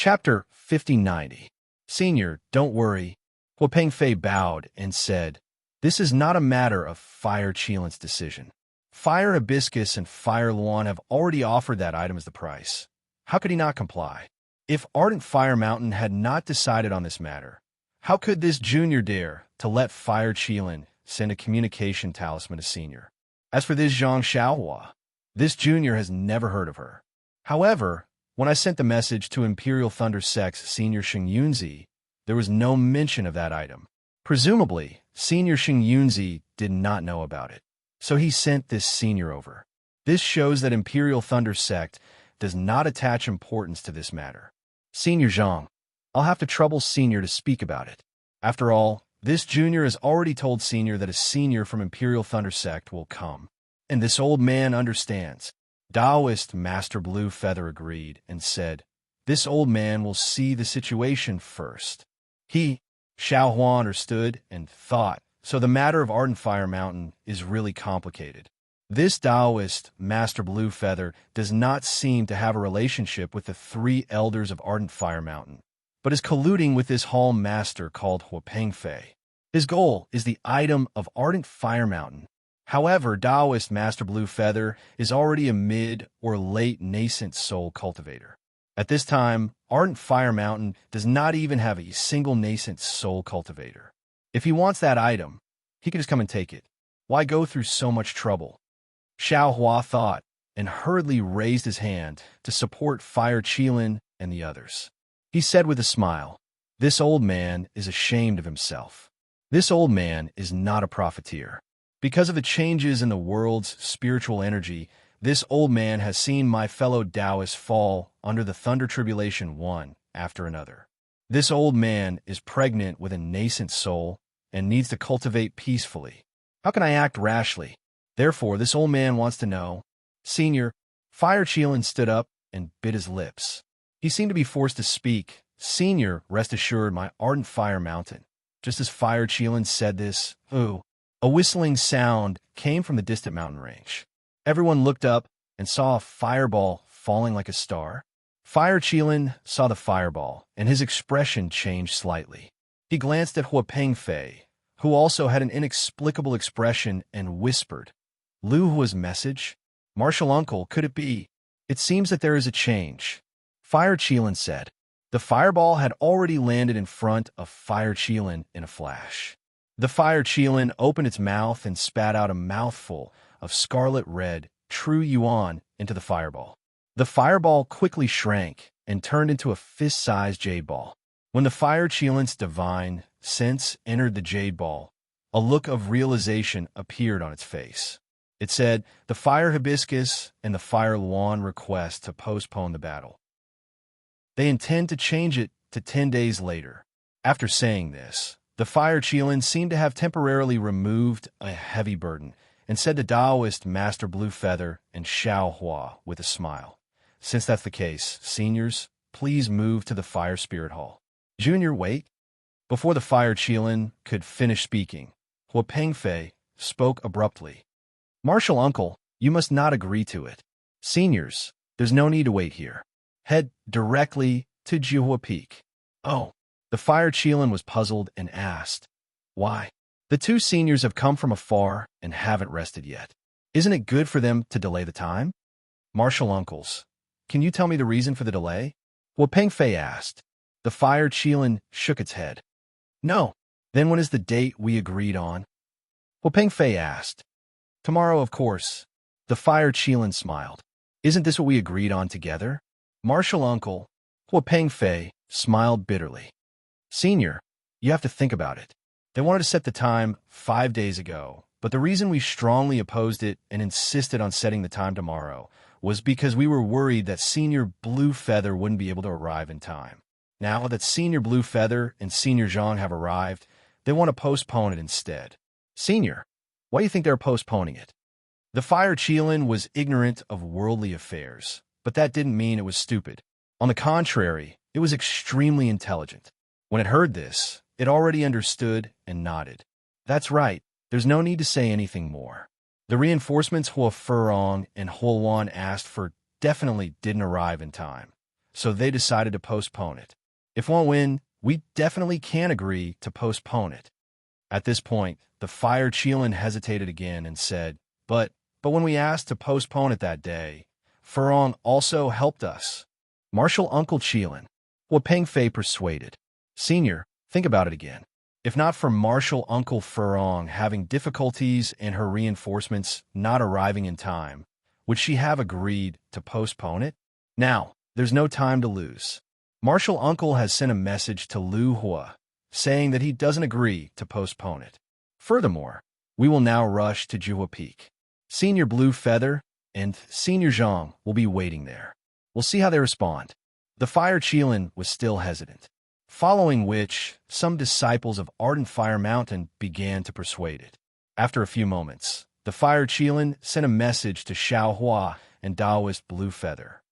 Chapter 5090. Senior, don't worry. Huapeng Fei bowed and said, "This is not a matter of Fire Qilin's decision. Fire Hibiscus and Fire Luan have already offered that item as the price. How could he not comply? If Ardent Fire Mountain had not decided on this matter, how could this junior dare to let Fire Qilin send a communication talisman to Senior? As for this Zhang Xiaohua, this junior has never heard of her. However, when I sent the message to Imperial Thunder Sect's Senior Xing Yunzi, there was no mention of that item. Presumably, Senior Xing Yunzi did not know about it, so he sent this senior over. This shows that Imperial Thunder Sect does not attach importance to this matter. Senior Zhang, I'll have to trouble Senior to speak about it. After all, this junior has already told Senior that a senior from Imperial Thunder Sect will come. And this old man understands." Taoist Master Blue Feather agreed and said, "This old man will see the situation first." He, Xiaohua, understood and thought, so the matter of Ardent Fire Mountain is really complicated. This Taoist Master Blue Feather does not seem to have a relationship with the three elders of Ardent Fire Mountain, but is colluding with this hall master called Huapeng Fei. His goal is the item of Ardent Fire Mountain. However, Taoist Master Blue Feather is already a mid or late nascent soul cultivator. At this time, Ardent Fire Mountain does not even have a single nascent soul cultivator. If he wants that item, he can just come and take it. Why go through so much trouble? Xiaohua thought, and hurriedly raised his hand to support Fire Qilin and the others. He said with a smile, "This old man is ashamed of himself. This old man is not a profiteer. Because of the changes in the world's spiritual energy, this old man has seen my fellow Taoists fall under the thunder tribulation one after another. This old man is pregnant with a nascent soul and needs to cultivate peacefully. How can I act rashly? Therefore, this old man wants to know." Senior, Fire Qilin stood up and bit his lips. He seemed to be forced to speak. "Senior, rest assured, my Ardent Fire Mountain." Just as Fire Qilin said this, a whistling sound came from the distant mountain range. Everyone looked up and saw a fireball falling like a star. Fire Qilin saw the fireball, and his expression changed slightly. He glanced at Huapeng Fei, who also had an inexplicable expression, and whispered, "Lu Hua's message? Martial uncle, could it be? It seems that there is a change." Fire Qilin said. The fireball had already landed in front of Fire Qilin in a flash. The Fire Qilin opened its mouth and spat out a mouthful of scarlet red true yuan into the fireball. The fireball quickly shrank and turned into a fist-sized jade ball. When the Fire Qilin's divine sense entered the jade ball, a look of realization appeared on its face. It said, "The Fire Hibiscus and the Fire Luan request to postpone the battle. They intend to change it to 10 days later." After saying this, the Fire Qilin seemed to have temporarily removed a heavy burden and said to Taoist Master Blue Feather and Xiaohua with a smile, "Since that's the case, seniors, please move to the Fire Spirit Hall." Junior, wait. Before the Fire Qilin could finish speaking, Huapeng Fei spoke abruptly. "Martial uncle, you must not agree to it. Seniors, there's no need to wait here. Head directly to Jihua Peak." "Oh." The Fire Qilin was puzzled and asked, "Why?" "The two seniors have come from afar and haven't rested yet. Isn't it good for them to delay the time?" "Martial uncles, can you tell me the reason for the delay?" Huapeng Fei asked. The Fire Qilin shook its head. "No." "Then when is the date we agreed on?" Huapeng Fei asked. "Tomorrow, of course." The Fire Qilin smiled. "Isn't this what we agreed on together?" "Martial uncle," Huapeng Fei smiled bitterly. "Senior, you have to think about it. They wanted to set the time 5 days ago, but the reason we strongly opposed it and insisted on setting the time tomorrow was because we were worried that Senior Blue Feather wouldn't be able to arrive in time. Now that Senior Blue Feather and Senior Zhang have arrived, they want to postpone it instead." "Senior, why do you think they're postponing it?" The Fire Qilin was ignorant of worldly affairs, but that didn't mean it was stupid. On the contrary, it was extremely intelligent. When it heard this, it already understood and nodded. "That's right, there's no need to say anything more. The reinforcements Hua Furong and Hua Wan asked for definitely didn't arrive in time, so they decided to postpone it. If won't win, we definitely can agree to postpone it. At this point, the Fire Qilin hesitated again and said, But when we asked to postpone it that day, Furong also helped us. Marshal Uncle Qilin. What Peng Fei persuaded. Senior, think about it again. If not for Marshal Uncle Furong having difficulties and her reinforcements not arriving in time, would she have agreed to postpone it? Now, there's no time to lose. Marshal Uncle has sent a message to Lu Hua, saying that he doesn't agree to postpone it. Furthermore, we will now rush to Jihua Peak. Senior Blue Feather and Senior Zhang will be waiting there. We'll see how they respond. The Fire Qilin was still hesitant, following which some disciples of Ardent Fire Mountain began to persuade it. After a few moments, the Fire Qilin sent a message to Xiao Hua and Taoist Blue Feather.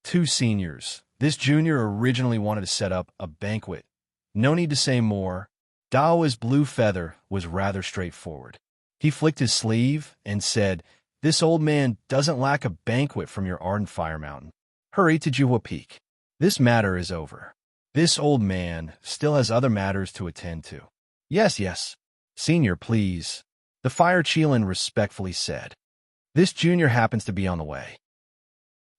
Two seniors. This junior originally wanted to set up a banquet. No need to say more. Taoist Blue Feather was rather straightforward. He flicked his sleeve and said, This old man doesn't lack a banquet from your Ardent Fire Mountain. Hurry to Jihua Peak. This matter is over. This old man still has other matters to attend to. Yes. Senior, please. The Fire Qilin respectfully said. This junior happens to be on the way.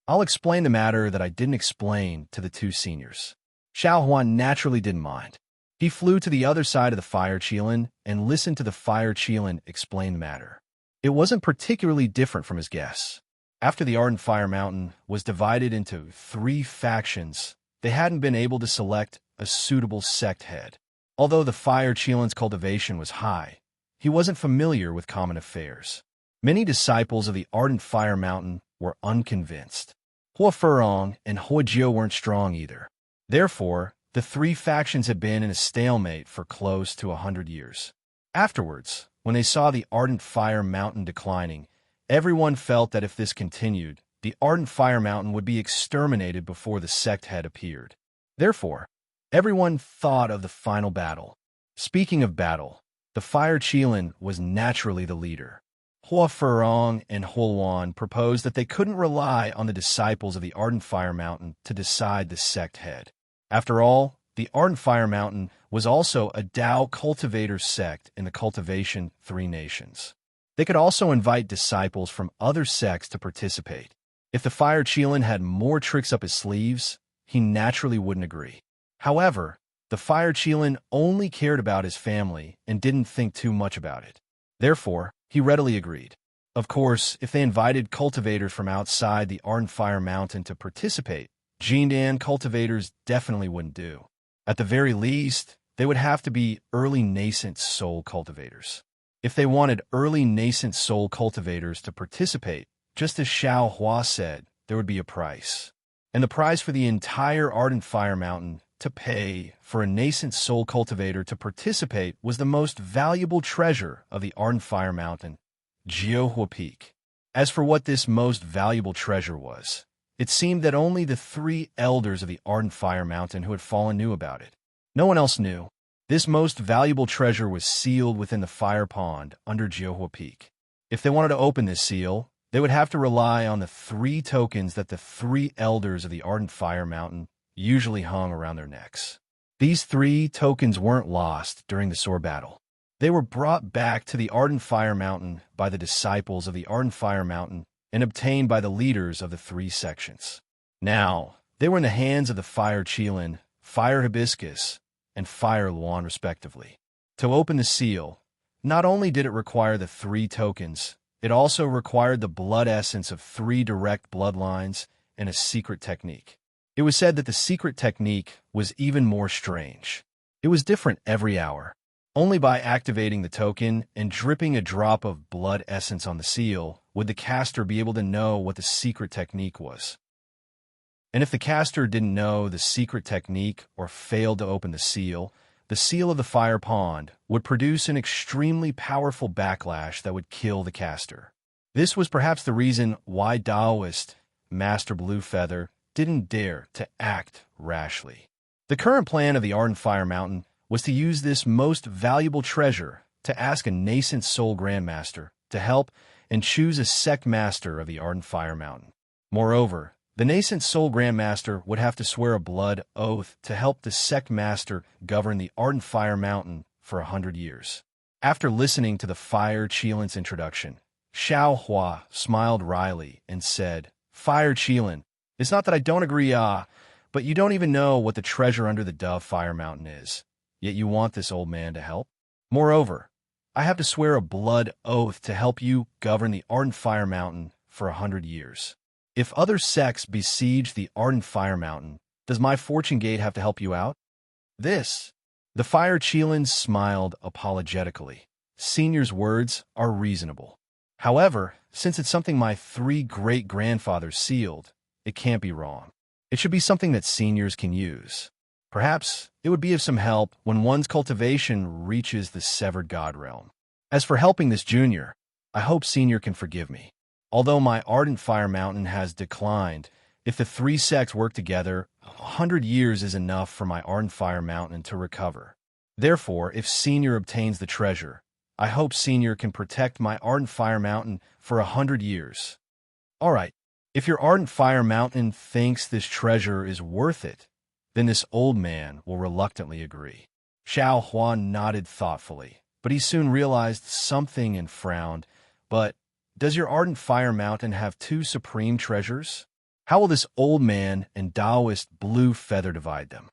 I'll explain the matter that I didn't explain to the two seniors. Xiao Huan naturally didn't mind. He flew to the other side of the Fire Qilin and listened to the Fire Qilin explain the matter. It wasn't particularly different from his guess. After the Ardent Fire Mountain was divided into 3 factions, they hadn't been able to select a suitable sect head. Although the Fire Qilin's cultivation was high, he wasn't familiar with common affairs. Many disciples of the Ardent Fire Mountain were unconvinced. Hua Furong and Hua Jiu weren't strong either. Therefore, the 3 factions had been in a stalemate for close to 100 years. Afterwards, when they saw the Ardent Fire Mountain declining, everyone felt that if this continued, the Ardent Fire Mountain would be exterminated before the sect head appeared. Therefore, everyone thought of the final battle. Speaking of battle, the Fire Qilin was naturally the leader. Hua Furong and Hua Wan proposed that they couldn't rely on the disciples of the Ardent Fire Mountain to decide the sect head. After all, the Ardent Fire Mountain was also a Dao cultivator sect in the Cultivation 3 Nations. They could also invite disciples from other sects to participate. If the Fire Qilin had more tricks up his sleeves, he naturally wouldn't agree. However, the Fire Qilin only cared about his family and didn't think too much about it. Therefore, he readily agreed. Of course, if they invited cultivators from outside the Ardent Fire Mountain to participate, Jindan cultivators definitely wouldn't do. At the very least, they would have to be early nascent soul cultivators. If they wanted early nascent soul cultivators to participate, just as Xiao Hua said, there would be a price. And the price for the entire Ardent Fire Mountain to pay for a nascent soul cultivator to participate was the most valuable treasure of the Ardent Fire Mountain, Jihua Peak. As for what this most valuable treasure was, it seemed that only the 3 elders of the Ardent Fire Mountain who had fallen knew about it. No one else knew. This most valuable treasure was sealed within the fire pond under Jihua Peak. If they wanted to open this seal, they would have to rely on the 3 tokens that the 3 elders of the Ardent Fire Mountain usually hung around their necks. These 3 tokens weren't lost during the sore battle. They were brought back to the Ardent Fire Mountain by the disciples of the Ardent Fire Mountain and obtained by the leaders of the 3 sections. Now, they were in the hands of the Fire Qilin, Fire Hibiscus, and Fire Luan respectively. To open the seal, not only did it require the 3 tokens, it also required the blood essence of 3 direct bloodlines and a secret technique. It was said that the secret technique was even more strange. It was different every hour. Only by activating the token and dripping a drop of blood essence on the seal would the caster be able to know what the secret technique was. And if the caster didn't know the secret technique or failed to open the seal of the fire pond would produce an extremely powerful backlash that would kill the caster. This was perhaps the reason why Taoist Master Blue Feather didn't dare to act rashly. The current plan of the Ardent Fire Mountain was to use this most valuable treasure to ask a nascent soul grandmaster to help and choose a sect master of the Ardent Fire Mountain. Moreover, The nascent soul grandmaster would have to swear a blood oath to help the sect master govern the ardent fire mountain for 100 years. After listening to the fire Qilin's introduction, Xiao Hua smiled wryly and said, "Fire Qilin, it's not that I don't agree, but you don't even know what the treasure under the Dove Fire Mountain is, yet you want this old man to help? Moreover, I have to swear a blood oath to help you govern the ardent fire mountain for 100 years. If other sects besiege the ardent fire mountain, does my fortune gate have to help you out?" The fire Qilin smiled apologetically. Senior's words are reasonable. However, since it's something my 3 great-grandfathers sealed, it can't be wrong. It should be something that seniors can use. Perhaps it would be of some help when one's cultivation reaches the severed god realm. As for helping this junior, I hope senior can forgive me. Although my ardent fire mountain has declined, if the 3 sects work together, 100 years is enough for my ardent fire mountain to recover. Therefore, if senior obtains the treasure, I hope senior can protect my ardent fire mountain for 100 years. All right, if your ardent fire mountain thinks this treasure is worth it, then this old man will reluctantly agree. Xiao Huan nodded thoughtfully, but he soon realized something and frowned. But does your ardent fire mountain have 2 supreme treasures? How will this old man and Taoist Blue Feather divide them?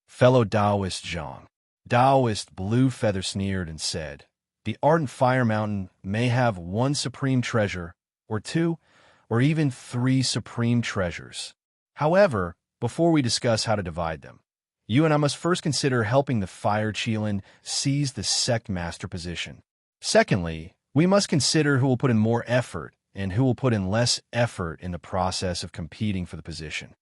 Fellow Taoist Zhang. Taoist Blue Feather sneered and said, "The ardent fire mountain may have 1 supreme treasure, or 2, or even 3 supreme treasures. However, before we discuss how to divide them, you and I must first consider helping the fire Qilin seize the sect master position. Secondly, we must consider who will put in more effort and who will put in less effort in the process of competing for the position."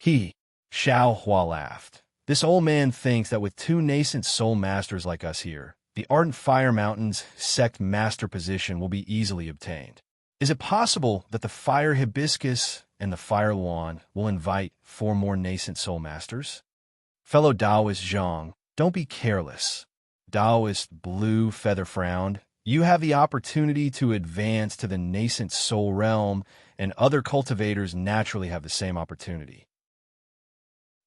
Xiao Hua laughed. This old man thinks that with 2 nascent soul masters like us here, the ardent fire mountain's sect master position will be easily obtained. Is it possible that the fire hibiscus and the fire lawn will invite 4 more nascent soul masters? Fellow Taoist Zhang, don't be careless. Taoist Blue Feather frowned. You have the opportunity to advance to the nascent soul realm, and other cultivators naturally have the same opportunity.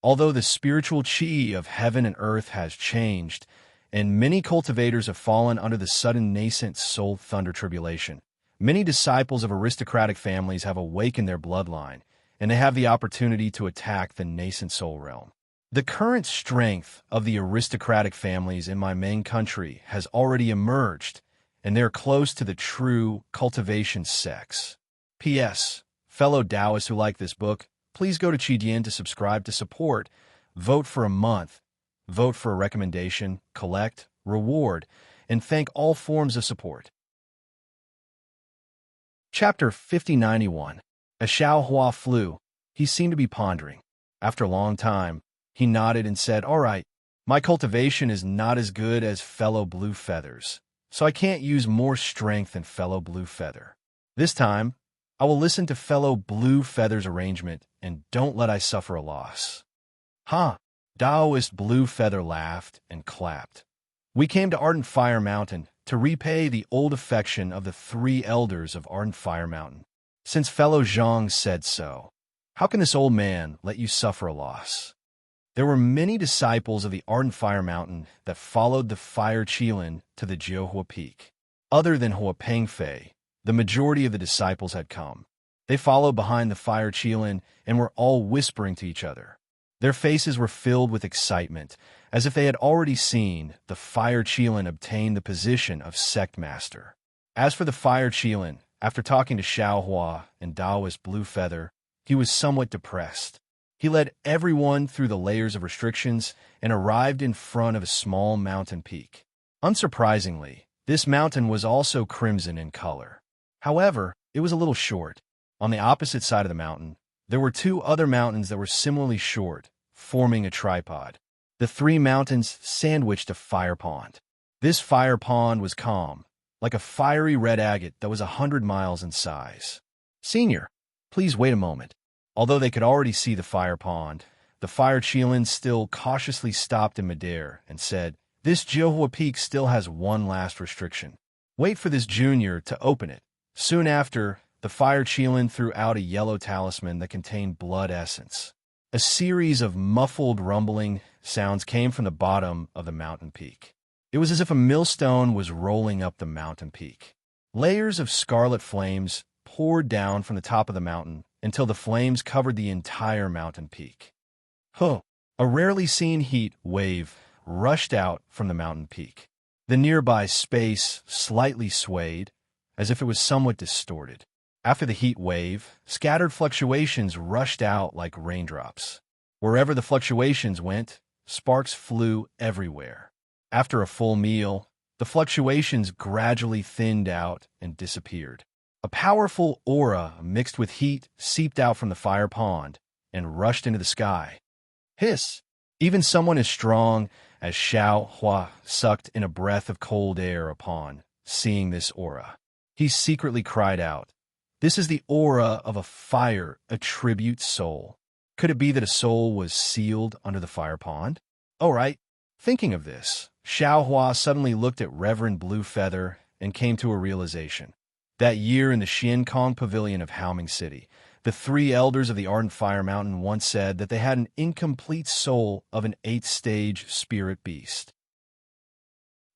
Although the spiritual chi of heaven and earth has changed, and many cultivators have fallen under the sudden nascent soul thunder tribulation, many disciples of aristocratic families have awakened their bloodline, and they have the opportunity to attack the nascent soul realm. The current strength of the aristocratic families in my main country has already emerged, and they're close to the true cultivation sects. P.S. Fellow Taoists who like this book, please go to Qidian to subscribe to support, vote for a month, vote for a recommendation, collect, reward, and thank all forms of support. Chapter 5091. As Xiao Hua flew, he seemed to be pondering. After a long time, he nodded and said, "All right, my cultivation is not as good as fellow Blue Feathers, so I can't use more strength than fellow Blue Feather. This time, I will listen to fellow Blue Feather's arrangement and don't let I suffer a loss." Taoist Blue Feather laughed and clapped. "We came to Ardent Fire Mountain to repay the old affection of the 3 elders of Ardent Fire Mountain. Since fellow Zhang said so, how can this old man let you suffer a loss?" There were many disciples of the Ardent Fire Mountain that followed the fire Qilin to the Jiuhua Peak. Other than Hua Pengfei, the majority of the disciples had come. They followed behind the fire Qilin and were all whispering to each other. Their faces were filled with excitement, as if they had already seen the fire Qilin obtain the position of sect master. As for the fire Qilin, after talking to Xiao Hua and Taoist Blue Feather, he was somewhat depressed. He led everyone through the layers of restrictions and arrived in front of a small mountain peak. Unsurprisingly, this mountain was also crimson in color. However, it was a little short. On the opposite side of the mountain, there were 2 other mountains that were similarly short, forming a tripod. The 3 mountains sandwiched a fire pond. This fire pond was calm, like a fiery red agate that was 100 miles in size. "Senior, please wait a moment." Although they could already see the fire pond, the fire Qilin still cautiously stopped in midair and said, "This Jiuhua Peak still has one last restriction. Wait for this junior to open it." Soon after, the fire Qilin threw out a yellow talisman that contained blood essence. A series of muffled rumbling sounds came from the bottom of the mountain peak. It was as if a millstone was rolling up the mountain peak. Layers of scarlet flames poured down from the top of the mountain until the flames covered the entire mountain peak. Huh! A rarely seen heat wave rushed out from the mountain peak. The nearby space slightly swayed, as if it was somewhat distorted. After the heat wave, scattered fluctuations rushed out like raindrops. Wherever the fluctuations went, sparks flew everywhere. After a full meal, the fluctuations gradually thinned out and disappeared. A powerful aura mixed with heat seeped out from the fire pond and rushed into the sky. Hiss! Even someone as strong as Xiao Hua sucked in a breath of cold air upon seeing this aura. He secretly cried out, "This is the aura of a fire attribute soul. Could it be that a soul was sealed under the fire pond?" Oh, right. Thinking of this, Xiao Hua suddenly looked at Reverend Blue Feather and came to a realization. That year in the Xiankong Pavilion of Haoming City, the three elders of the Ardent Fire Mountain once said that they had an incomplete soul of an 8th-stage spirit beast.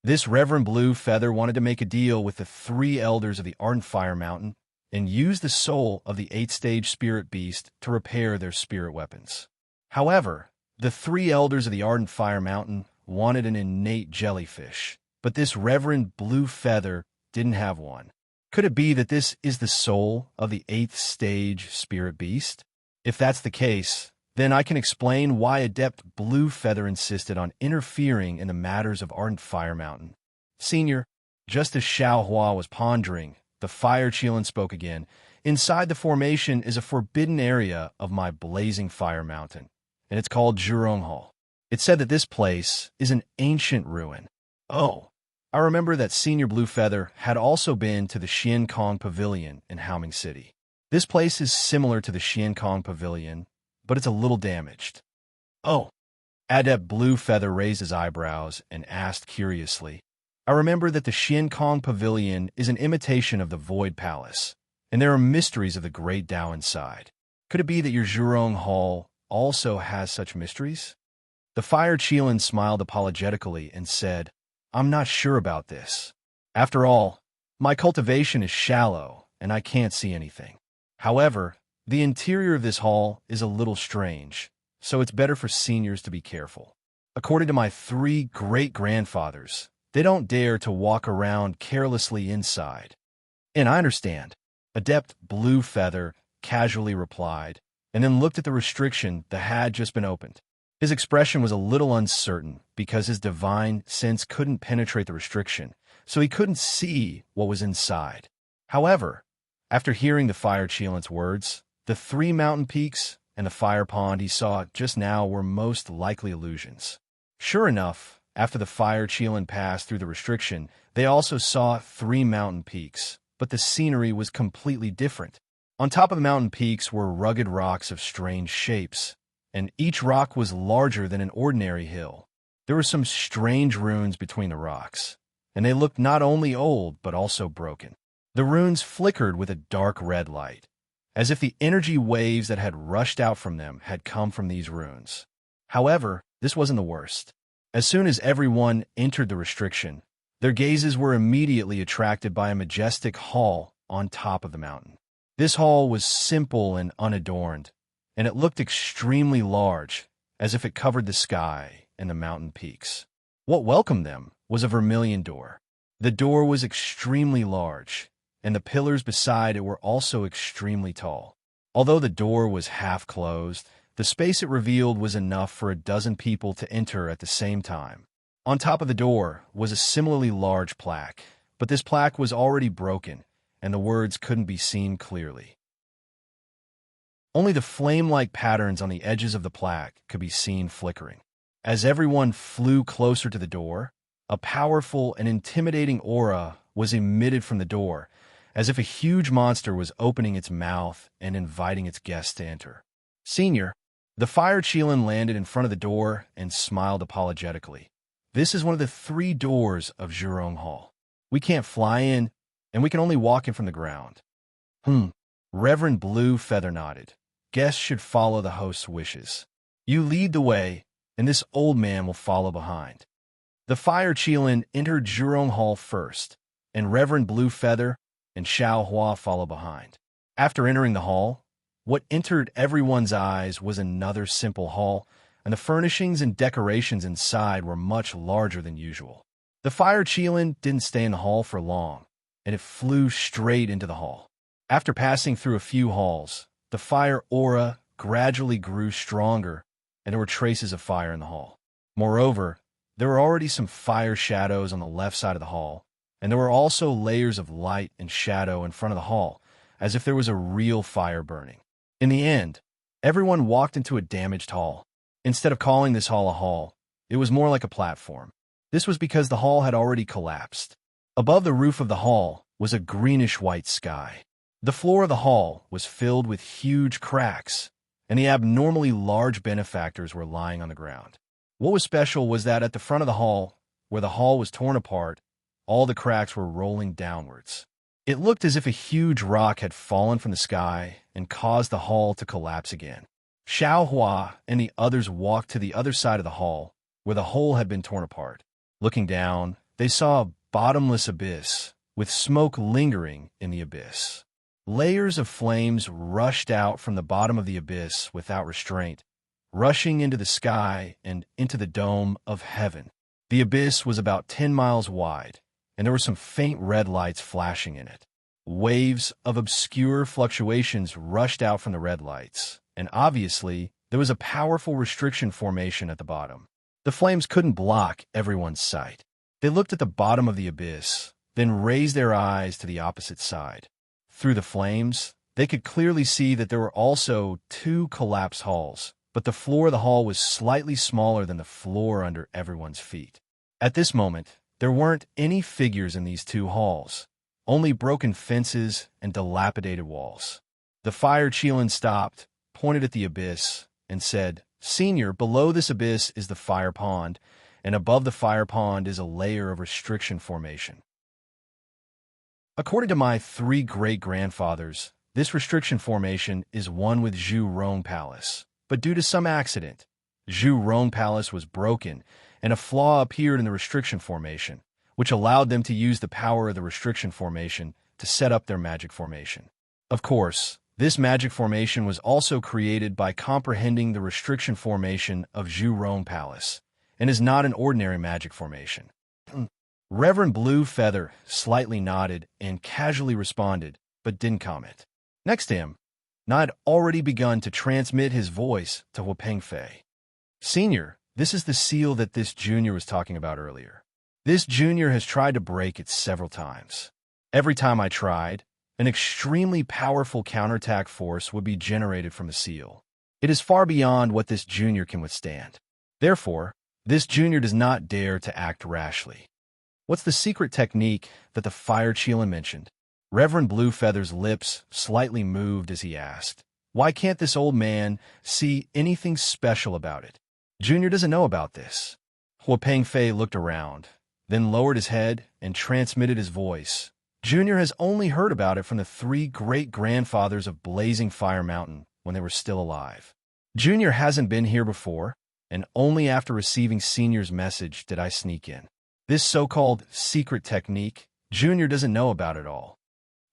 This Reverend Blue Feather wanted to make a deal with the three elders of the Ardent Fire Mountain and use the soul of the 8th-stage spirit beast to repair their spirit weapons. However, the three elders of the Ardent Fire Mountain wanted an innate jellyfish, but this Reverend Blue Feather didn't have one. Could it be that this is the soul of the 8th-stage spirit beast? If that's the case, then I can explain why Adept Blue Feather insisted on interfering in the matters of Ardent Fire Mountain. Senior, just as Xiao Hua was pondering, the Fire Qilin spoke again. Inside the formation is a forbidden area of my blazing fire mountain, and it's called Zhurong Hall. It said that this place is an ancient ruin. Oh, I remember that Senior Blue Feather had also been to the Xiankong Pavilion in Haoming City. This place is similar to the Xiankong Pavilion, but it's a little damaged. Oh, Adept Blue Feather raised his eyebrows and asked curiously, I remember that the Xiankong Pavilion is an imitation of the Void Palace, and there are mysteries of the Great Tao inside. Could it be that your Zhurong Hall also has such mysteries? The Fire Qilin smiled apologetically and said, I'm not sure about this. After all, my cultivation is shallow, and I can't see anything. However, the interior of this hall is a little strange, so it's better for seniors to be careful. According to my three great-grandfathers, they don't dare to walk around carelessly inside. And I understand, Adept Blue Feather casually replied, and then looked at the restriction that had just been opened. His expression was a little uncertain because his divine sense couldn't penetrate the restriction, so he couldn't see what was inside. However, after hearing the Fire Qilin's words, the three mountain peaks and the fire pond he saw just now were most likely illusions. Sure enough, after the Fire Qilin passed through the restriction, they also saw three mountain peaks, but the scenery was completely different. On top of the mountain peaks were rugged rocks of strange shapes, and each rock was larger than an ordinary hill. There were some strange runes between the rocks, and they looked not only old but also broken. The runes flickered with a dark red light, as if the energy waves that had rushed out from them had come from these runes. However, this wasn't the worst. As soon as everyone entered the restriction, their gazes were immediately attracted by a majestic hall on top of the mountain. This hall was simple and unadorned, and it looked extremely large, as if it covered the sky and the mountain peaks. What welcomed them was a vermilion door. The door was extremely large, and the pillars beside it were also extremely tall. Although the door was half closed, the space it revealed was enough for a dozen people to enter at the same time. On top of the door was a similarly large plaque, but this plaque was already broken, and the words couldn't be seen clearly. Only the flame-like patterns on the edges of the plaque could be seen flickering. As everyone flew closer to the door, a powerful and intimidating aura was emitted from the door, as if a huge monster was opening its mouth and inviting its guests to enter. Senior, the Fire Qilin landed in front of the door and smiled apologetically. This is one of the three doors of Zhurong Hall. We can't fly in, and we can only walk in from the ground. Reverend Blue Feather nodded. Guests should follow the host's wishes. You lead the way, and this old man will follow behind. The fire Qilin entered Zhurong Hall first, and Reverend Blue Feather and Xiao Hua follow behind. After entering the hall, what entered everyone's eyes was another simple hall, and the furnishings and decorations inside were much larger than usual. The fire Qilin didn't stay in the hall for long, and it flew straight into the hall. After passing through a few halls, the fire aura gradually grew stronger, and there were traces of fire in the hall. Moreover, there were already some fire shadows on the left side of the hall, and there were also layers of light and shadow in front of the hall, as if there was a real fire burning. In the end, everyone walked into a damaged hall. Instead of calling this hall a hall, it was more like a platform. This was because the hall had already collapsed. Above the roof of the hall was a greenish-white sky. The floor of the hall was filled with huge cracks, and the abnormally large benefactors were lying on the ground. What was special was that at the front of the hall, where the hall was torn apart, all the cracks were rolling downwards. It looked as if a huge rock had fallen from the sky and caused the hall to collapse again. Xiao Hua and the others walked to the other side of the hall, where the hole had been torn apart. Looking down, they saw a bottomless abyss, with smoke lingering in the abyss. Layers of flames rushed out from the bottom of the abyss without restraint, rushing into the sky and into the dome of heaven. The abyss was about 10 miles wide, and there were some faint red lights flashing in it. Waves of obscure fluctuations rushed out from the red lights, and obviously, there was a powerful restriction formation at the bottom. The flames couldn't block everyone's sight. They looked at the bottom of the abyss, then raised their eyes to the opposite side. Through the flames, they could clearly see that there were also 2 collapsed halls, but the floor of the hall was slightly smaller than the floor under everyone's feet. At this moment, there weren't any figures in these 2 halls, only broken fences and dilapidated walls. The fire Qilin stopped, pointed at the abyss, and said, "Senior, below this abyss is the fire pond, and above the fire pond is a layer of restriction formation. According to my 3 great-grandfathers, this restriction formation is one with Zhurong Palace. But due to some accident, Zhurong Palace was broken, and a flaw appeared in the restriction formation, which allowed them to use the power of the restriction formation to set up their magic formation. Of course, this magic formation was also created by comprehending the restriction formation of Zhurong Palace, and is not an ordinary magic formation." Reverend Blue Feather slightly nodded and casually responded, but didn't comment. Next to him, Na had already begun to transmit his voice to Huapeng Fei. "Senior, this is the seal that this junior was talking about earlier. This junior has tried to break it several times. Every time I tried, an extremely powerful counterattack force would be generated from the seal. It is far beyond what this junior can withstand. Therefore, this junior does not dare to act rashly." "What's the secret technique that the fire Qilin mentioned?" Reverend Blue Feather's lips slightly moved as he asked. "Why can't this old man see anything special about it? Junior doesn't know about this." Huapeng Fei looked around, then lowered his head and transmitted his voice. "Junior has only heard about it from the 3 great-grandfathers of Blazing Fire Mountain when they were still alive. Junior hasn't been here before, and only after receiving Senior's message did I sneak in. This so-called secret technique, Junior doesn't know about it all.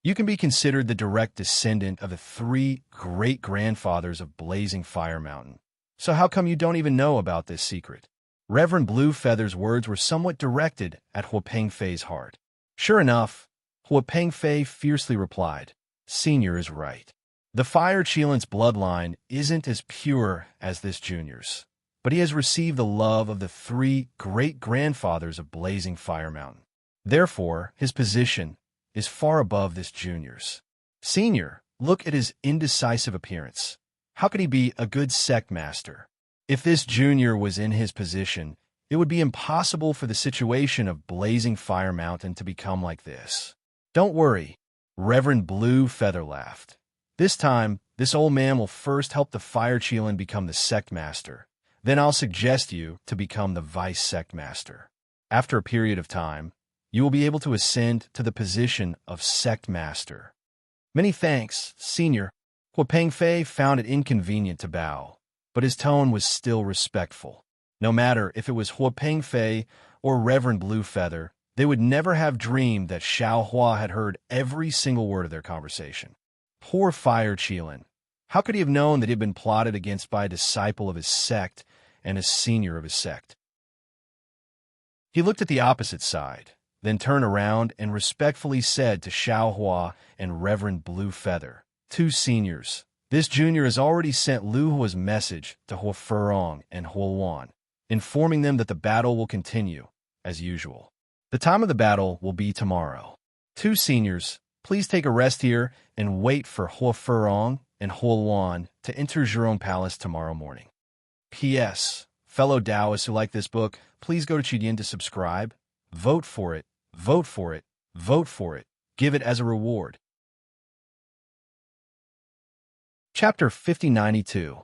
You can be considered the direct descendant of the 3 great-grandfathers of Blazing Fire Mountain. So how come you don't even know about this secret?" Reverend Blue Feather's words were somewhat directed at Huapeng Fei's heart. Sure enough, Huapeng Fei fiercely replied, "Senior is right. The fire Qilin's bloodline isn't as pure as this junior's, but he has received the love of the 3 great-grandfathers of Blazing Fire Mountain. Therefore, his position is far above this junior's. Senior, look at his indecisive appearance. How could he be a good sect master? If this junior was in his position, it would be impossible for the situation of Blazing Fire Mountain to become like this." "Don't worry," Reverend Blue Feather laughed. "This time, this old man will first help the fire Qilin become the sect master. Then I'll suggest you to become the vice sect master. After a period of time, you will be able to ascend to the position of sect master." Many thanks, Senior. Hua Pengfei found it inconvenient to bow, but his tone was still respectful. No matter if it was Hua Pengfei or Reverend Bluefeather, they would never have dreamed that Xiao Hua had heard every single word of their conversation. Poor Fire Qilin. How could he have known that he had been plotted against by a disciple of his sect and a senior of his sect? He looked at the opposite side, then turned around and respectfully said to Xiao Hua and Reverend Bluefeather, two seniors, this junior has already sent Lu Hua's message to Hua Furong and Hua Wan, informing them that the battle will continue, as usual. The time of the battle will be tomorrow. Two seniors, please take a rest here and wait for Hua Furong and Hua Wan to enter Zhurong Palace tomorrow morning. P.S. Fellow Taoists who like this book, please go to Qidin to subscribe. Vote for it, vote for it, vote for it. Give it as a reward. Chapter 5092.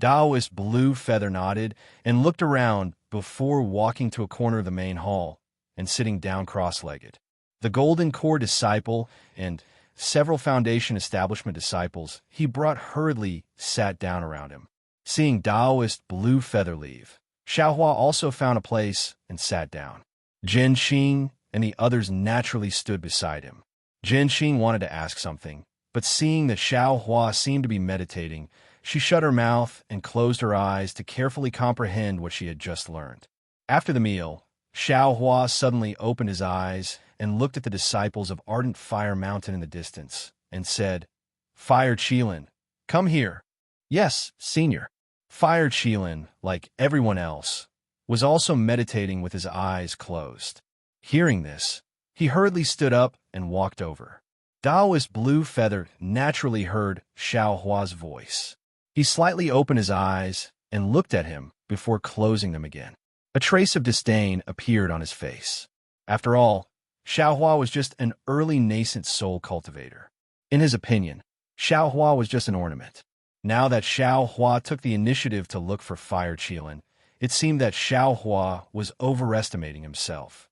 Taoist Bluefeather nodded and looked around before walking to a corner of the main hall and sitting down cross-legged. The Golden Core disciple and several Foundation Establishment disciples he brought hurriedly sat down around him. Seeing Taoist Bluefeather leave, Xiaohua also found a place and sat down. Zhen Xing and the others naturally stood beside him. Zhen Xing wanted to ask something, but seeing that Xiaohua seemed to be meditating, she shut her mouth and closed her eyes to carefully comprehend what she had just learned. After the meal, Xiaohua suddenly opened his eyes and looked at the disciples of Ardent Fire Mountain in the distance and said, Fire Qilin, come here. Yes, Senior. Fire Qilin, like everyone else, was also meditating with his eyes closed. Hearing this, he hurriedly stood up and walked over. Taoist Bluefeather naturally heard Xiaohua's voice. He slightly opened his eyes and looked at him before closing them again. A trace of disdain appeared on his face. After all, Xiaohua was just an early nascent soul cultivator. In his opinion, Xiaohua was just an ornament. Now that Xiaohua took the initiative to look for Fire Qilin, it seemed that Xiaohua was overestimating himself.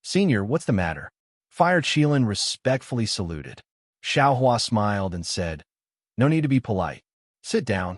Senior, what's the matter? Fire Qilin respectfully saluted. Xiaohua smiled and said, No need to be polite. Sit down.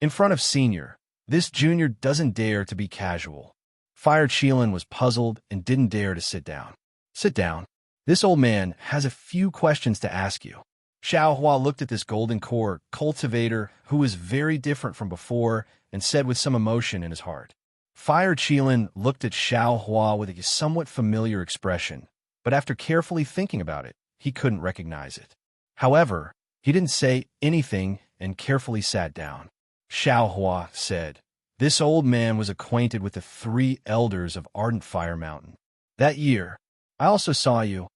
In front of Senior, this junior doesn't dare to be casual. Fire Qilin was puzzled and didn't dare to sit down. Sit down. This old man has a few questions to ask you. Xiaohua looked at this Golden Core cultivator who was very different from before and said with some emotion in his heart. Fire Qilin looked at Xiaohua with a somewhat familiar expression, but after carefully thinking about it, he couldn't recognize it. However, he didn't say anything and carefully sat down. Xiaohua said, This old man was acquainted with the 3 elders of Ardent Fire Mountain. That year, I also saw you.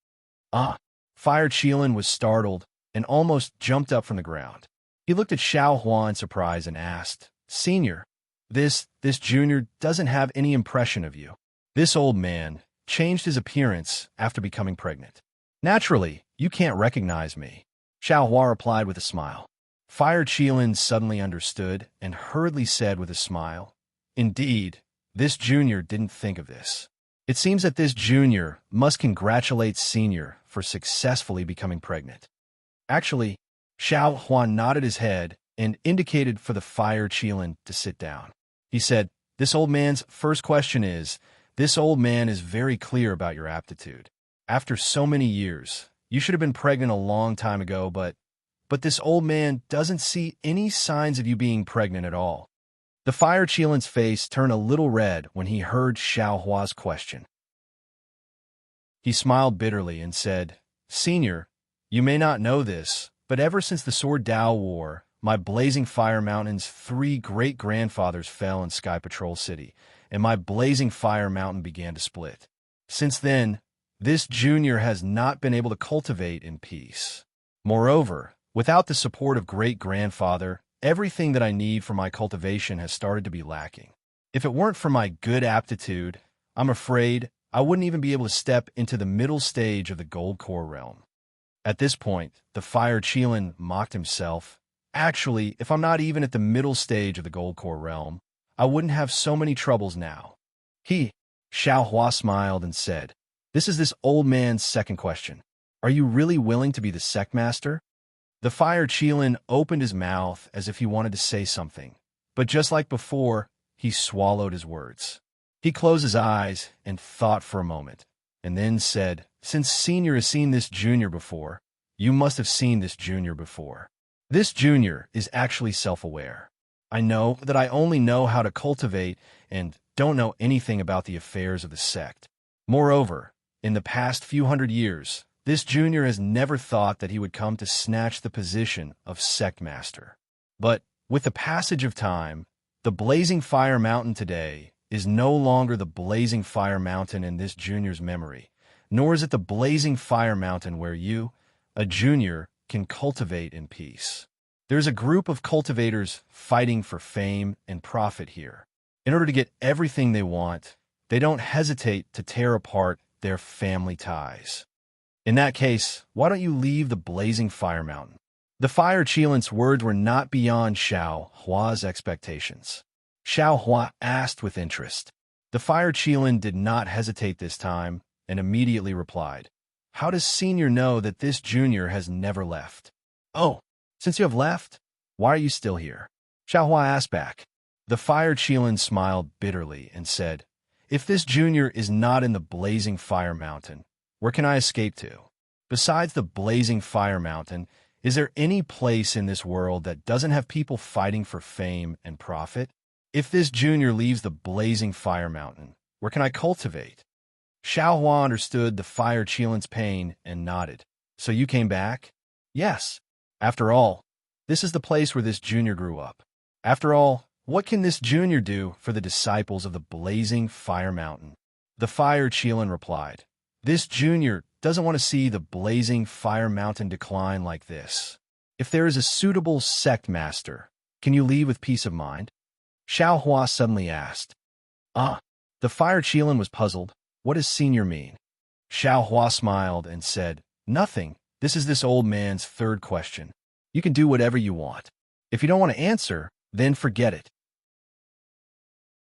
Fire Qilin was startled and almost jumped up from the ground. He looked at Xiaohua in surprise and asked, Senior, this junior doesn't have any impression of you. This old man changed his appearance after becoming pregnant. Naturally, you can't recognize me, Xiaohua replied with a smile. Fire Qilin suddenly understood and hurriedly said with a smile, Indeed, this junior didn't think of this. It seems that this junior must congratulate Senior for successfully becoming pregnant. Actually, Xiaohua nodded his head and indicated for the Fire Qilin to sit down. He said, This old man's first question is, This old man is very clear about your aptitude. After so many years, you should have been pregnant a long time ago, but this old man doesn't see any signs of you being pregnant at all. The Fire Qilin's face turned a little red when he heard Xiaohua's question. He smiled bitterly and said, Senior, you may not know this, but ever since the Sword Dao War, my Blazing Fire Mountain's 3 great-grandfathers fell in Sky Patrol City, and my Blazing Fire Mountain began to split. Since then, this junior has not been able to cultivate in peace. Moreover, without the support of great-grandfather, everything that I need for my cultivation has started to be lacking. If it weren't for my good aptitude, I'm afraid I wouldn't even be able to step into the middle stage of the Gold Core realm. At this point, the Fire Qilin mocked himself. Actually, if I'm not even at the middle stage of the Gold Core realm, I wouldn't have so many troubles now. Xiaohua smiled and said, This is this old man's second question. Are you really willing to be the sect master? The fire Qilin opened his mouth as if he wanted to say something, but just like before, he swallowed his words. He closed his eyes and thought for a moment, and then said, "Since Senior has seen this junior before, you must have seen this junior before. This junior is actually self-aware. I know that I only know how to cultivate and don't know anything about the affairs of the sect. Moreover, in the past few hundred years, this junior has never thought that he would come to snatch the position of sect master. But with the passage of time, the blazing fire mountain today is no longer the blazing fire mountain in this junior's memory, nor is it the blazing fire mountain where you, a junior, can cultivate in peace. There's a group of cultivators fighting for fame and profit here. In order to get everything they want, they don't hesitate to tear apart their family ties. In that case, why don't you leave the blazing fire mountain?" The fire Qilin's words were not beyond Xiao Hua's expectations. Xiao Hua asked with interest. The fire Qilin did not hesitate this time and immediately replied, "How does Senior know that this junior has never left?" "Oh, since you have left, why are you still here?" Xiao Hua asked back. The fire Qilin smiled bitterly and said, "If this junior is not in the blazing fire mountain, where can I escape to? Besides the blazing fire mountain, is there any place in this world that doesn't have people fighting for fame and profit? If this junior leaves the blazing fire mountain, where can I cultivate?" Xiao Hua understood the fire Qilin's pain and nodded. "So you came back?" "Yes. After all, this is the place where this junior grew up. After all, what can this junior do for the disciples of the blazing fire mountain?" The fire Qilin replied, "This junior doesn't want to see the blazing fire mountain decline like this. If there is a suitable sect master, can you leave with peace of mind?" Xiao Hua suddenly asked. The fire Qilin was puzzled. What does Senior mean? Xiao Hua smiled and said, "Nothing. This is this old man's third question. You can do whatever you want. If you don't want to answer, then forget it.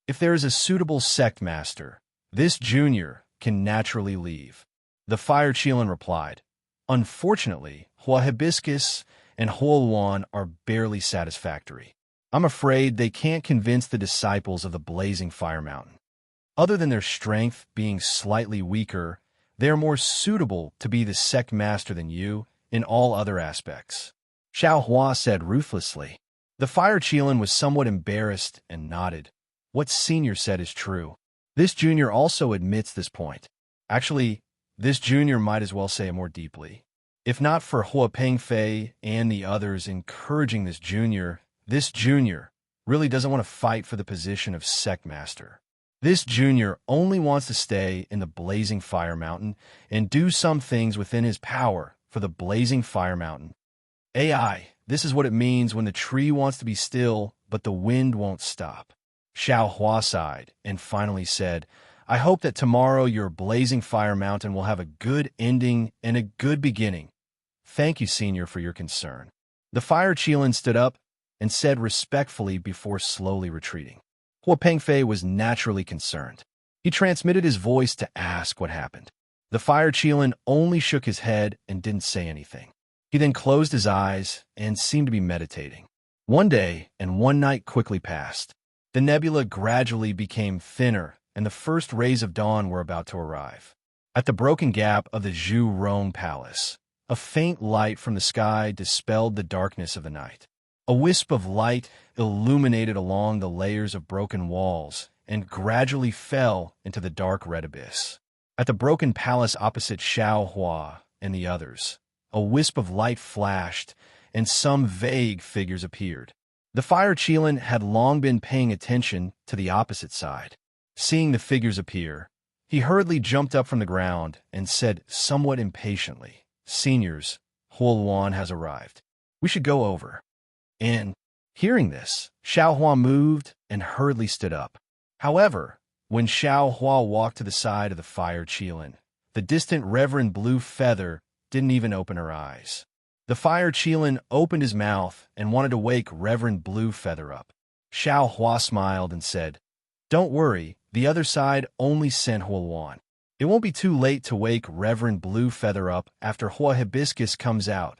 If there is a suitable sect master, this junior can naturally leave." The fire Qilin replied, "Unfortunately, Hua Hibiscus and Huoluan are barely satisfactory. I'm afraid they can't convince the disciples of the blazing fire mountain. Other than their strength being slightly weaker, they are more suitable to be the sect master than you in all other aspects," Xiao Hua said ruthlessly. The fire Qilin was somewhat embarrassed and nodded. What Senior said is true. This junior also admits this point. Actually, this junior might as well say it more deeply. If not for Hua Pengfei and the others encouraging this junior really doesn't want to fight for the position of sect master. This junior only wants to stay in the blazing fire mountain and do some things within his power for the blazing fire mountain. AI, this is what it means when the tree wants to be still, but the wind won't stop. Xiao Hua sighed and finally said, "I hope that tomorrow your blazing fire mountain will have a good ending and a good beginning. Thank you, Senior, for your concern." The fire Qilin stood up and said respectfully before slowly retreating. Hua Pengfei was naturally concerned. He transmitted his voice to ask what happened. The fire Qilin only shook his head and didn't say anything. He then closed his eyes and seemed to be meditating. One day and one night quickly passed. The nebula gradually became thinner, and the first rays of dawn were about to arrive. At the broken gap of the Zhu Rong Palace, a faint light from the sky dispelled the darkness of the night. A wisp of light illuminated along the layers of broken walls and gradually fell into the dark red abyss. At the broken palace opposite Xiao Hua and the others, a wisp of light flashed and some vague figures appeared. The fire Qilin had long been paying attention to the opposite side. Seeing the figures appear, he hurriedly jumped up from the ground and said somewhat impatiently, "Seniors, Huoluan has arrived. We should go over." And, hearing this, Xiao Hua moved and hurriedly stood up. However, when Xiao Hua walked to the side of the fire Qilin, the distant Reverend Blue Feather didn't even open her eyes. The fire Qilin opened his mouth and wanted to wake Reverend Blue Feather up. Xiao Hua smiled and said, "Don't worry, the other side only sent Huoluan. It won't be too late to wake Reverend Blue Feather up after Hua Hibiscus comes out.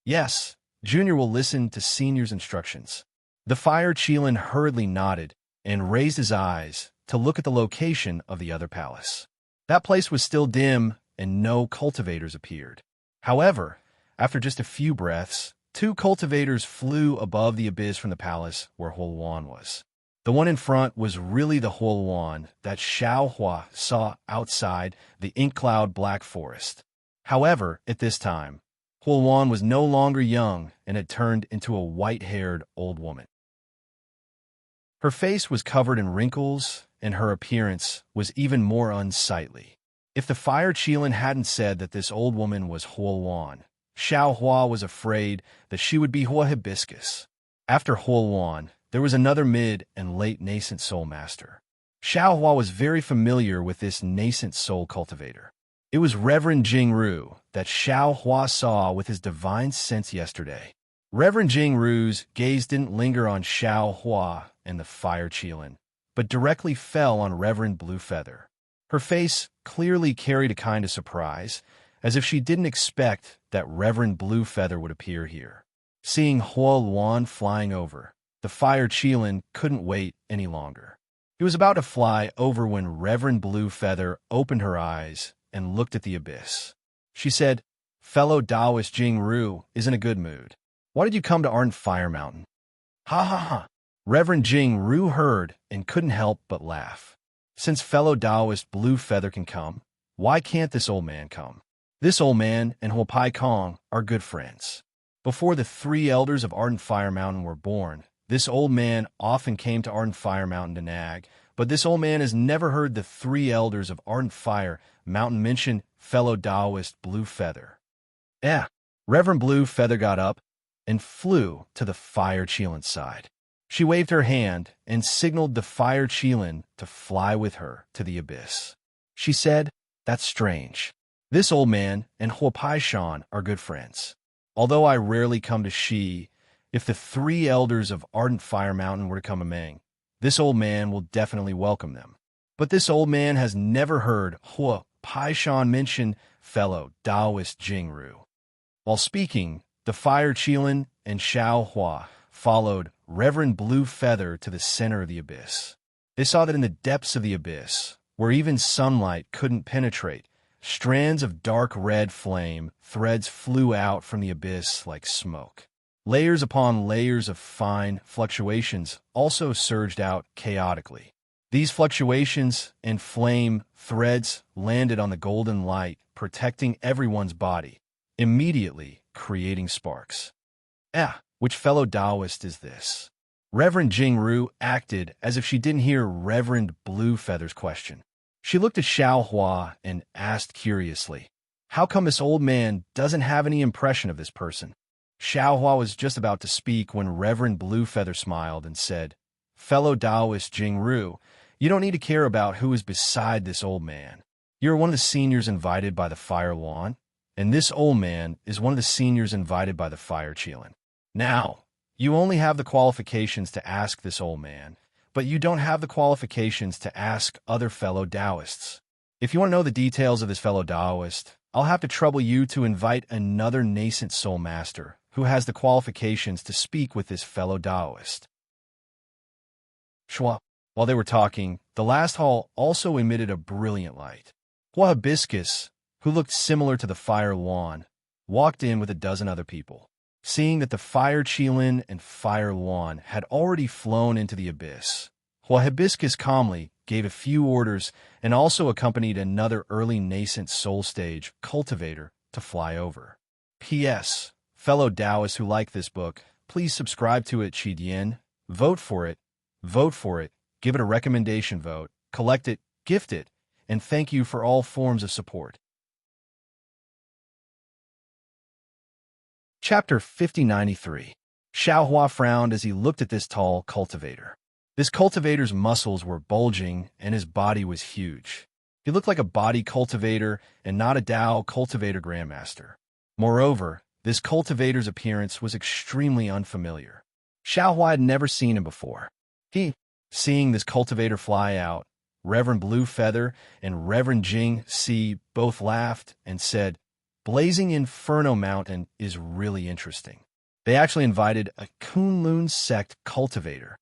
Yes, Junior will listen to Senior's instructions. The Fire Cheelin hurriedly nodded and raised his eyes to look at the location of the other palace. That place was still dim and no cultivators appeared. However, after just a few breaths, 2 cultivators flew above the abyss from the palace where Huoluan was. The one in front was really the Huoluan that Xiao Hua saw outside the ink cloud black forest. However, at this time, Huoluan was no longer young and had turned into a white-haired old woman. Her face was covered in wrinkles, and her appearance was even more unsightly. If the Fire Cheelin hadn't said that this old woman was Huoluan, Xiao Hua was afraid that she would be Hua Hibiscus. After Huoluan, there was another mid and late nascent soul master. Xiao Hua was very familiar with this nascent soul cultivator. It was Reverend Jingru that Xiao Hua saw with his divine sense yesterday. Reverend Jingru's gaze didn't linger on Xiao Hua and the Fire Cheelin, but directly fell on Reverend Blue Feather. Her face clearly carried a kind of surprise, as if she didn't expect that Reverend Blue Feather would appear here. Seeing Huoluan flying over, the Fire Cheelin couldn't wait any longer. He was about to fly over when Reverend Blue Feather opened her eyes and looked at the abyss. She said, "Fellow Taoist Jingru is in a good mood. Why did you come to Ardent Fire Mountain?" Ha ha ha. Reverend Jingru heard and couldn't help but laugh. Since fellow Taoist Blue Feather can come, why can't this old man come? This old man and Huapai Kong are good friends. Before the 3 elders of Ardent Fire Mountain were born, this old man often came to Ardent Fire Mountain to nag, but this old man has never heard the 3 elders of Ardent Fire Mountain mention fellow Taoist Blue Feather. Reverend Blue Feather got up and flew to the Fire Cheelin's side. She waved her hand and signaled the Fire Cheelin to fly with her to the abyss. She said, "That's strange. This old man and Huapai Shan are good friends. Although I rarely come to Shi, if the 3 elders of Ardent Fire Mountain were to come a Meng, this old man will definitely welcome them. But this old man has never heard Huapai Shan mention fellow Taoist Jingru." While speaking, the Fire Cheelin and Xiao Hua followed Reverend Blue Feather to the center of the abyss. They saw that in the depths of the abyss, where even sunlight couldn't penetrate, strands of dark red flame threads flew out from the abyss like smoke. Layers upon layers of fine fluctuations also surged out chaotically. These fluctuations and flame threads landed on the golden light, protecting everyone's body, immediately creating sparks. Which fellow Taoist is this? Reverend Jingru acted as if she didn't hear Reverend Blue Feather's question. She looked at Xiao Hua and asked curiously, "How come this old man doesn't have any impression of this person?" Xiao Hua was just about to speak when Reverend Blue Feather smiled and said, "Fellow Taoist Jingru, you don't need to care about who is beside this old man. You're one of the seniors invited by the Fire Lawn, and this old man is one of the seniors invited by the Fire Cheelin. Now, you only have the qualifications to ask this old man, but you don't have the qualifications to ask other fellow Taoists. If you want to know the details of this fellow Taoist, I'll have to trouble you to invite another nascent soul master who has the qualifications to speak with this fellow Taoist." While they were talking, the last hall also emitted a brilliant light. Hua Hibiscus, who looked similar to the Fire Lawn, walked in with a dozen other people. Seeing that the Fire Cheelin and Fire Lawn had already flown into the abyss, Hua Hibiscus calmly gave a few orders and also accompanied another early nascent soul stage cultivator to fly over. P.S. Fellow Taoists who like this book, please subscribe to it, Qidian. Vote for it, give it a recommendation vote, collect it, gift it, and thank you for all forms of support. Chapter 5093. Xiao Hua frowned as he looked at this tall cultivator. This cultivator's muscles were bulging and his body was huge. He looked like a body cultivator and not a Dao cultivator grandmaster. Moreover, this cultivator's appearance was extremely unfamiliar. Xiao Hua had never seen him before. Seeing this cultivator fly out, Reverend Blue Feather and Reverend Jing Si both laughed and said, Blazing Inferno Mountain is really interesting. They actually invited a Kunlun sect cultivator.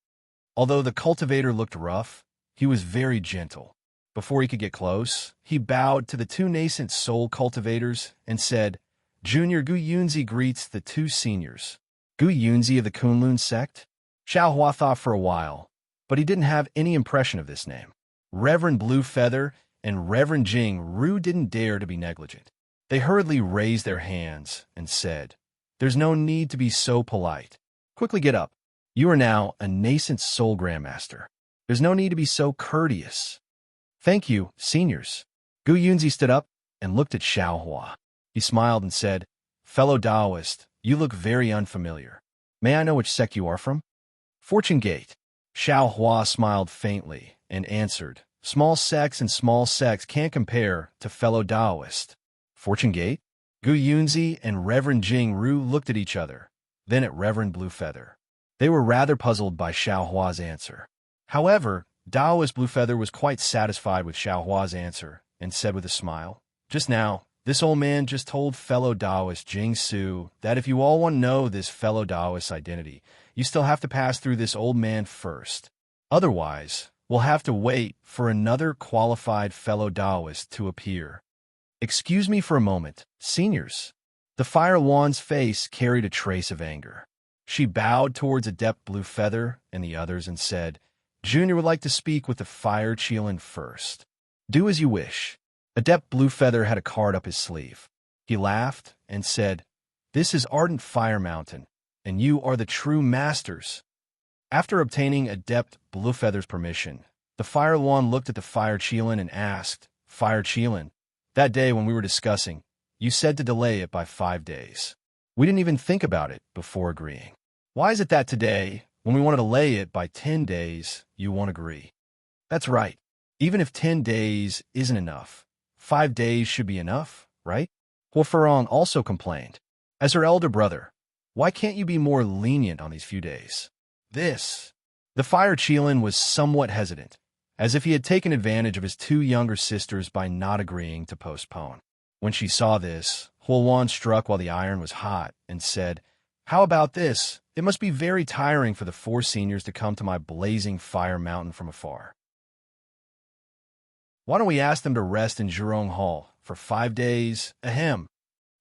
Although the cultivator looked rough, he was very gentle. Before he could get close, he bowed to the two nascent soul cultivators and said, Junior Gu Yunzi greets the two seniors. Gu Yunzi of the Kunlun sect? Xiao Hua thought for a while, but he didn't have any impression of this name. Reverend Blue Feather and Reverend Jing Ru didn't dare to be negligent. They hurriedly raised their hands and said, There's no need to be so polite. Quickly get up. You are now a nascent soul grandmaster. There's no need to be so courteous. Thank you, seniors. Gu Yunzi stood up and looked at Xiao Hua. He smiled and said, Fellow Taoist, you look very unfamiliar. May I know which sect you are from? Fortune Gate. Xiao Hua smiled faintly and answered, Small sects and small sects can't compare to fellow Taoist. Fortune Gate? Gu Yunzi and Reverend Jing Ru looked at each other, then at Reverend Blue Feather. They were rather puzzled by Xiao Hua's answer. However, Taoist Blue Feather was quite satisfied with Xiao Hua's answer and said with a smile, Just now, this old man just told fellow Taoist Jing Su that if you all want to know this fellow Taoist's identity, you still have to pass through this old man first. Otherwise, we'll have to wait for another qualified fellow Taoist to appear. Excuse me for a moment, seniors. The Fire Wan's face carried a trace of anger. She bowed towards Adept Blue Feather and the others and said, Junior would like to speak with the Fire Qilin first. Do as you wish. Adept Blue Feather had a card up his sleeve. He laughed and said, This is Ardent Fire Mountain, and you are the true masters. After obtaining Adept Blue Feather's permission, the Fire Wan looked at the Fire Qilin and asked, Fire Qilin, that day when we were discussing, you said to delay it by 5 days. We didn't even think about it before agreeing. Why is it that today, when we want to delay it by 10 days, you won't agree? That's right. Even if 10 days isn't enough, 5 days should be enough, right? Hua Ferong also complained. As her elder brother, why can't you be more lenient on these few days? The Fire Qilin was somewhat hesitant, as if he had taken advantage of his two younger sisters by not agreeing to postpone. When she saw this, Hua Wan struck while the iron was hot and said, How about this? It must be very tiring for the 4 seniors to come to my blazing fire mountain from afar. Why don't we ask them to rest in Zhurong Hall for 5 days, ahem?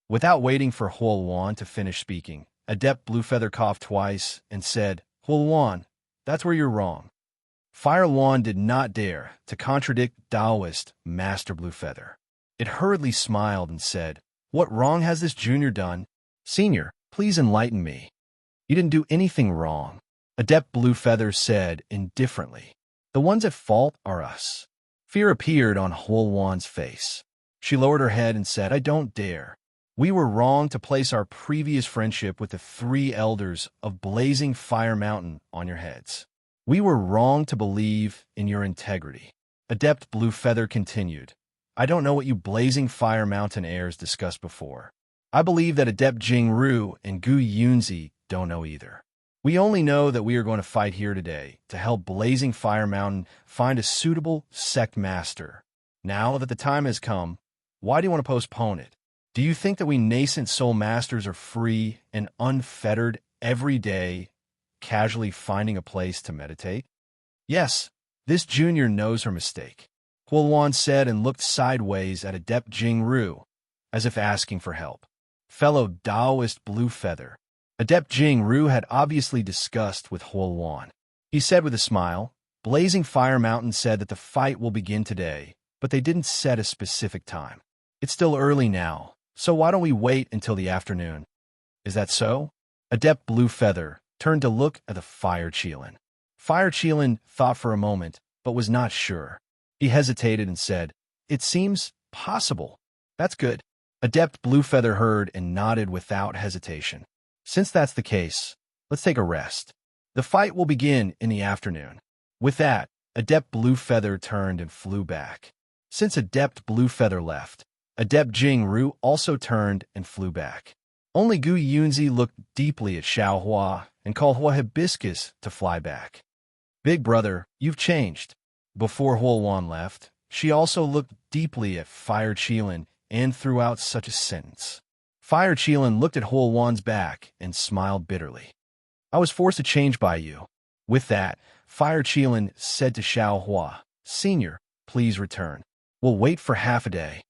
Without waiting for Hua Wan to finish speaking, Adept Blue Feather coughed twice and said, Hua Wan, that's where you're wrong. Fire Wan did not dare to contradict Taoist Master Blue Feather. It hurriedly smiled and said, What wrong has this junior done? Senior, please enlighten me. You didn't do anything wrong. Adept Blue Feather said indifferently. The ones at fault are us. Fear appeared on Hua Wan's face. She lowered her head and said, I don't dare. We were wrong to place our previous friendship with the 3 elders of Blazing Fire Mountain on your heads. We were wrong to believe in your integrity. Adept Blue Feather continued, I don't know what you Blazing Fire Mountain heirs discussed before. I believe that Adept Jing Ru and Gu Yunzi don't know either. We only know that we are going to fight here today to help Blazing Fire Mountain find a suitable sect master. Now that the time has come, why do you want to postpone it? Do you think that we nascent soul masters are free and unfettered every day, casually finding a place to meditate? Yes, this junior knows her mistake, Hua Wan said and looked sideways at Adept Jing Ru, as if asking for help. Fellow Taoist Blue Feather. Adept Jing Ru had obviously discussed with Hua Wan. He said with a smile, Blazing Fire Mountain said that the fight will begin today, but they didn't set a specific time. It's still early now, so why don't we wait until the afternoon? Is that so? Adept Blue Feather turned to look at the Fire Qilin. Fire Qilin thought for a moment, but was not sure. He hesitated and said, It seems possible. That's good. Adept Blue Feather heard and nodded without hesitation. Since that's the case, let's take a rest. The fight will begin in the afternoon. With that, Adept Blue Feather turned and flew back. Since Adept Blue Feather left, Adept Jing Ru also turned and flew back. Only Gu Yunzi looked deeply at Xiao Hua and called Hua Hibiscus to fly back. Big brother, you've changed. Before Huoluan left, she also looked deeply at Fire Qilin and threw out such a sentence. Fire Qilin looked at Huoluan's back and smiled bitterly. I was forced to change by you. With that, Fire Qilin said to Xiao Hua, Senior, please return. We'll wait for half a day.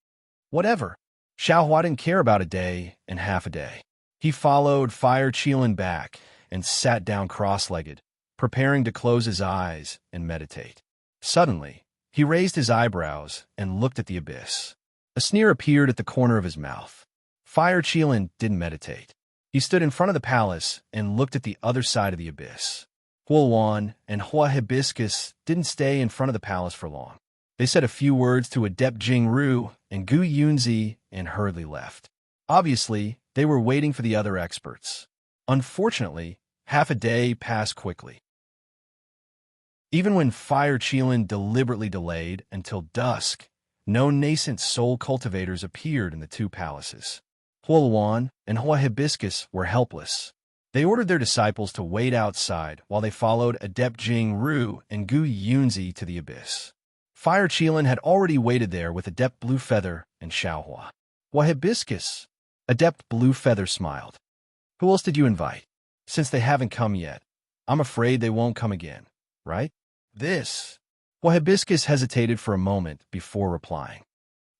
Whatever. Xiao Hua didn't care about a day and half a day. He followed Fire Qilin back and sat down cross-legged, preparing to close his eyes and meditate. Suddenly, he raised his eyebrows and looked at the abyss. A sneer appeared at the corner of his mouth. Fire Qilin didn't meditate. He stood in front of the palace and looked at the other side of the abyss. Huoluan and Hua Hibiscus didn't stay in front of the palace for long. They said a few words to Adept Jingru and Gu Yunzi and hurriedly left. Obviously, they were waiting for the other experts. Unfortunately, half a day passed quickly. Even when Fire Qilin deliberately delayed until dusk, no nascent soul cultivators appeared in the two palaces. Huoluan and Hua Hibiscus were helpless. They ordered their disciples to wait outside while they followed Adept Jingru and Gu Yunzi to the abyss. Fire Qilin had already waited there with Adept Bluefeather and Xiaohua. Hua Hibiscus, Adept Bluefeather smiled. Who else did you invite? Since they haven't come yet, I'm afraid they won't come again, right? Hua Hibiscus hesitated for a moment before replying.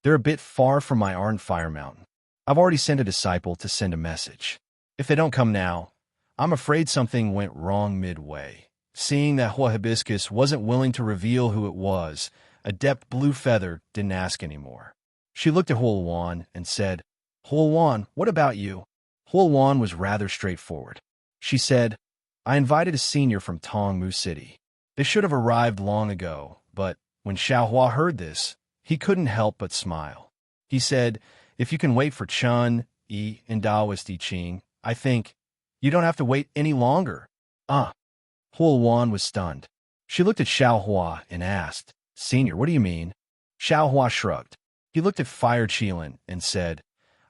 They're a bit far from my Ardent Fire Mountain. I've already sent a disciple to send a message. If they don't come now, I'm afraid something went wrong midway. Seeing that Hua Hibiscus wasn't willing to reveal who it was, Adept Bluefeather didn't ask anymore. She looked at Huoluan and said, Huoluan, what about you? Huoluan was rather straightforward. She said, I invited a senior from Tongmu City. They should have arrived long ago, but when Xiaohua heard this, he couldn't help but smile. He said, if you can wait for Chun, Yi, and Daoist I Ching, I think you don't have to wait any longer. Huoluan was stunned. She looked at Xiaohua and asked, Senior, what do you mean? Xiaohua shrugged. He looked at Fire Qilin and said,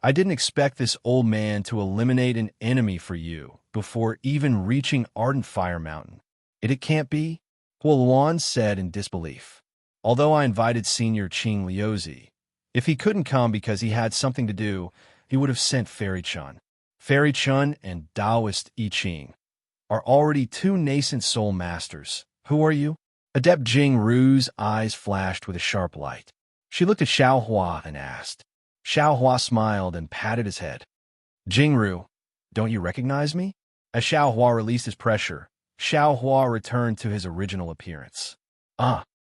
I didn't expect this old man to eliminate an enemy for you before even reaching Ardent Fire Mountain. It can't be? Huoluan said in disbelief. Although I invited Senior Qing Liuzi, if he couldn't come because he had something to do, he would have sent Fairy Chun. Fairy Chun and Daoist I Ching are already two nascent soul masters. Who are you? Adept Jingru's eyes flashed with a sharp light. She looked at Xiaohua and asked. Xiaohua smiled and patted his head. Jingru, don't you recognize me? As Xiaohua released his pressure, Xiaohua returned to his original appearance.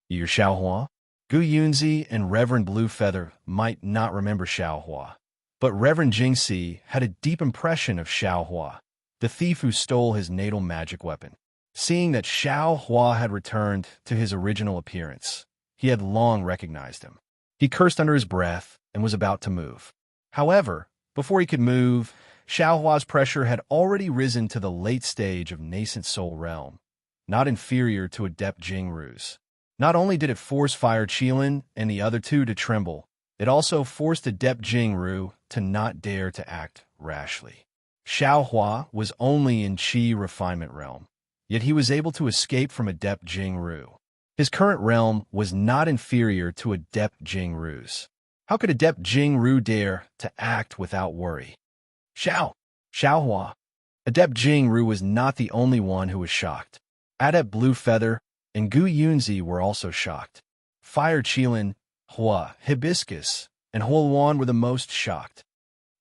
You're Xiaohua? Gu Yunzi and Reverend Bluefeather might not remember Xiaohua, but Reverend Jingxi had a deep impression of Xiaohua, the thief who stole his natal magic weapon. Seeing that Xiaohua had returned to his original appearance, he had long recognized him. He cursed under his breath and was about to move. However, before he could move, Xiaohua's pressure had already risen to the late stage of nascent soul realm, not inferior to Adept Jingru's. Not only did it force Fire Qilin and the other two to tremble, it also forced Adept Jingru to not dare to act rashly. Xiaohua was only in Qi refinement realm, yet he was able to escape from Adept Jingru. His current realm was not inferior to Adept Jingru's. How could Adept Jingru dare to act without worry? Xiaohua. Adept Jingru was not the only one who was shocked. Adept Bluefeather and Gu Yunzi were also shocked. Fire Qilin, Hua Hibiscus, and Huoluan were the most shocked.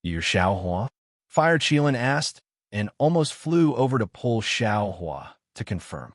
You're Xiaohua? Fire Qilin asked, and almost flew over to pull Xiaohua to confirm.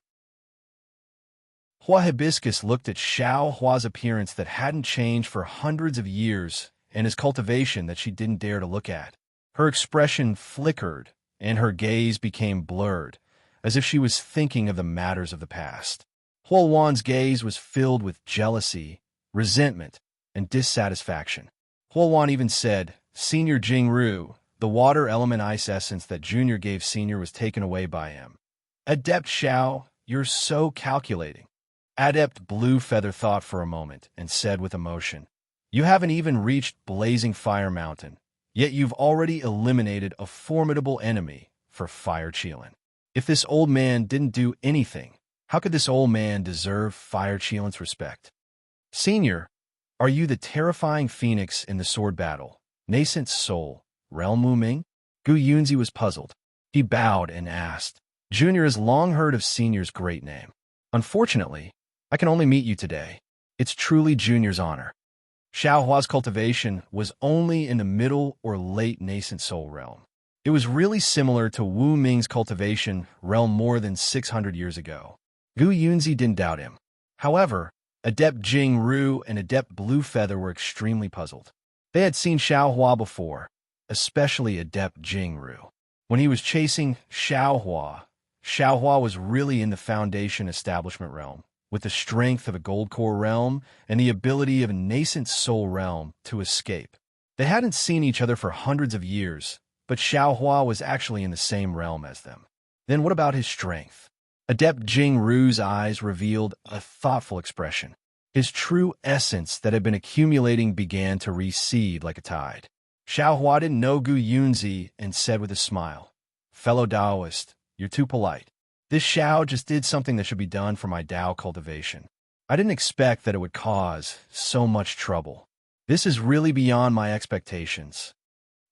Hua Hibiscus looked at Xiaohua's appearance that hadn't changed for hundreds of years and his cultivation that she didn't dare to look at. Her expression flickered, and her gaze became blurred, as if she was thinking of the matters of the past. Huoluan's gaze was filled with jealousy, resentment, and dissatisfaction. Huoluan even said, Senior Jingru, the water element ice essence that Junior gave Senior was taken away by him. Adept Xiao, you're so calculating. Adept Bluefeather thought for a moment and said with emotion, You haven't even reached Blazing Fire Mountain, yet you've already eliminated a formidable enemy for Fire Qilin. If this old man didn't do anything, How could this old man deserve Fire Cheelant's respect? Senior, are you the terrifying phoenix in the sword battle? Nascent soul, realm Wu Ming? Gu Yunzi was puzzled. He bowed and asked, Junior has long heard of Senior's great name. Unfortunately, I can only meet you today. It's truly Junior's honor. Xiaohua's cultivation was only in the middle or late nascent soul realm. It was really similar to Wu Ming's cultivation realm more than 600 years ago. Gu Yunzi didn't doubt him. However, Adept Jing Ru and Adept Blue Feather were extremely puzzled. They had seen Xiaohua before, especially Adept Jing Ru. When he was chasing Xiaohua was really in the Foundation Establishment realm, with the strength of a Gold Core realm and the ability of a nascent soul realm to escape. They hadn't seen each other for hundreds of years, but Xiaohua was actually in the same realm as them. Then what about his strength? Adept Jing Ru's eyes revealed a thoughtful expression. His true essence that had been accumulating began to recede like a tide. Xiaohua didn't know Gu Yunzi and said with a smile, Fellow Taoist, you're too polite. This Xiao just did something that should be done for my Tao cultivation. I didn't expect that it would cause so much trouble. This is really beyond my expectations.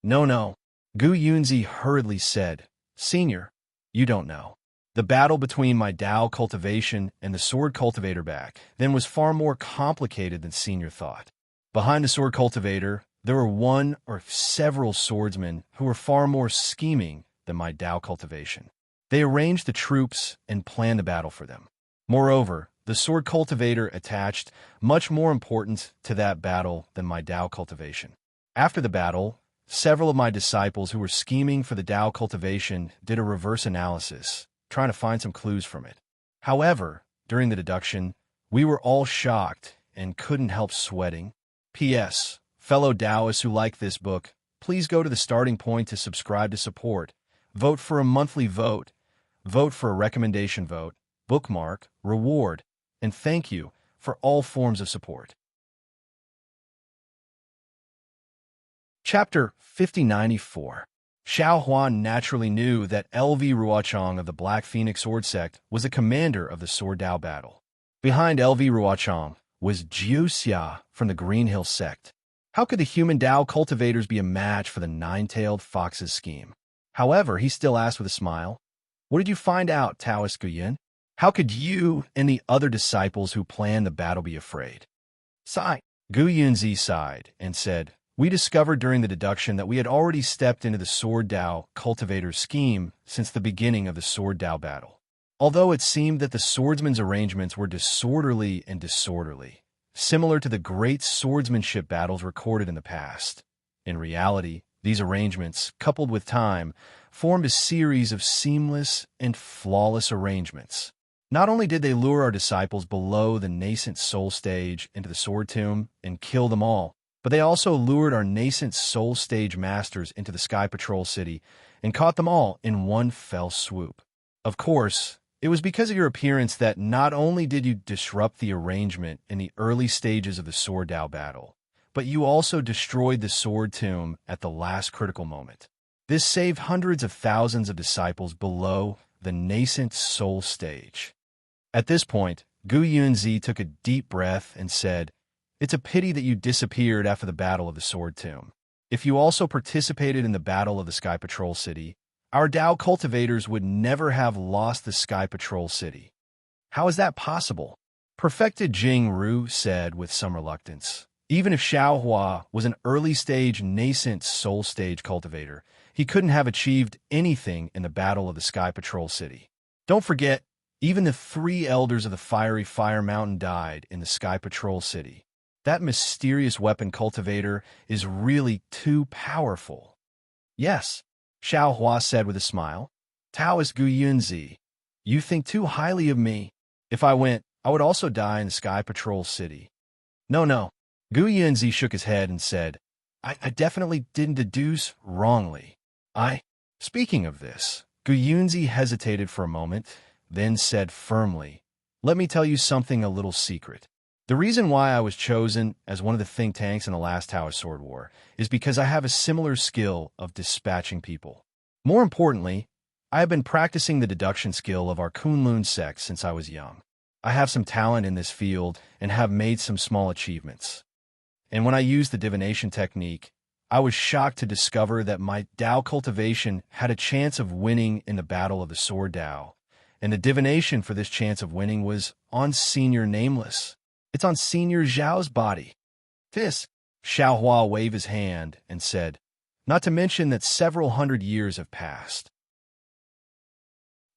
No. Gu Yunzi hurriedly said, Senior, you don't know. The battle between my Tao cultivation and the sword cultivator back then was far more complicated than Senior thought. Behind the sword cultivator, there were one or several swordsmen who were far more scheming than my Tao cultivation. They arranged the troops and planned the battle for them. Moreover, the sword cultivator attached much more importance to that battle than my Tao cultivation. After the battle, several of my disciples who were scheming for the Tao cultivation did a reverse analysis, trying to find some clues from it. However, during the deduction, we were all shocked and couldn't help sweating. P.S. Fellow Taoists who like this book, please go to the starting point to subscribe to support. Vote for a monthly vote. Vote for a recommendation vote, bookmark, reward, and thank you for all forms of support. Chapter 5094. Xiaohua naturally knew that LV Ruochang of the Black Phoenix Sword Sect was the commander of the Sword Tao battle. Behind LV Ruochang was Jiu Xia from the Green Hill Sect. How could the human Tao cultivators be a match for the Nine-Tailed Fox's scheme? However, he still asked with a smile, What did you find out, Taoist Guyan? How could you and the other disciples who planned the battle be afraid? Sigh. Gu Yunzi sighed and said, We discovered during the deduction that we had already stepped into the Sword Tao cultivator's scheme since the beginning of the Sword Tao battle. Although it seemed that the swordsman's arrangements were disorderly, similar to the great swordsmanship battles recorded in the past. In reality, these arrangements, coupled with time, formed a series of seamless and flawless arrangements. Not only did they lure our disciples below the nascent soul stage into the sword tomb and kill them all, but they also lured our nascent soul stage masters into the Sky Patrol City and caught them all in one fell swoop. Of course, it was because of your appearance that not only did you disrupt the arrangement in the early stages of the Sword Tao battle, but you also destroyed the sword tomb at the last critical moment. This saved hundreds of thousands of disciples below the nascent soul stage. At this point, Gu Yunzi took a deep breath and said, It's a pity that you disappeared after the Battle of the Sword Tomb. If you also participated in the Battle of the Sky Patrol City, our Tao cultivators would never have lost the Sky Patrol City. How is that possible? Perfected Jing Ru said with some reluctance. Even if Xiaohua was an early-stage, nascent soul stage cultivator, he couldn't have achieved anything in the Battle of the Sky Patrol City. Don't forget, even the 3 elders of the Fiery Fire Mountain died in the Sky Patrol City. That mysterious weapon cultivator is really too powerful. Yes, Xiaohua said with a smile. Taoist Gu Yunzi, you think too highly of me. If I went, I would also die in the Sky Patrol City. No. Gu Yunzi shook his head and said, I definitely didn't deduce wrongly. Speaking of this, Gu Yunzi hesitated for a moment, then said firmly, Let me tell you something a little secret. The reason why I was chosen as one of the think tanks in the last Taoist Sword War is because I have a similar skill of dispatching people. More importantly, I have been practicing the deduction skill of our Kunlun sect since I was young. I have some talent in this field and have made some small achievements. And when I used the divination technique, I was shocked to discover that my Dao cultivation had a chance of winning in the Battle of the Sword Dao, and the divination for this chance of winning was on Senior Nameless. It's on Senior Zhao's body. This, Xiao Hua waved his hand and said, not to mention that several hundred years have passed.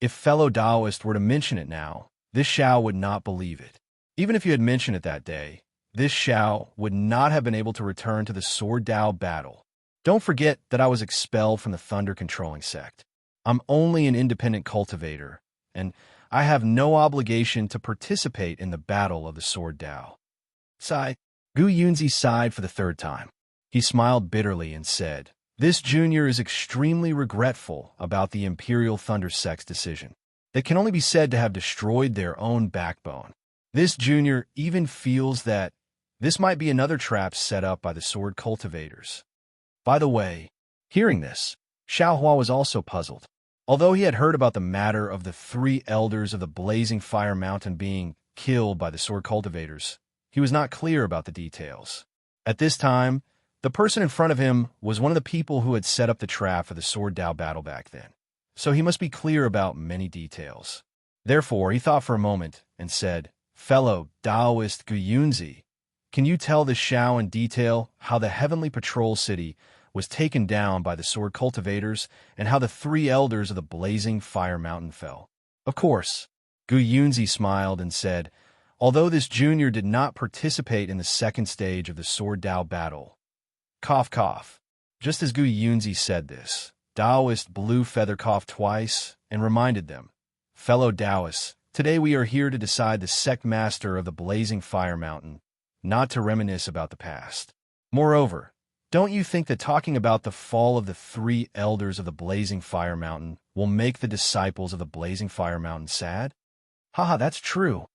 If fellow Taoists were to mention it now, this Xiao would not believe it. Even if you had mentioned it that day, this Xiao would not have been able to return to the Sword Dao battle. Don't forget that I was expelled from the Thunder Controlling sect. I'm only an independent cultivator, and I have no obligation to participate in the battle of the Sword Dao. Sigh. Gu Yunzi sighed for the third time. He smiled bitterly and said, this junior is extremely regretful about the Imperial Thunder sect's decision. They can only be said to have destroyed their own backbone. This junior even feels that this might be another trap set up by the sword cultivators. By the way, hearing this, Xiao Hua was also puzzled. Although he had heard about the matter of the 3 elders of the Blazing Fire Mountain being killed by the sword cultivators, he was not clear about the details. At this time, the person in front of him was one of the people who had set up the trap for the Sword Dao battle back then, so he must be clear about many details. Therefore, he thought for a moment and said, fellow Taoist Gu Yunzi, can you tell the Xiao in detail how the Heavenly Patrol City was taken down by the sword cultivators and how the 3 elders of the Blazing Fire Mountain fell? Of course. Gu Yunzi smiled and said, although this junior did not participate in the second stage of the Sword Dao battle. Cough, cough. Just as Gu Yunzi said this, Taoist Blue Feather coughed twice and reminded them, fellow Taoists, today we are here to decide the sect master of the Blazing Fire Mountain, not to reminisce about the past. Moreover, don't you think that talking about the fall of the 3 elders of the Blazing Fire Mountain will make the disciples of the Blazing Fire Mountain sad? Haha, that's true.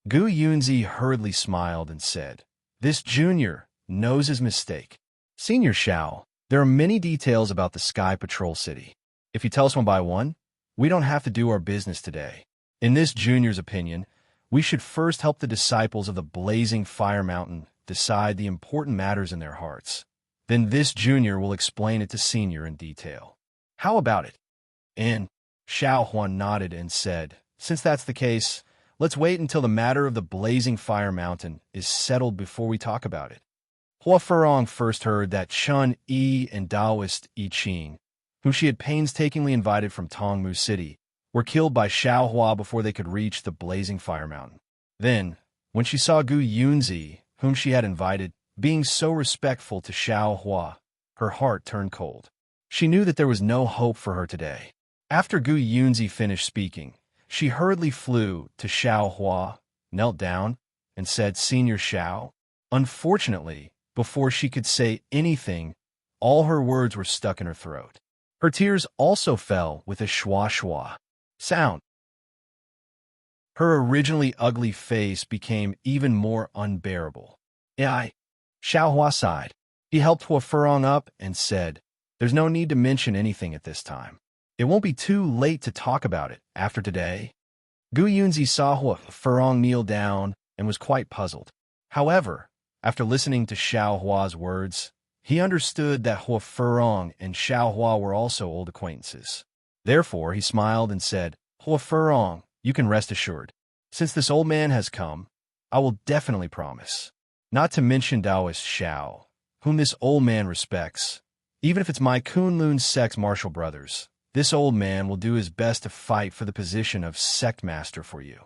Gu Yunzi hurriedly smiled and said, this junior knows his mistake. Senior Xiao, there are many details about the Sky Patrol City. If you tell us one by one, we don't have to do our business today. In this junior's opinion, we should first help the disciples of the Blazing Fire Mountain decide the important matters in their hearts. Then this junior will explain it to senior in detail. How about it? And Xiao Huan nodded and said, since that's the case, let's wait until the matter of the Blazing Fire Mountain is settled before we talk about it. Hua Furong first heard that Chun Yi and Taoist Yi Qing, whom she had painstakingly invited from Tongmu City, were killed by Xiao Hua before they could reach the Blazing Fire Mountain. Then, when she saw Gu Yunzi, whom she had invited, being so respectful to Xiao Hua, her heart turned cold. She knew that there was no hope for her today. After Gu Yunzi finished speaking, she hurriedly flew to Xiao Hua, knelt down, and said, Senior Xiao. Unfortunately, before she could say anything, all her words were stuck in her throat. Her tears also fell with a schwa-schwa sound. Her originally ugly face became even more unbearable. Xiao Hua sighed. He helped Hua Furong up and said, there's no need to mention anything at this time. It won't be too late to talk about it after today. Gu Yunzi saw Hua Furong kneel down and was quite puzzled. However, after listening to Xiao Hua's words, he understood that Hua Furong and Xiao Hua were also old acquaintances. Therefore, he smiled and said, Hua Furong, you can rest assured. Since this old man has come, I will definitely promise. Not to mention Taoist Xiao, whom this old man respects. Even if it's my Kunlun sect's martial brothers, this old man will do his best to fight for the position of sect master for you.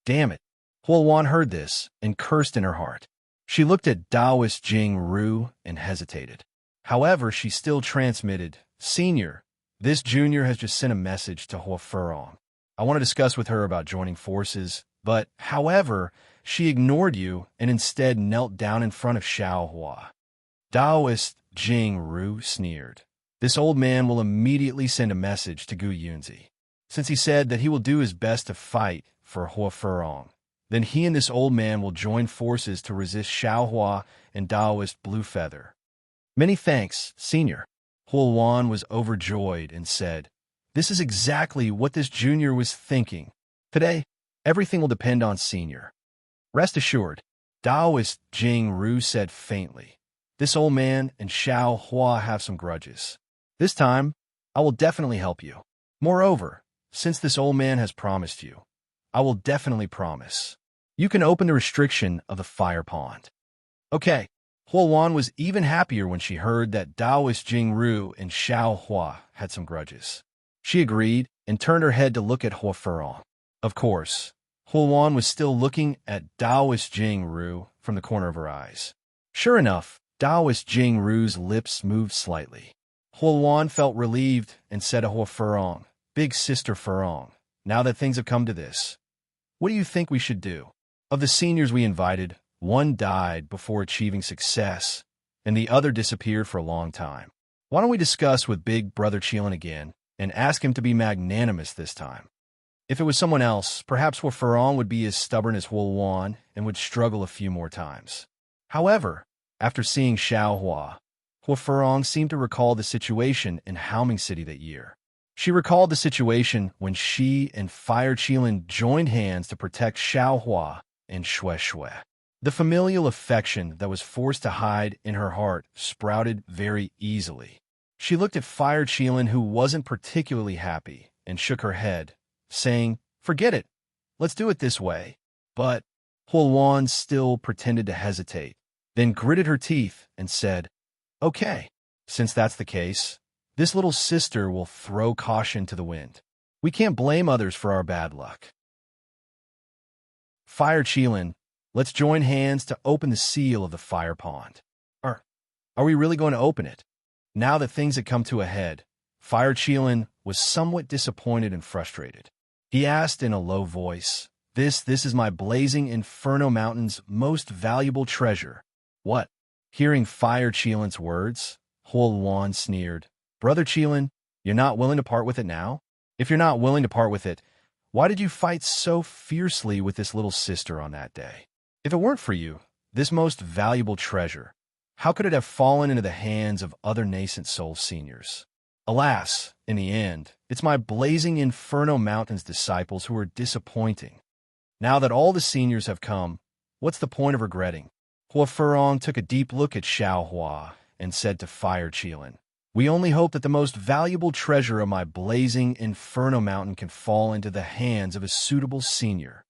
Damn it. Hua Wan heard this and cursed in her heart. She looked at Taoist Jing Ru and hesitated. However, she still transmitted, Senior, this junior has just sent a message to Hua Furong. I want to discuss with her about joining forces, but, however, she ignored you and instead knelt down in front of Xiao Hua. Taoist Jing Ru sneered. This old man will immediately send a message to Gu Yunzi. Since he said that he will do his best to fight for Hua Furong, then he and this old man will join forces to resist Xiao Hua and Taoist Blue Feather. Many thanks, Senior. Hua Wan was overjoyed and said, This is exactly what this junior was thinking. Today, everything will depend on senior. Rest assured, Taoist Jing Ru said faintly. This old man and Xiao Hua have some grudges. This time, I will definitely help you. Moreover, since this old man has promised you, I will definitely promise. You can open the restriction of the fire pond. Okay. Huoluan was even happier when she heard that Taoist Jing Ru and Xiao Hua had some grudges. She agreed and turned her head to look at Huofurong. Of course, Huoluan was still looking at Taoist Jing Ru from the corner of her eyes. Sure enough, Taoist Jing Ru's lips moved slightly. Huoluan felt relieved and said to Huofurong, "Big sister Furong, now that things have come to this, what do you think we should do? Of the seniors we invited, one died before achieving success, and the other disappeared for a long time. Why don't we discuss with Big Brother Qilin again and ask him to be magnanimous this time? If it was someone else, perhaps Huofurong would be as stubborn as Huoluan and would struggle a few more times." However, after seeing Xiao Hua, Huofurong seemed to recall the situation in Haoming City that year. She recalled the situation when she and Fire Qilin joined hands to protect Xiao Hua and Xue Xue. The familial affection that was forced to hide in her heart sprouted very easily. She looked at Fire Qilin, who wasn't particularly happy, and shook her head, saying, "Forget it. Let's do it this way." But Huoluan still pretended to hesitate, then gritted her teeth and said, "Okay, since that's the case, this little sister will throw caution to the wind. We can't blame others for our bad luck. Fire Qilin, let's join hands to open the seal of the fire pond." Are we really going to open it? Now that things had come to a head, Fire Qilin was somewhat disappointed and frustrated. He asked in a low voice, This is my blazing Inferno Mountain's most valuable treasure." "What?" Hearing Fire Qilin's words, Huoluan sneered. "Brother Qilin, you're not willing to part with it now? If you're not willing to part with it, why did you fight so fiercely with this little sister on that day? If it weren't for you, this most valuable treasure, how could it have fallen into the hands of other nascent soul seniors? Alas, in the end, it's my blazing Inferno Mountain's disciples who are disappointing. Now that all the seniors have come, what's the point of regretting?" Huofurong took a deep look at Xiao Hua and said to Fire Qilin, "We only hope that the most valuable treasure of my blazing Inferno Mountain can fall into the hands of a suitable senior."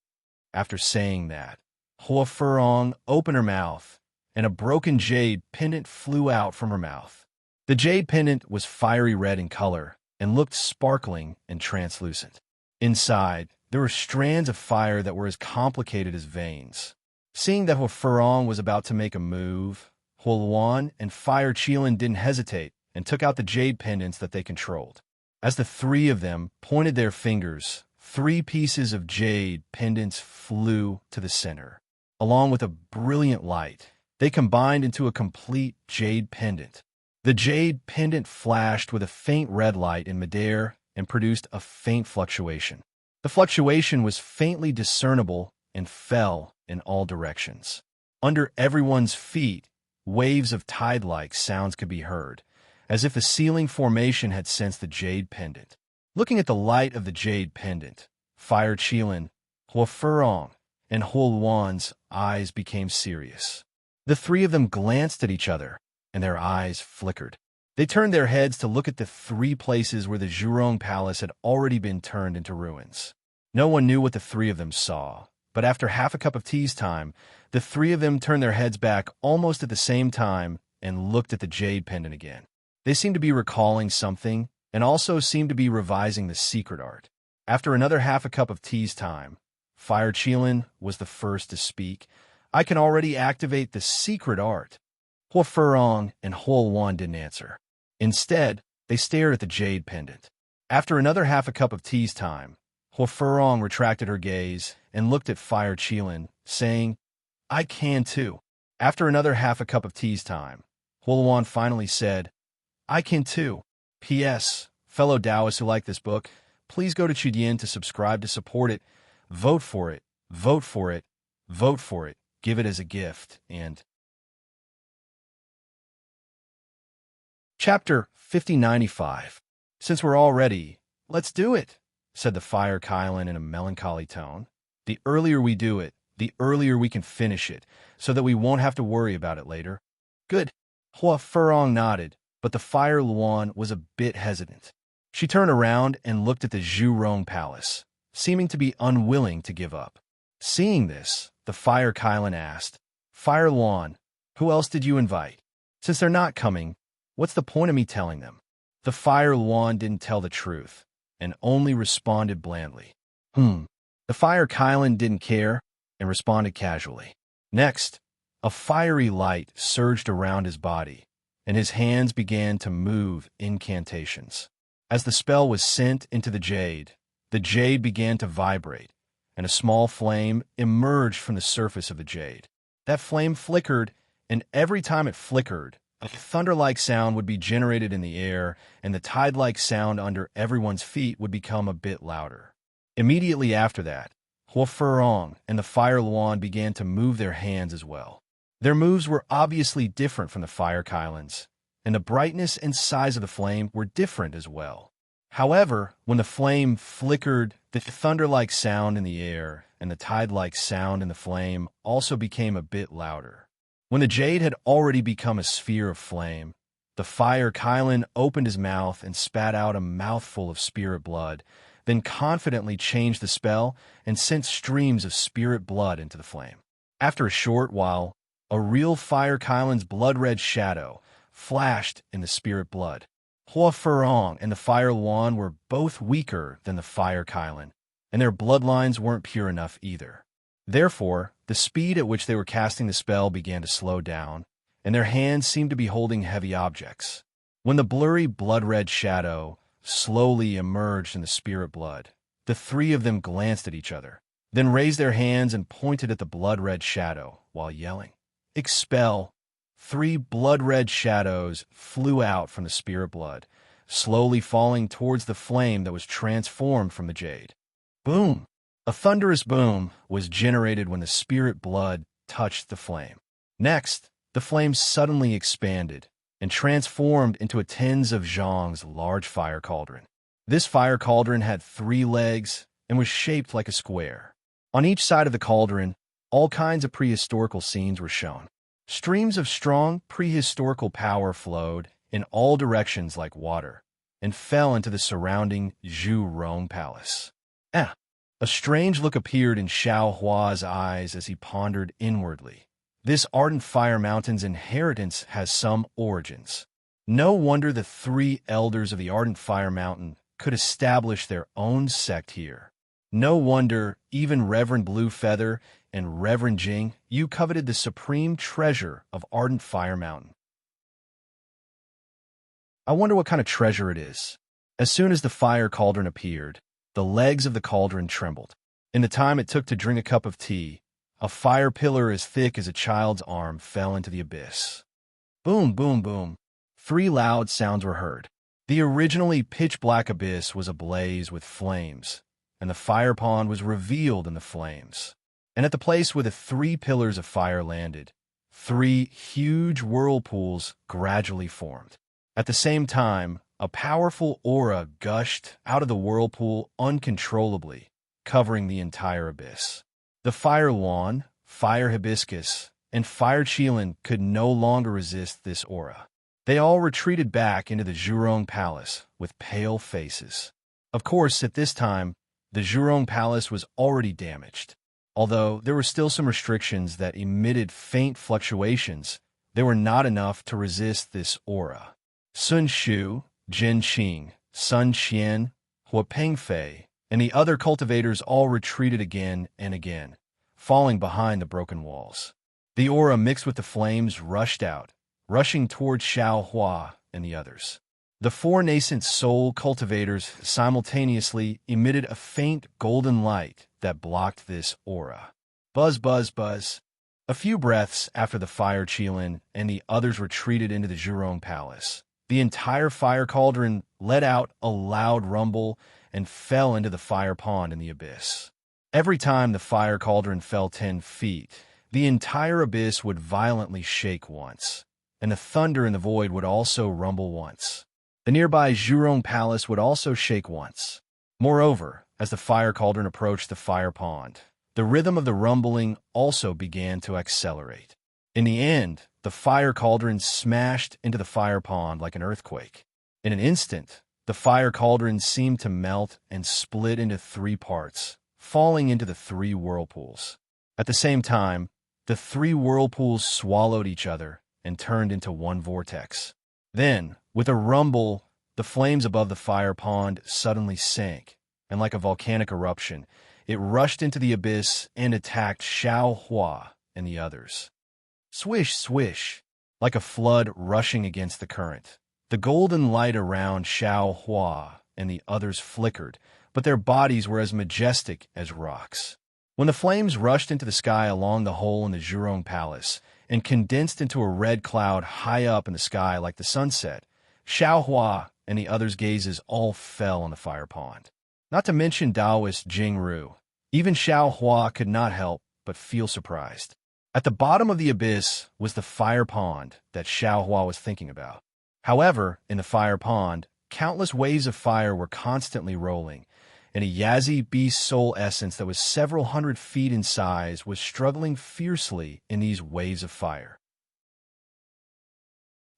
After saying that, Huofurong opened her mouth, and a broken jade pendant flew out from her mouth. The jade pendant was fiery red in color and looked sparkling and translucent. Inside, there were strands of fire that were as complicated as veins. Seeing that Huofurong was about to make a move, Huoluan and Fire Qilin didn't hesitate and took out the jade pendants that they controlled. As the three of them pointed their fingers, 3 pieces of jade pendants flew to the center. Along with a brilliant light, they combined into a complete jade pendant. The jade pendant flashed with a faint red light in midair and produced a faint fluctuation. The fluctuation was faintly discernible and fell in all directions. Under everyone's feet, waves of tide-like sounds could be heard, as if a ceiling formation had sensed the jade pendant. Looking at the light of the jade pendant, Fire Qilin, Huofurong, and Huoluan's eyes became serious. The 3 of them glanced at each other, and their eyes flickered. They turned their heads to look at the 3 places where the Zhurong Palace had already been turned into ruins. No one knew what the 3 of them saw, but after half a cup of tea's time, the 3 of them turned their heads back almost at the same time and looked at the jade pendant again. They seemed to be recalling something, and also seemed to be revising the secret art. After another half a cup of tea's time, Fire Qilin was the first to speak. "I can already activate the secret art." Huofurong and Huoluan didn't answer. Instead, they stared at the jade pendant. After another half a cup of tea's time, Huofurong retracted her gaze and looked at Fire Qilin, saying, "I can too." After another half a cup of tea's time, Huoluan finally said, "I can too. P.S. Fellow Taoists who like this book, please go to Chudian to subscribe to support it. Vote for it, vote for it, vote for it. Give it as a gift, and... Chapter 5095. Since we're all ready, "Let's do it," said the fire Kylan in a melancholy tone. "The earlier we do it, the earlier we can finish it, so that we won't have to worry about it later." "Good." Hua Furong nodded, but the fire Luan was a bit hesitant. She turned around and looked at the Zhurong Palace, seeming to be unwilling to give up. Seeing this, the fire Kylan asked, "Fire Luan, who else did you invite? Since they're not coming, what's the point of me telling them?" The fire Luan didn't tell the truth, and only responded blandly. The fire Kylan didn't care, and responded casually. Next, a fiery light surged around his body, and his hands began to move incantations. As the spell was sent into the jade began to vibrate, and a small flame emerged from the surface of the jade. That flame flickered, and every time it flickered, a thunder-like sound would be generated in the air, and the tide-like sound under everyone's feet would become a bit louder. Immediately after that, Hua Furong and the Fire Luan began to move their hands as well. Their moves were obviously different from the Fire Kylan's, and the brightness and size of the flame were different as well. However, when the flame flickered, the thunder-like sound in the air and the tide-like sound in the flame also became a bit louder. When the jade had already become a sphere of flame, the Fire Kylan opened his mouth and spat out a mouthful of spirit blood, then confidently changed the spell and sent streams of spirit blood into the flame. After a short while, a real Fire Kylan's blood-red shadow flashed in the spirit blood. Hua Furong and the Fire Luan were both weaker than the Fire Kylan, and their bloodlines weren't pure enough either. Therefore, the speed at which they were casting the spell began to slow down, and their hands seemed to be holding heavy objects. When the blurry blood-red shadow slowly emerged in the spirit blood, the three of them glanced at each other, then raised their hands and pointed at the blood-red shadow while yelling, "Expel!" 3 blood-red shadows flew out from the spirit blood, slowly falling towards the flame that was transformed from the jade. Boom! A thunderous boom was generated when the spirit blood touched the flame. Next, the flame suddenly expanded and transformed into a tens of zhang's large fire cauldron. This fire cauldron had 3 legs and was shaped like a square. On each side of the cauldron, all kinds of prehistorical scenes were shown. Streams of strong prehistorical power flowed in all directions like water and fell into the surrounding Zhurong Palace. A strange look appeared in Xiao Hua's eyes as he pondered inwardly. This ardent fire mountain's inheritance has some origins. No wonder the 3 elders of the ardent fire mountain could establish their own sect here. No wonder even Reverend Blue Feather and Reverend Jing, you coveted the supreme treasure of ardent fire mountain. I wonder what kind of treasure it is. As soon as the fire cauldron appeared, the legs of the cauldron trembled. In the time it took to drink a cup of tea, a fire pillar as thick as a child's arm fell into the abyss. Boom, boom, boom. 3 loud sounds were heard. The originally pitch-black abyss was ablaze with flames, and the fire pond was revealed in the flames. And at the place where the 3 pillars of fire landed, 3 huge whirlpools gradually formed. At the same time, a powerful aura gushed out of the whirlpool uncontrollably, covering the entire abyss. The Fire Luan, Fire Hibiscus, and Fire Qilin could no longer resist this aura. They all retreated back into the Zhurong Palace with pale faces. Of course, at this time, the Zhurong Palace was already damaged. Although there were still some restrictions that emitted faint fluctuations, they were not enough to resist this aura. Sun Shu, Jin Qing, Sun Qian, Hua Pengfei, and the other cultivators all retreated again and again, falling behind the broken walls. The aura mixed with the flames rushed out, rushing towards Xiao Hua and the others. The 4 nascent soul cultivators simultaneously emitted a faint golden light that blocked this aura. Buzz, buzz, buzz. A few breaths after the Fire Qilin and the others retreated into the Zhurong Palace, the entire fire cauldron let out a loud rumble and fell into the fire pond in the abyss. Every time the fire cauldron fell 10 feet, the entire abyss would violently shake once, and the thunder in the void would also rumble once. The nearby Zhurong Palace would also shake once. Moreover, as the fire cauldron approached the fire pond, the rhythm of the rumbling also began to accelerate. In the end, the fire cauldron smashed into the fire pond like an earthquake. In an instant, the fire cauldron seemed to melt and split into 3 parts, falling into the 3 whirlpools. At the same time, the 3 whirlpools swallowed each other and turned into one vortex. Then, with a rumble, the flames above the fire pond suddenly sank, and like a volcanic eruption, it rushed into the abyss and attacked Xiao Hua and the others. Swish, swish, like a flood rushing against the current. The golden light around Xiao Hua and the others flickered, but their bodies were as majestic as rocks. When the flames rushed into the sky along the hole in the Zhurong Palace and condensed into a red cloud high up in the sky like the sunset, Xiao Hua and the others' gazes all fell on the fire pond. Not to mention Taoist Jingru. Even Xiao Hua could not help but feel surprised. At the bottom of the abyss was the fire pond that Xiao Hua was thinking about. However, in the fire pond, countless waves of fire were constantly rolling, and a Yazi beast soul essence that was several hundred feet in size was struggling fiercely in these waves of fire.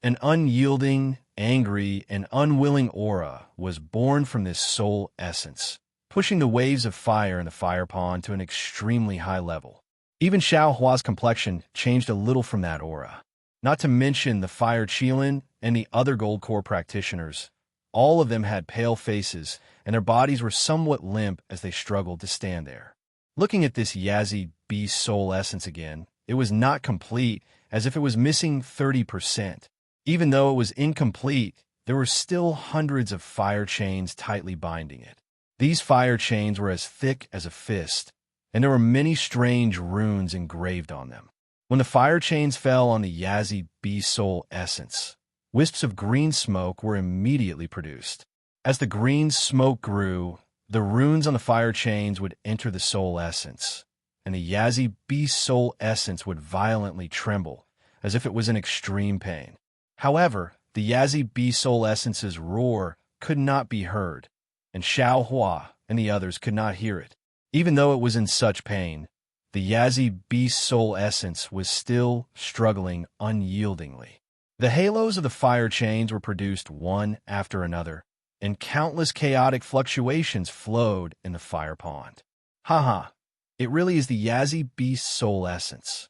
An unyielding, angry, and unwilling aura was born from this soul essence, pushing the waves of fire in the fire pond to an extremely high level. Even Xiao Hua's complexion changed a little from that aura. Not to mention the fire Qilin and the other gold core practitioners. All of them had pale faces, and their bodies were somewhat limp as they struggled to stand there. Looking at this Yazi beast soul essence again, it was not complete, as if it was missing 30%. Even though it was incomplete, there were still hundreds of fire chains tightly binding it. These fire chains were as thick as a fist, and there were many strange runes engraved on them. When the fire chains fell on the Yazi beast soul essence, wisps of green smoke were immediately produced. As the green smoke grew, the runes on the fire chains would enter the soul essence, and the Yazi beast soul essence would violently tremble, as if it was in extreme pain. However, the Yazi beast soul essence's roar could not be heard, and Xiao Hua and the others could not hear it. Even though it was in such pain, the Yazi beast soul essence was still struggling unyieldingly. The halos of the fire chains were produced one after another, and countless chaotic fluctuations flowed in the fire pond. Haha, it really is the Yazi beast soul essence.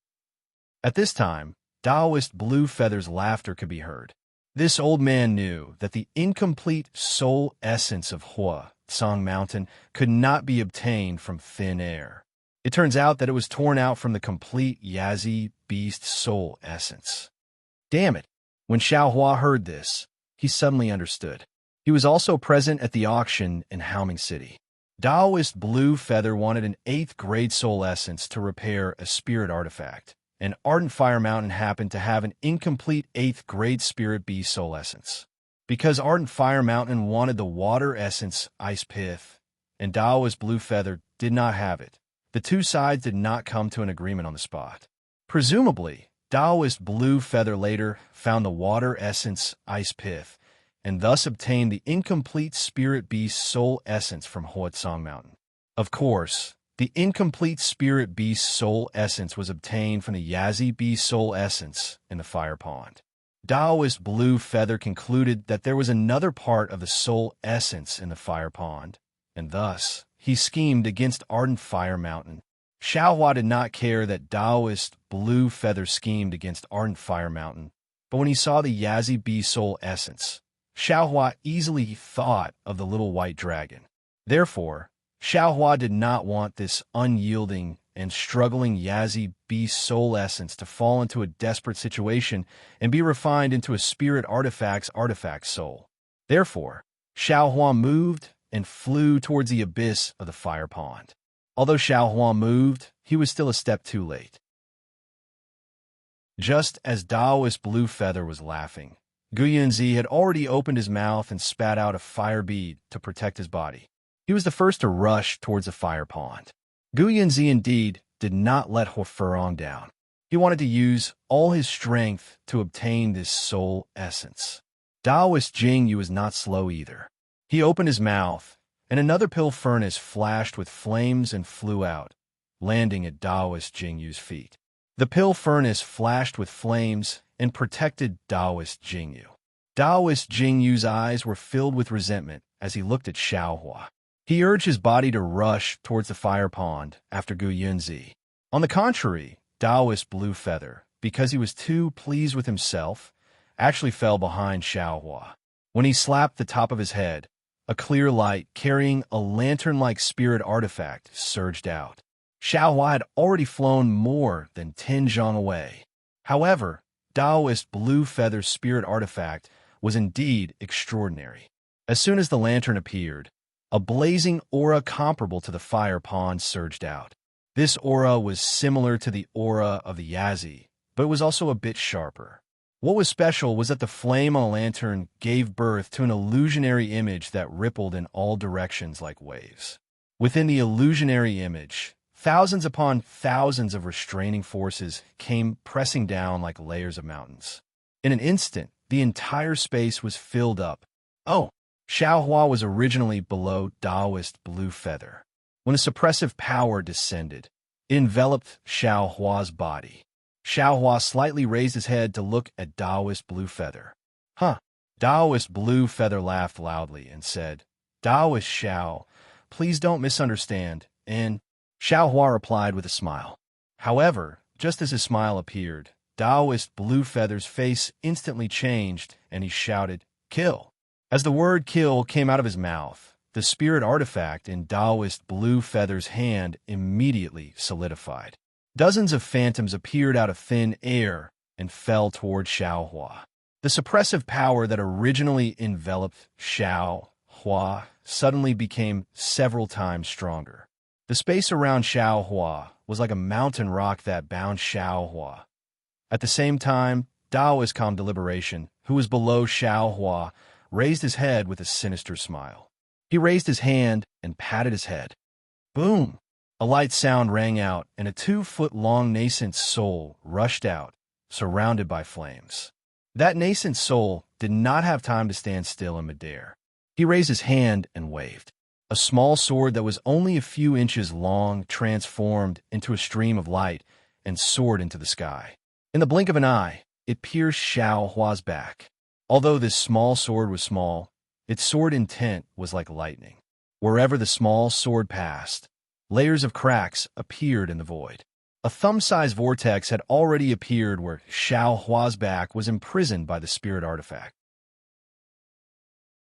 At this time, Taoist Blue Feather's laughter could be heard. This old man knew that the incomplete soul essence of Hua, Song Mountain, could not be obtained from thin air. It turns out that it was torn out from the complete Yazi beast soul essence. Damn it! When Xiao Hua heard this, he suddenly understood. He was also present at the auction in Haoming City. Taoist Blue Feather wanted an 8th grade soul essence to repair a spirit artifact, and Ardent Fire Mountain happened to have an incomplete 8th grade spirit beast soul essence. Because Ardent Fire Mountain wanted the water essence Ice Pith, and Taoist Blue Feather did not have it, the two sides did not come to an agreement on the spot. Presumably, Taoist Blue Feather later found the water essence Ice Pith, and thus obtained the incomplete spirit beast soul essence from Huatsong Mountain. Of course, the incomplete spirit beast soul essence was obtained from the Yazi beast soul essence in the fire pond. Taoist Blue Feather concluded that there was another part of the soul essence in the fire pond, and thus he schemed against Ardent Fire Mountain. Xiao Hua did not care that Taoist Blue Feather schemed against Ardent Fire Mountain, but when he saw the Yazi beast soul essence, Xiao Hua easily thought of the little white dragon. Therefore, Xiao Hua did not want this unyielding and struggling Yazi beast soul essence to fall into a desperate situation and be refined into a spirit artifact soul. Therefore, Xiao Hua moved and flew towards the abyss of the fire pond. Although Xiao Hua moved, he was still a step too late. Just as Taoist Blue Feather was laughing, Gu Yunzi had already opened his mouth and spat out a fire bead to protect his body. He was the first to rush towards the fire pond. Gu Yunzi indeed did not let Huafurong down. He wanted to use all his strength to obtain this soul essence. Taoist Jing Yu was not slow either. He opened his mouth, and another pill furnace flashed with flames and flew out, landing at Taoist Jingyu's feet. The pill furnace flashed with flames and protected Taoist Jingyu. Taoist Jingyu's eyes were filled with resentment as he looked at Xiaohua. He urged his body to rush towards the fire pond after Gu Yunzi. On the contrary, Taoist Blue Feather, because he was too pleased with himself, actually fell behind Xiaohua. When he slapped the top of his head, a clear light carrying a lantern-like spirit artifact surged out. Xiaohua had already flown more than 10 zhang away. However, Taoist Blue Feather's spirit artifact was indeed extraordinary. As soon as the lantern appeared, a blazing aura comparable to the fire pond surged out. This aura was similar to the aura of the Yazi, but it was also a bit sharper. What was special was that the flame on the lantern gave birth to an illusionary image that rippled in all directions like waves. Within the illusionary image, thousands upon thousands of restraining forces came pressing down like layers of mountains. In an instant, the entire space was filled up. Oh, Xiaohua was originally below Taoist Blue Feather. When a suppressive power descended, it enveloped Xiaohua's body. Xiaohua slightly raised his head to look at Taoist Blue Feather. Huh. Taoist Blue Feather laughed loudly and said, Taoist Xiao, please don't misunderstand, and Xiaohua replied with a smile. However, just as his smile appeared, Taoist Blue Feather's face instantly changed, and he shouted, Kill! As the word kill came out of his mouth, the spirit artifact in Taoist Blue Feather's hand immediately solidified. Dozens of phantoms appeared out of thin air and fell toward Xiaohua. The suppressive power that originally enveloped Xiaohua suddenly became several times stronger. The space around Xiaohua was like a mountain rock that bound Xiaohua. At the same time, Taoist Calm Deliberation, who was below Xiaohua, raised his head with a sinister smile. He raised his hand and patted his head. Boom! A light sound rang out, and a 2-foot-long nascent soul rushed out, surrounded by flames. That nascent soul did not have time to stand still in midair. He raised his hand and waved. A small sword that was only a few inches long transformed into a stream of light and soared into the sky. In the blink of an eye, it pierced Xiaohua's back. Although this small sword was small, its sword intent was like lightning. Wherever the small sword passed, layers of cracks appeared in the void. A thumb-sized vortex had already appeared where Xiaohua's back was imprisoned by the spirit artifact.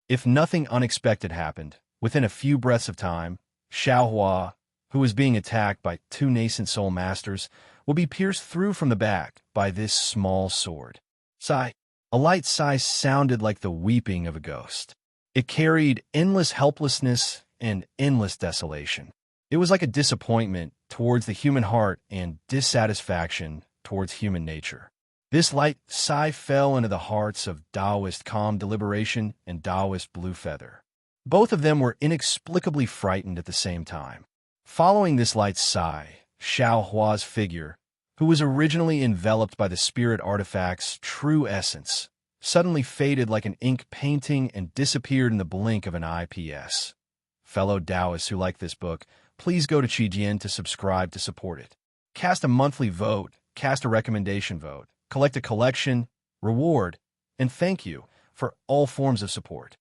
If nothing unexpected happened, within a few breaths of time, Xiaohua, who was being attacked by 2 nascent soul masters, would be pierced through from the back by this small sword. Sigh. A light sigh sounded like the weeping of a ghost. It carried endless helplessness and endless desolation. It was like a disappointment towards the human heart and dissatisfaction towards human nature. This light sigh fell into the hearts of Taoist Calm Deliberation and Taoist Blue Feather. Both of them were inexplicably frightened at the same time. Following this light sigh, Xiaohua's figure, who was originally enveloped by the spirit artifact's true essence, suddenly faded like an ink painting and disappeared in the blink of an IPS. Fellow Taoists who like this book, please go to Qijian to subscribe to support it. Cast a monthly vote, cast a recommendation vote, collect a collection, reward, and thank you for all forms of support.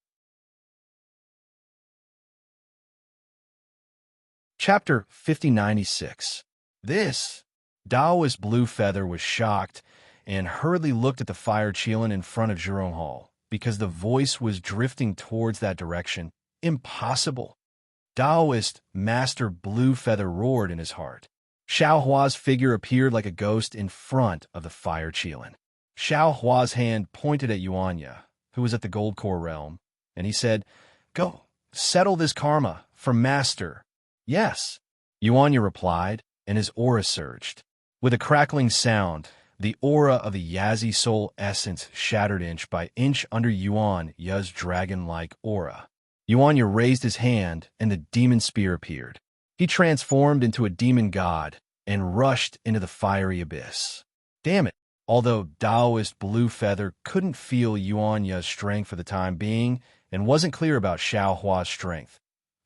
Chapter 5096. This Taoist Blue Feather was shocked and hurriedly looked at the fire Qilin in front of Zhurong Hall because the voice was drifting towards that direction. Impossible. Taoist Master Blue Feather roared in his heart. Xiaohua's figure appeared like a ghost in front of the fire Qilin. Xiaohua's hand pointed at Yuanya, who was at the Gold Core realm, and he said, Go, settle this karma for Master. Yes. Yuanya replied, and his aura surged. With a crackling sound, the aura of the Yazi soul essence shattered inch by inch under Yuanya's dragon-like aura. Yuanya raised his hand, and the demon spear appeared. He transformed into a demon god and rushed into the fiery abyss. Damn it! Although Taoist Blue Feather couldn't feel Yuanya's strength for the time being and wasn't clear about Xiaohua's strength,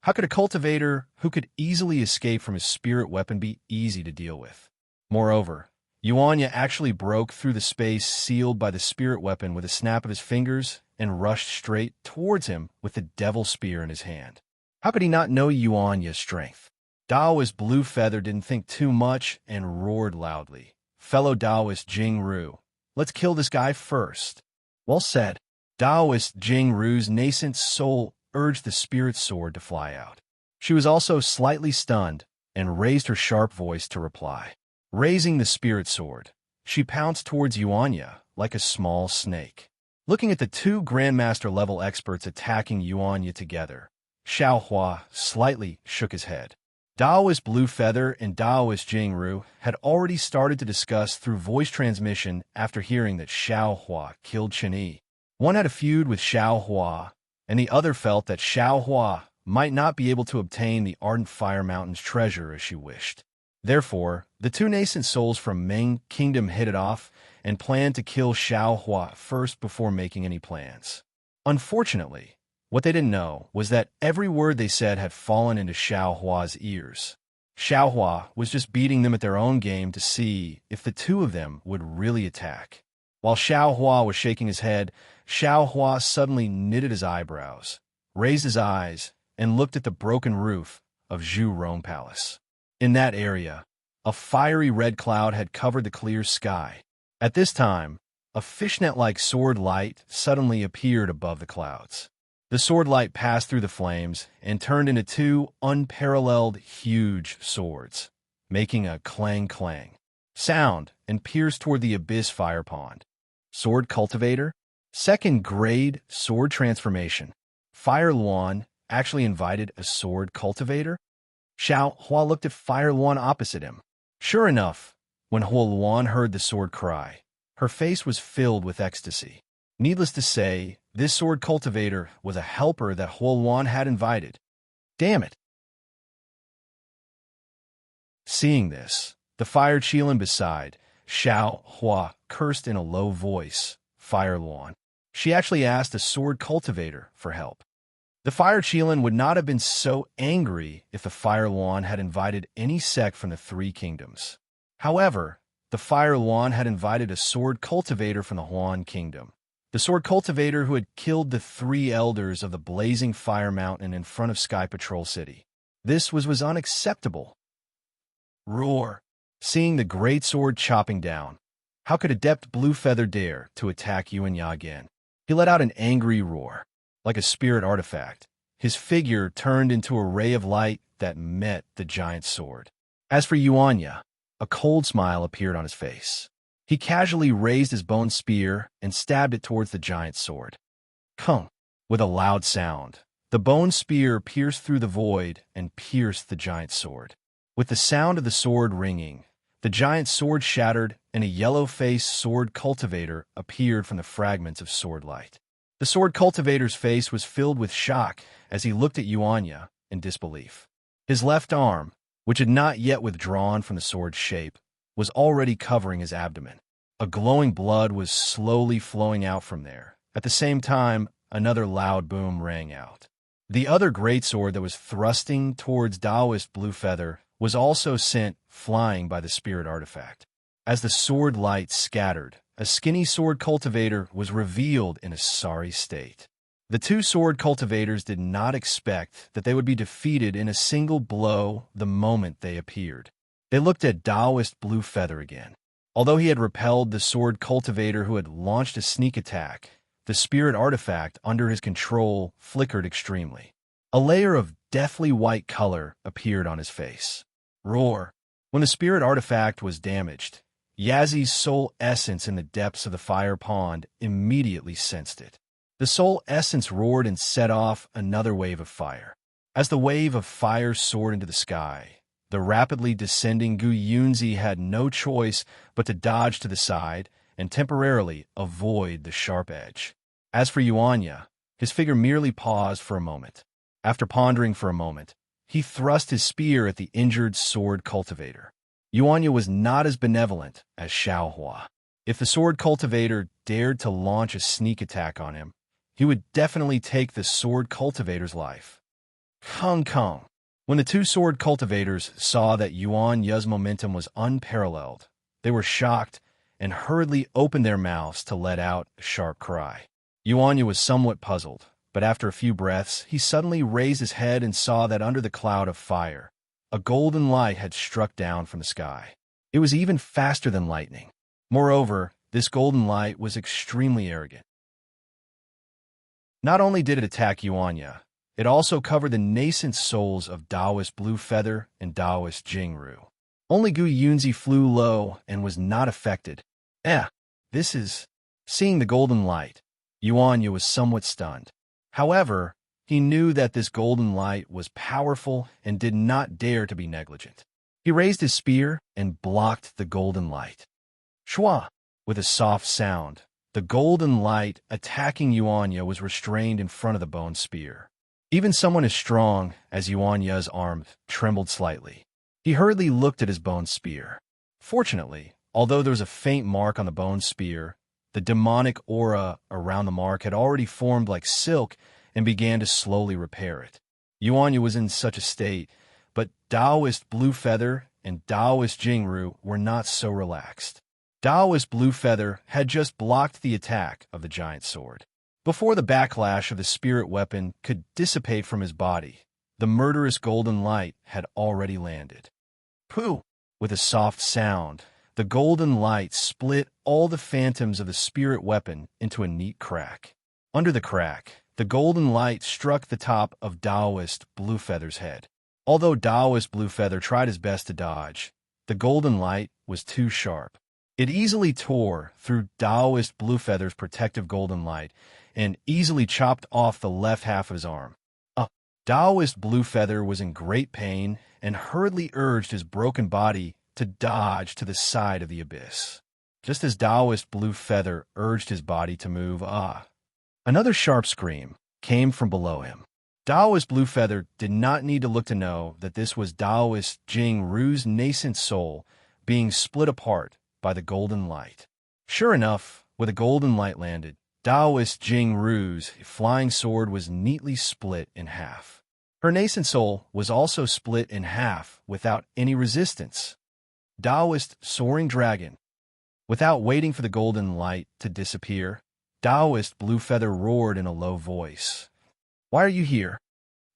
How could a cultivator who could easily escape from his spirit weapon be easy to deal with? Moreover, Yuanya actually broke through the space sealed by the spirit weapon with a snap of his fingers and rushed straight towards him with the devil spear in his hand. How could he not know Yuanya's strength? Daoist Blue Feather didn't think too much and roared loudly. Fellow Daoist Jing Ru, let's kill this guy first. Well said. Daoist Jing Ru's nascent soul urged the spirit sword to fly out. She was also slightly stunned and raised her sharp voice to reply. Raising the spirit sword, she pounced towards Yuanya like a small snake. Looking at the two Grandmaster-level experts attacking Yuanya together, Xiaohua slightly shook his head. Daoist Blue Feather and Daoist Jingru had already started to discuss through voice transmission after hearing that Xiaohua killed Chen. One had a feud with Xiaohua, and the other felt that Xiaohua might not be able to obtain the Ardent Fire Mountain's treasure as she wished. Therefore, the two nascent souls from Ming Kingdom hit it off and planned to kill Xiaohua first before making any plans. Unfortunately, what they didn't know was that every word they said had fallen into Xiaohua's ears. Xiaohua was just beating them at their own game to see if the two of them would really attack. While Xiaohua was shaking his head, Xiaohua suddenly knitted his eyebrows, raised his eyes, and looked at the broken roof of Zhu Rong Palace. In that area, a fiery red cloud had covered the clear sky. At this time, a fishnet-like sword light suddenly appeared above the clouds. The sword light passed through the flames and turned into two unparalleled huge swords, making a clang-clang sound and pierced toward the abyss fire pond. Sword Cultivator? Second grade sword transformation. Fire Luan actually invited a sword cultivator? Xiao Hua looked at Fire Luan opposite him. Sure enough, when Hua Luan heard the sword cry, her face was filled with ecstasy. Needless to say, this sword cultivator was a helper that Hua Luan had invited. Damn it! Seeing this, the fire Qilin beside Xiao Hua cursed in a low voice. Fire Luan. She actually asked a sword cultivator for help. The fire Qilin would not have been so angry if the Fire Luan had invited any sect from the Three Kingdoms. However, the Fire Luan had invited a sword cultivator from the Huan Kingdom. The sword cultivator who had killed the three elders of the blazing fire mountain in front of Sky Patrol City. This was unacceptable. Roar! Seeing the great sword chopping down, how could Adept Blue Feather dare to attack Yuanya again? He let out an angry roar. Like a spirit artifact, his figure turned into a ray of light that met the giant sword. As for Yuanya, a cold smile appeared on his face. He casually raised his bone spear and stabbed it towards the giant sword. Kung! With a loud sound, the bone spear pierced through the void and pierced the giant sword. With the sound of the sword ringing, the giant sword shattered and a yellow-faced sword cultivator appeared from the fragments of sword light. The sword cultivator's face was filled with shock as he looked at Yuanya in disbelief. His left arm, which had not yet withdrawn from the sword's shape, was already covering his abdomen. A glowing blood was slowly flowing out from there. At the same time, another loud boom rang out. The other greatsword that was thrusting towards Daoist Blue Feather was also sent flying by the spirit artifact. As the sword light scattered, a skinny sword cultivator was revealed in a sorry state. The two sword cultivators did not expect that they would be defeated in a single blow the moment they appeared. They looked at Daoist Blue Feather again. Although he had repelled the sword cultivator who had launched a sneak attack, the spirit artifact under his control flickered extremely. A layer of deathly white color appeared on his face. Roar! When the spirit artifact was damaged, Yazi's soul essence in the depths of the fire pond immediately sensed it. The soul essence roared and set off another wave of fire. As the wave of fire soared into the sky, the rapidly descending Gu Yunzi had no choice but to dodge to the side and temporarily avoid the sharp edge. As for Yuanya, his figure merely paused for a moment. After pondering for a moment, he thrust his spear at the injured sword cultivator. Yuanya was not as benevolent as Xiaohua. If the sword cultivator dared to launch a sneak attack on him, he would definitely take the sword cultivator's life. Kung Kung. When the two sword cultivators saw that Yuan Yu's momentum was unparalleled, they were shocked and hurriedly opened their mouths to let out a sharp cry. Yuan Yu was somewhat puzzled, but after a few breaths, he suddenly raised his head and saw that under the cloud of fire, a golden light had struck down from the sky. It was even faster than lightning. Moreover, this golden light was extremely arrogant. Not only did it attack Yuan Yu, it also covered the nascent souls of Taoist Blue Feather and Taoist Jingru. Only Gu Yunzi flew low and was not affected. This is... Seeing the golden light, Yuan Yu was somewhat stunned. However, he knew that this golden light was powerful and did not dare to be negligent. He raised his spear and blocked the golden light. Shua! With a soft sound, the golden light attacking Yuan Yu was restrained in front of the bone spear. Even someone as strong as Yuan Yu's arm trembled slightly. He hurriedly looked at his bone spear. Fortunately, although there was a faint mark on the bone spear, the demonic aura around the mark had already formed like silk and began to slowly repair it. Yuan Yu was in such a state, but Taoist Blue Feather and Taoist Jingru were not so relaxed. Taoist Blue Feather had just blocked the attack of the giant sword. Before the backlash of the spirit weapon could dissipate from his body, the murderous golden light had already landed. Pooh! With a soft sound, the golden light split all the phantoms of the spirit weapon into a neat crack. Under the crack, the golden light struck the top of Taoist Blue Feather's head. Although Taoist Blue Feather tried his best to dodge, the golden light was too sharp. It easily tore through Taoist Blue Feather's protective golden light and easily chopped off the left half of his arm. Taoist Blue Feather was in great pain and hurriedly urged his broken body to dodge to the side of the abyss. Just as Taoist Blue Feather urged his body to move, another sharp scream came from below him. Taoist Blue Feather did not need to look to know that this was Taoist Jingru's nascent soul being split apart by the golden light. Sure enough, where the golden light landed, Taoist Jingru's flying sword was neatly split in half. Her nascent soul was also split in half without any resistance. Taoist Soaring Dragon. Without waiting for the golden light to disappear, Taoist Blue Feather roared in a low voice. Why are you here?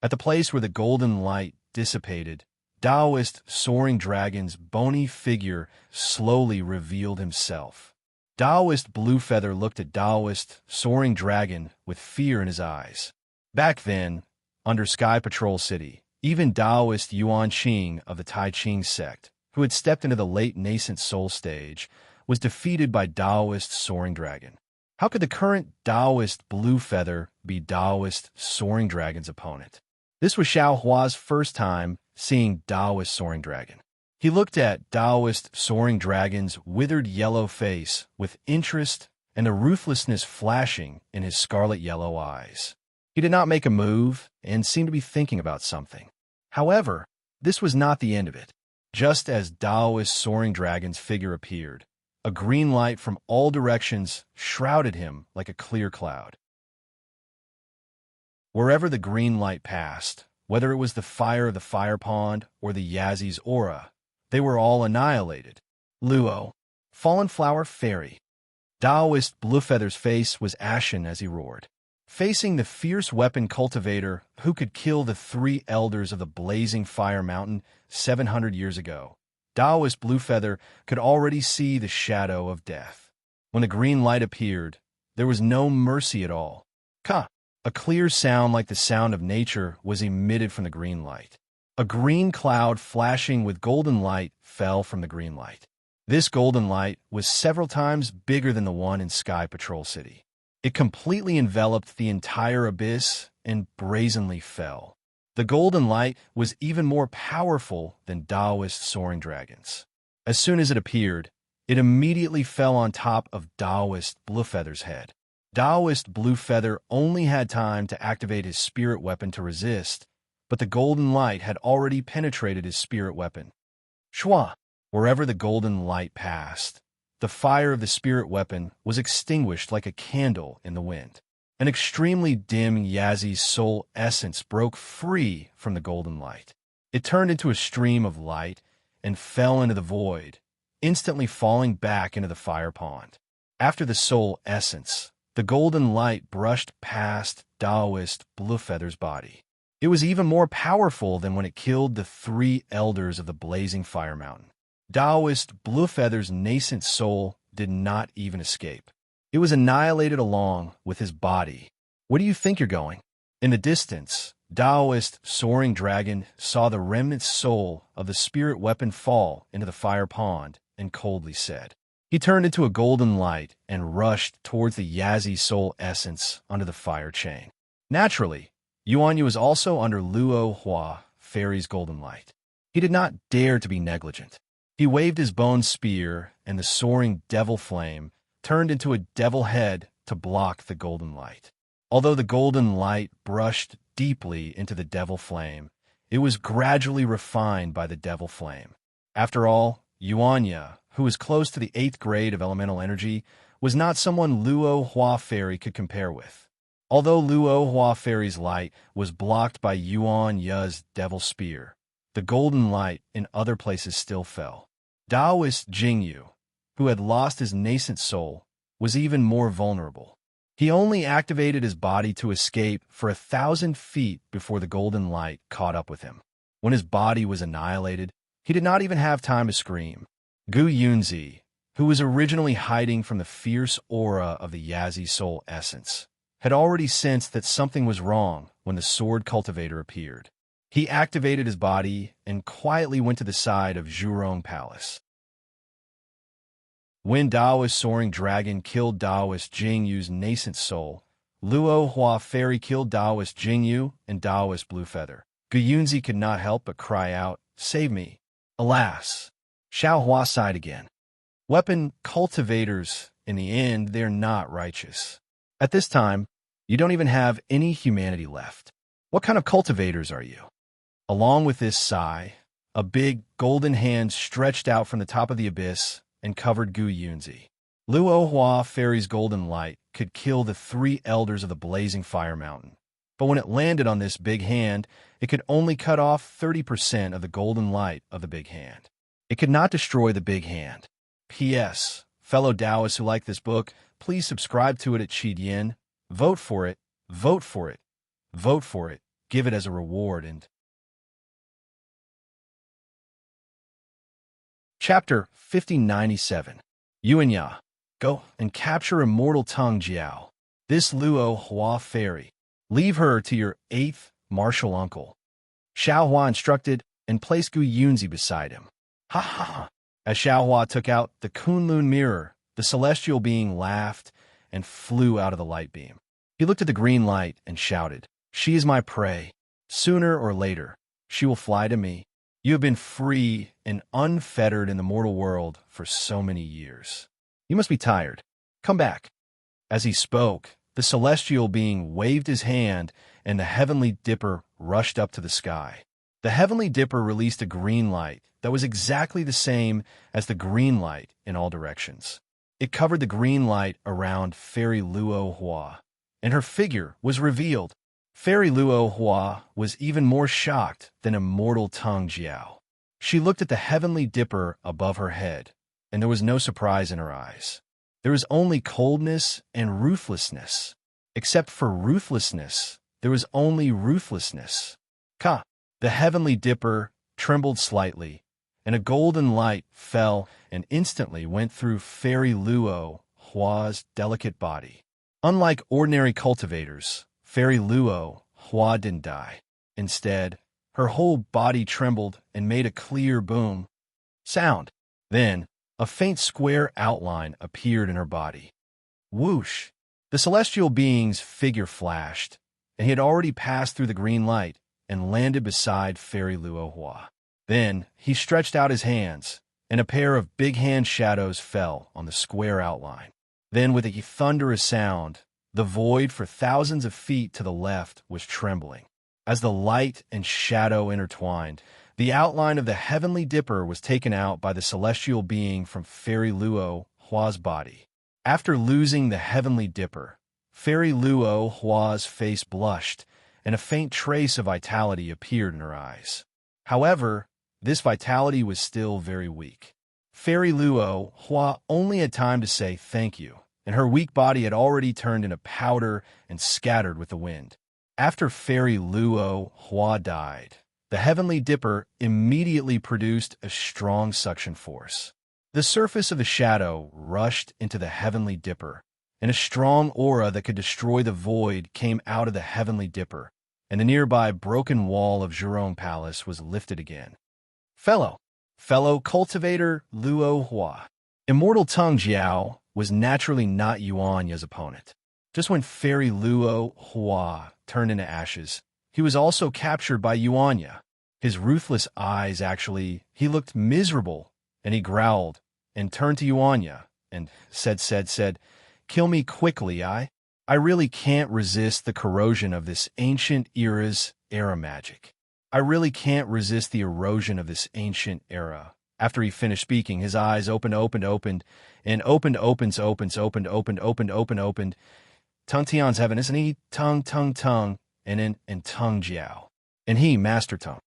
At the place where the golden light dissipated, Taoist Soaring Dragon's bony figure slowly revealed himself. Taoist Blue Feather looked at Taoist Soaring Dragon with fear in his eyes. Back then, under Sky Patrol City, even Taoist Yuan Qing of the Tai Ching sect, who had stepped into the late nascent soul stage, was defeated by Taoist Soaring Dragon. How could the current Taoist Blue Feather be Taoist Soaring Dragon's opponent? This was Xiao Hua's first time seeing Taoist Soaring Dragon. He looked at Taoist Soaring Dragon's withered yellow face with interest and a ruthlessness flashing in his scarlet yellow eyes. He did not make a move and seemed to be thinking about something. However, this was not the end of it. Just as Taoist Soaring Dragon's figure appeared, a green light from all directions shrouded him like a clear cloud. Wherever the green light passed, whether it was the fire of the fire pond or the Yazi's aura, they were all annihilated. Luo, Fallen Flower Fairy. Taoist Blue Feather's face was ashen as he roared. Facing the fierce weapon cultivator who could kill the 3 elders of the blazing fire mountain 700 years ago, Taoist Blue Feather could already see the shadow of death. When the green light appeared, there was no mercy at all. Ka! A clear sound like the sound of nature was emitted from the green light. A green cloud flashing with golden light fell from the green light. This golden light was several times bigger than the one in Sky Patrol City. It completely enveloped the entire abyss and brazenly fell. The golden light was even more powerful than Taoist Soaring Dragons. As soon as it appeared, it immediately fell on top of Taoist Blue Feather's head. Taoist Blue Feather only had time to activate his spirit weapon to resist, but the golden light had already penetrated his spirit weapon. Shua! Wherever the golden light passed, the fire of the spirit weapon was extinguished like a candle in the wind. An extremely dim Yazi's soul essence broke free from the golden light. It turned into a stream of light and fell into the void, instantly falling back into the fire pond. After the soul essence, the golden light brushed past Taoist Bluefeather's body. It was even more powerful than when it killed the three elders of the blazing fire mountain. Taoist Bluefeather's nascent soul did not even escape. It was annihilated along with his body. Where do you think you're going? In the distance, Taoist Soaring Dragon saw the remnant soul of the spirit weapon fall into the fire pond and coldly said. He turned into a golden light and rushed towards the Yazi soul essence under the fire chain. Naturally, Yuanyu was also under Luo Hua Fairy's golden light. He did not dare to be negligent. He waved his bone spear, and the soaring devil flame turned into a devil head to block the golden light. Although the golden light brushed deeply into the devil flame, it was gradually refined by the devil flame. After all, Yuanya, who was close to the 8th grade of elemental energy, was not someone Luo Hua Fairy could compare with. Although Luo Hua Fairy's light was blocked by Yuan Ya's devil spear, the golden light in other places still fell. Taoist Jingyu, who had lost his nascent soul, was even more vulnerable. He only activated his body to escape for 1,000 feet before the golden light caught up with him. When his body was annihilated, he did not even have time to scream. Gu Yunzi, who was originally hiding from the fierce aura of the Yazi soul essence, had already sensed that something was wrong when the sword cultivator appeared. He activated his body and quietly went to the side of Zhurong Palace. When Taoist Soaring Dragon killed Taoist Jingyu's nascent soul, Luo Hua Fairy killed Taoist Jingyu and Taoist Bluefeather. Gu Yunzi could not help but cry out, "Save me!" Alas, Xiao Hua sighed again. Weapon cultivators, in the end, they're not righteous. At this time, you don't even have any humanity left. What kind of cultivators are you? Along with this sigh, a big golden hand stretched out from the top of the abyss and covered Gu Yunzi. Luo Hua Fairy's golden light could kill the three elders of the blazing fire mountain. But when it landed on this big hand, it could only cut off 30% of the golden light of the big hand. It could not destroy the big hand. P.S. Fellow Taoists who like this book, please subscribe to it at Yin. Vote for it, vote for it, vote for it, give it as a reward, and... Chapter 5097. Yuanya, go and capture immortal Tongue Jiao. This Luo Hua Fairy. Leave her to your 8th martial uncle. Xiao Hua instructed and placed Gu Yunzi beside him. Ha ha ha! As Xiao Hua took out the Kunlun mirror, the celestial being laughed and flew out of the light beam. He looked at the green light and shouted, "She is my prey. Sooner or later, she will fly to me. You have been free and unfettered in the mortal world for so many years. You must be tired. Come back." As he spoke, the celestial being waved his hand, and the heavenly dipper rushed up to the sky. The heavenly dipper released a green light that was exactly the same as the green light in all directions. It covered the green light around Fairy Luo Hua, and her figure was revealed. Fairy Luo Hua was even more shocked than immortal Tongue Jiao. She looked at the heavenly dipper above her head, and there was no surprise in her eyes. There was only coldness and ruthlessness. Except for ruthlessness, there was only ruthlessness. Ka! The heavenly dipper trembled slightly, and a golden light fell and instantly went through Fairy Luo Hua's delicate body. Unlike ordinary cultivators, Fairy Luo Hua didn't die. Instead, her whole body trembled and made a clear boom sound. Then, a faint square outline appeared in her body. Whoosh! The celestial being's figure flashed, and he had already passed through the green light and landed beside Fairy Luo Hua. Then, he stretched out his hands, and a pair of big hand shadows fell on the square outline. Then, with a thunderous sound, the void for thousands of feet to the left was trembling. As the light and shadow intertwined, the outline of the heavenly dipper was taken out by the celestial being from Fairy Luo Hua's body. After losing the heavenly dipper, Fairy Luo Hua's face blushed, and a faint trace of vitality appeared in her eyes. However, this vitality was still very weak. Fairy Luo Hua only had time to say thank you, and her weak body had already turned into powder and scattered with the wind. After Fairy Luo Hua died, the Heavenly Dipper immediately produced a strong suction force. The surface of the shadow rushed into the Heavenly Dipper, and a strong aura that could destroy the void came out of the Heavenly Dipper, and the nearby broken wall of Jerome Palace was lifted again. Fellow cultivator Luo Hua. Immortal Tongue Jiao was naturally not Yuanya's opponent. Just when Fairy Luo Hua turned into ashes, he was also captured by Yuanya. His ruthless eyes he looked miserable, and he growled and turned to Yuanya and said, "Kill me quickly, I really can't resist the corrosion of this ancient era's era magic. I really can't resist the erosion of this ancient era." After he finished speaking, his eyes opened, Tung Tian's heaven, isn't he? Tung, and Tung Jiao. And he, Master Tung.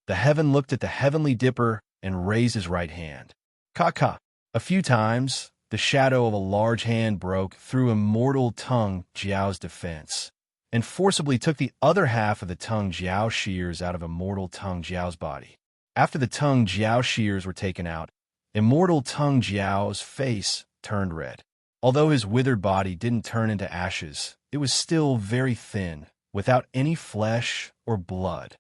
The heaven looked at the Heavenly Dipper and raised his right hand. Ka. A few times, the shadow of a large hand broke through Immortal Tongue Jiao's defense, and forcibly took the other half of the Tongue Jiao shears out of Immortal Tongue Jiao's body. After the Tongue Jiao shears were taken out, Immortal Tongue Jiao's face turned red. Although his withered body didn't turn into ashes, it was still very thin, without any flesh or blood.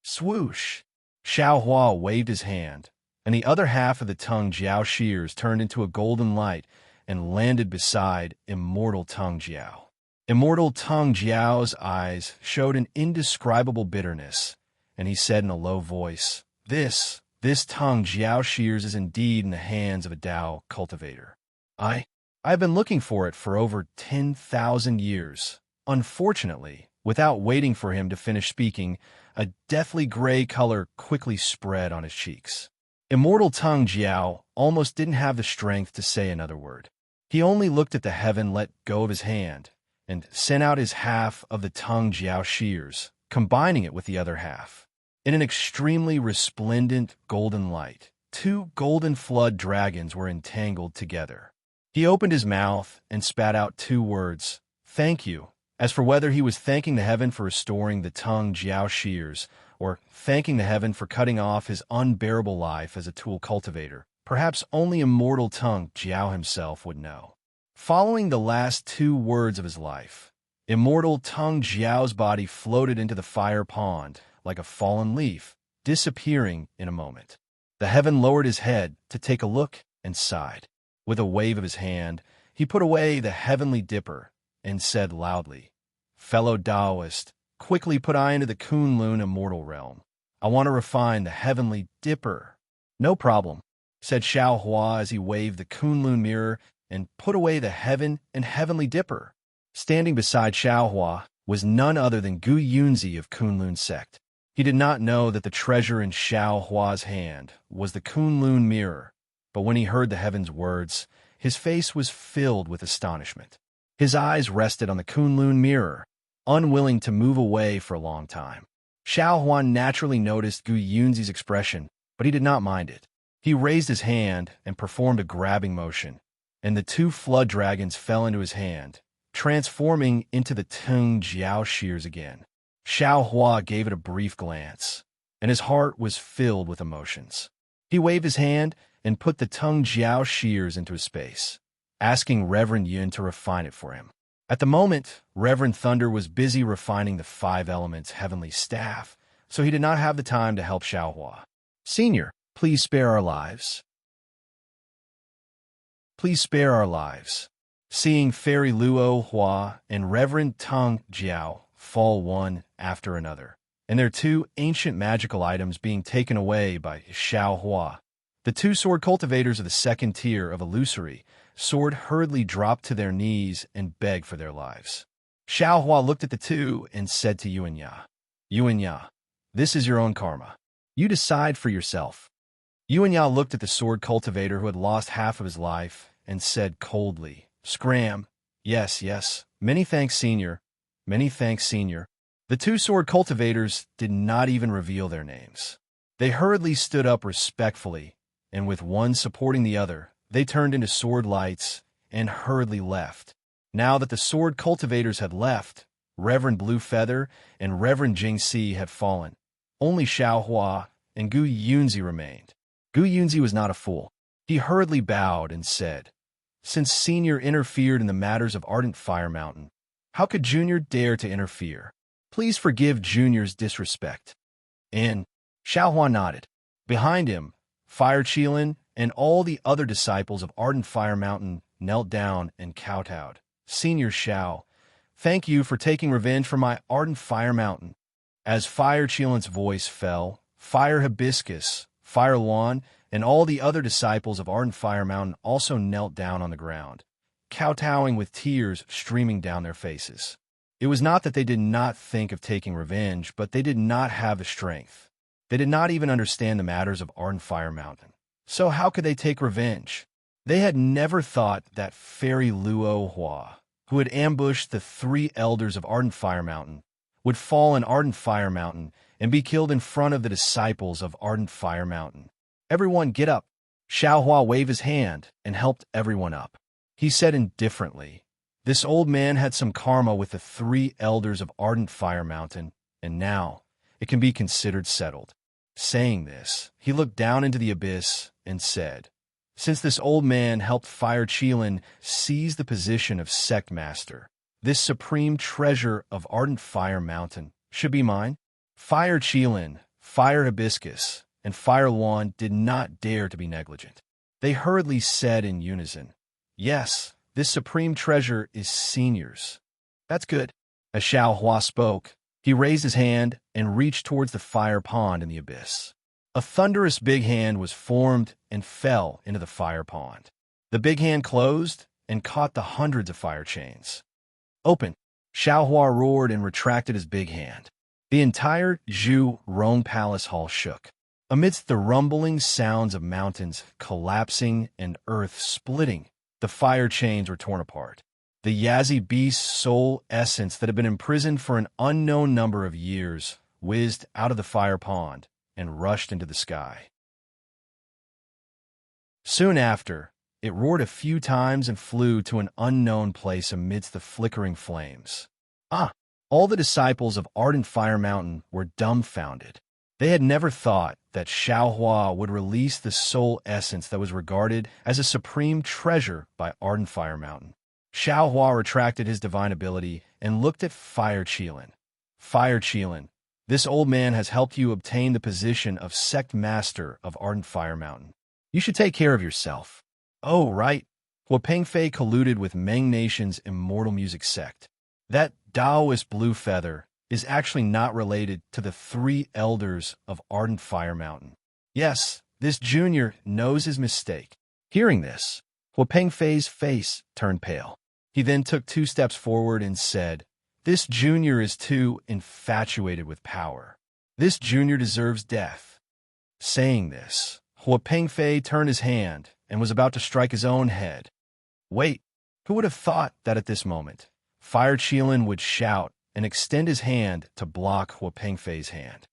Swoosh! Xiao Hua waved his hand, and the other half of the Tongue Jiao shears turned into a golden light and landed beside Immortal Tongue Jiao. Immortal Tongue Jiao's eyes showed an indescribable bitterness, and he said in a low voice, This Tongue Jiao shears is indeed in the hands of a Dao cultivator. I've been looking for it for over 10,000 years. Unfortunately, without waiting for him to finish speaking, a deathly gray color quickly spread on his cheeks. Immortal Tongue Jiao almost didn't have the strength to say another word. He only looked at the heaven, let go of his hand, and sent out his half of the Tongue Jiao shears, combining it with the other half. In an extremely resplendent golden light, two golden flood dragons were entangled together. He opened his mouth and spat out two words, "Thank you." As for whether he was thanking the heaven for restoring the Tongue Jiao shears, or thanking the heaven for cutting off his unbearable life as a tool cultivator, perhaps only Immortal Tongue Jiao himself would know. Following the last two words of his life, Immortal Tongue Jiao's body floated into the fire pond like a fallen leaf, disappearing in a moment. The heaven lowered his head to take a look and sighed. With a wave of his hand, he put away the Heavenly Dipper and said loudly, "Fellow Taoist, quickly put eye into the Kunlun immortal realm. I want to refine the Heavenly Dipper." "No problem," said Xiao Hua as he waved the Kunlun mirror and put away the heaven and Heavenly Dipper. Standing beside Xiao Hua was none other than Gu Yunzi of Kunlun sect. He did not know that the treasure in Xiao Hua's hand was the Kunlun mirror, but when he heard the heaven's words, his face was filled with astonishment. His eyes rested on the Kunlun mirror, unwilling to move away for a long time. Xiao Huan naturally noticed Gu Yunzi's expression, but he did not mind it. He raised his hand and performed a grabbing motion, and the two flood dragons fell into his hand, transforming into the Tongue Jiao shears again. Xiao Hua gave it a brief glance, and his heart was filled with emotions. He waved his hand and put the Tongue Jiao shears into his space, asking Reverend Yun to refine it for him. At the moment, Reverend Thunder was busy refining the 5 elements heavenly staff, so he did not have the time to help Xiao Hua. "Senior, please spare our lives. Please spare our lives." Seeing Fairy Luo Hua and Reverend Tongue Jiao fall one after another, and their 2 ancient magical items being taken away by Xiao Hua, the 2 sword cultivators of the 2nd tier of illusory sword hurriedly dropped to their knees and begged for their lives. Xiao Hua looked at the 2 and said to Yuanya, "Yuanya, this is your own karma. You decide for yourself." Yuanya looked at the sword cultivator who had lost half of his life and said coldly, "Scram, Yes, yes. Many thanks, Senior. Many thanks, Senior. The two sword cultivators did not even reveal their names. They hurriedly stood up respectfully, and with one supporting the other, they turned into sword lights and hurriedly left. Now that the sword cultivators had left, Reverend Blue Feather and Reverend Jingxi had fallen. Only Xiao Hua and Gu Yunzi remained. Gu Yunzi was not a fool. He hurriedly bowed and said, "Since Senior interfered in the matters of Ardent Fire Mountain, how could Junior dare to interfere? Please forgive Junior's disrespect." And Xiao Hua nodded. Behind him, Fire Qilin and all the other disciples of Ardent Fire Mountain knelt down and kowtowed. "Senior Xiao, thank you for taking revenge for my Ardent Fire Mountain." As Fire Qilin's voice fell, Fire Hibiscus, Fire Luan, and all the other disciples of Ardent Fire Mountain also knelt down on the ground, kowtowing with tears streaming down their faces. It was not that they did not think of taking revenge, but they did not have the strength. They did not even understand the matters of Ardent Fire Mountain. So how could they take revenge? They had never thought that Fairy Luo Hua, who had ambushed the three elders of Ardent Fire Mountain, would fall in Ardent Fire Mountain and be killed in front of the disciples of Ardent Fire Mountain. "Everyone get up." Xiao Hua waved his hand and helped everyone up. He said indifferently, "This old man had some karma with the three elders of Ardent Fire Mountain, and now it can be considered settled." Saying this, he looked down into the abyss and said, "Since this old man helped Fire Qilin seize the position of Sect Master, this supreme treasure of Ardent Fire Mountain should be mine." Fire Qilin, Fire Hibiscus, and Fire Luan did not dare to be negligent. They hurriedly said in unison, "Yes, this supreme treasure is Senior's." "That's good." As Xiao Hua spoke, he raised his hand and reached towards the fire pond in the abyss. A thunderous big hand was formed and fell into the fire pond. The big hand closed and caught the hundreds of fire chains. "Open!" Xiao Hua roared and retracted his big hand. The entire Zhu Rong Palace Hall shook. Amidst the rumbling sounds of mountains collapsing and earth splitting, the fire chains were torn apart. The Yazi beast's soul essence that had been imprisoned for an unknown number of years whizzed out of the fire pond and rushed into the sky. Soon after, it roared a few times and flew to an unknown place amidst the flickering flames. All the disciples of Ardent Fire Mountain were dumbfounded. They had never thought that Xiao Hua would release the soul essence that was regarded as a supreme treasure by Ardent Fire Mountain. Xiao Hua retracted his divine ability and looked at Fire Qilin. "Fire Qilin, this old man has helped you obtain the position of Sect Master of Ardent Fire Mountain. You should take care of yourself." "Oh, right. Hua Pengfei colluded with Meng Nation's Immortal Music Sect. That Taoist Blue Feather is actually not related to the three elders of Ardent Fire Mountain. Yes, this junior knows his mistake." Hearing this, Hua Pengfei's face turned pale. He then took 2 steps forward and said, "This junior is too infatuated with power. This junior deserves death." Saying this, Hua Pengfei turned his hand and was about to strike his own head. Wait, who would have thought that at this moment, Fire Qilin would shout and extend his hand to block Hua Pengfei's hand?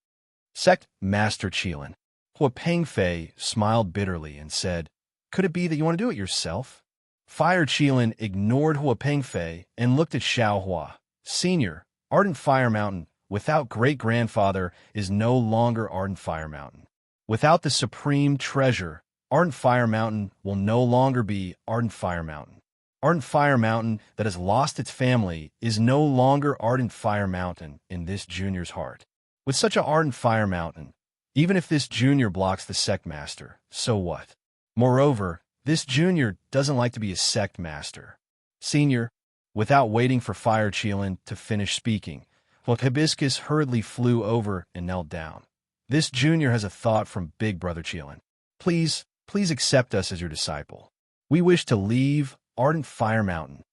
"Sect Master Qilin." Hua Pengfei smiled bitterly and said, "Could it be that you want to do it yourself?" Fire Qilin ignored Hua Pengfei and looked at Xiao Hua. "Senior, Ardent Fire Mountain, without great-grandfather, is no longer Ardent Fire Mountain. Without the supreme treasure, Ardent Fire Mountain will no longer be Ardent Fire Mountain. Ardent Fire Mountain that has lost its family is no longer Ardent Fire Mountain in this junior's heart. With such an Ardent Fire Mountain, even if this junior blocks the Sect Master, so what? Moreover, this junior doesn't like to be a Sect Master." Senior, without waiting for Fire Qilin to finish speaking, Hibiscus hurriedly flew over and knelt down. "This junior has a thought from Big Brother Qilin. Please accept us as your disciple. We wish to leave Ardent Fire Mountain."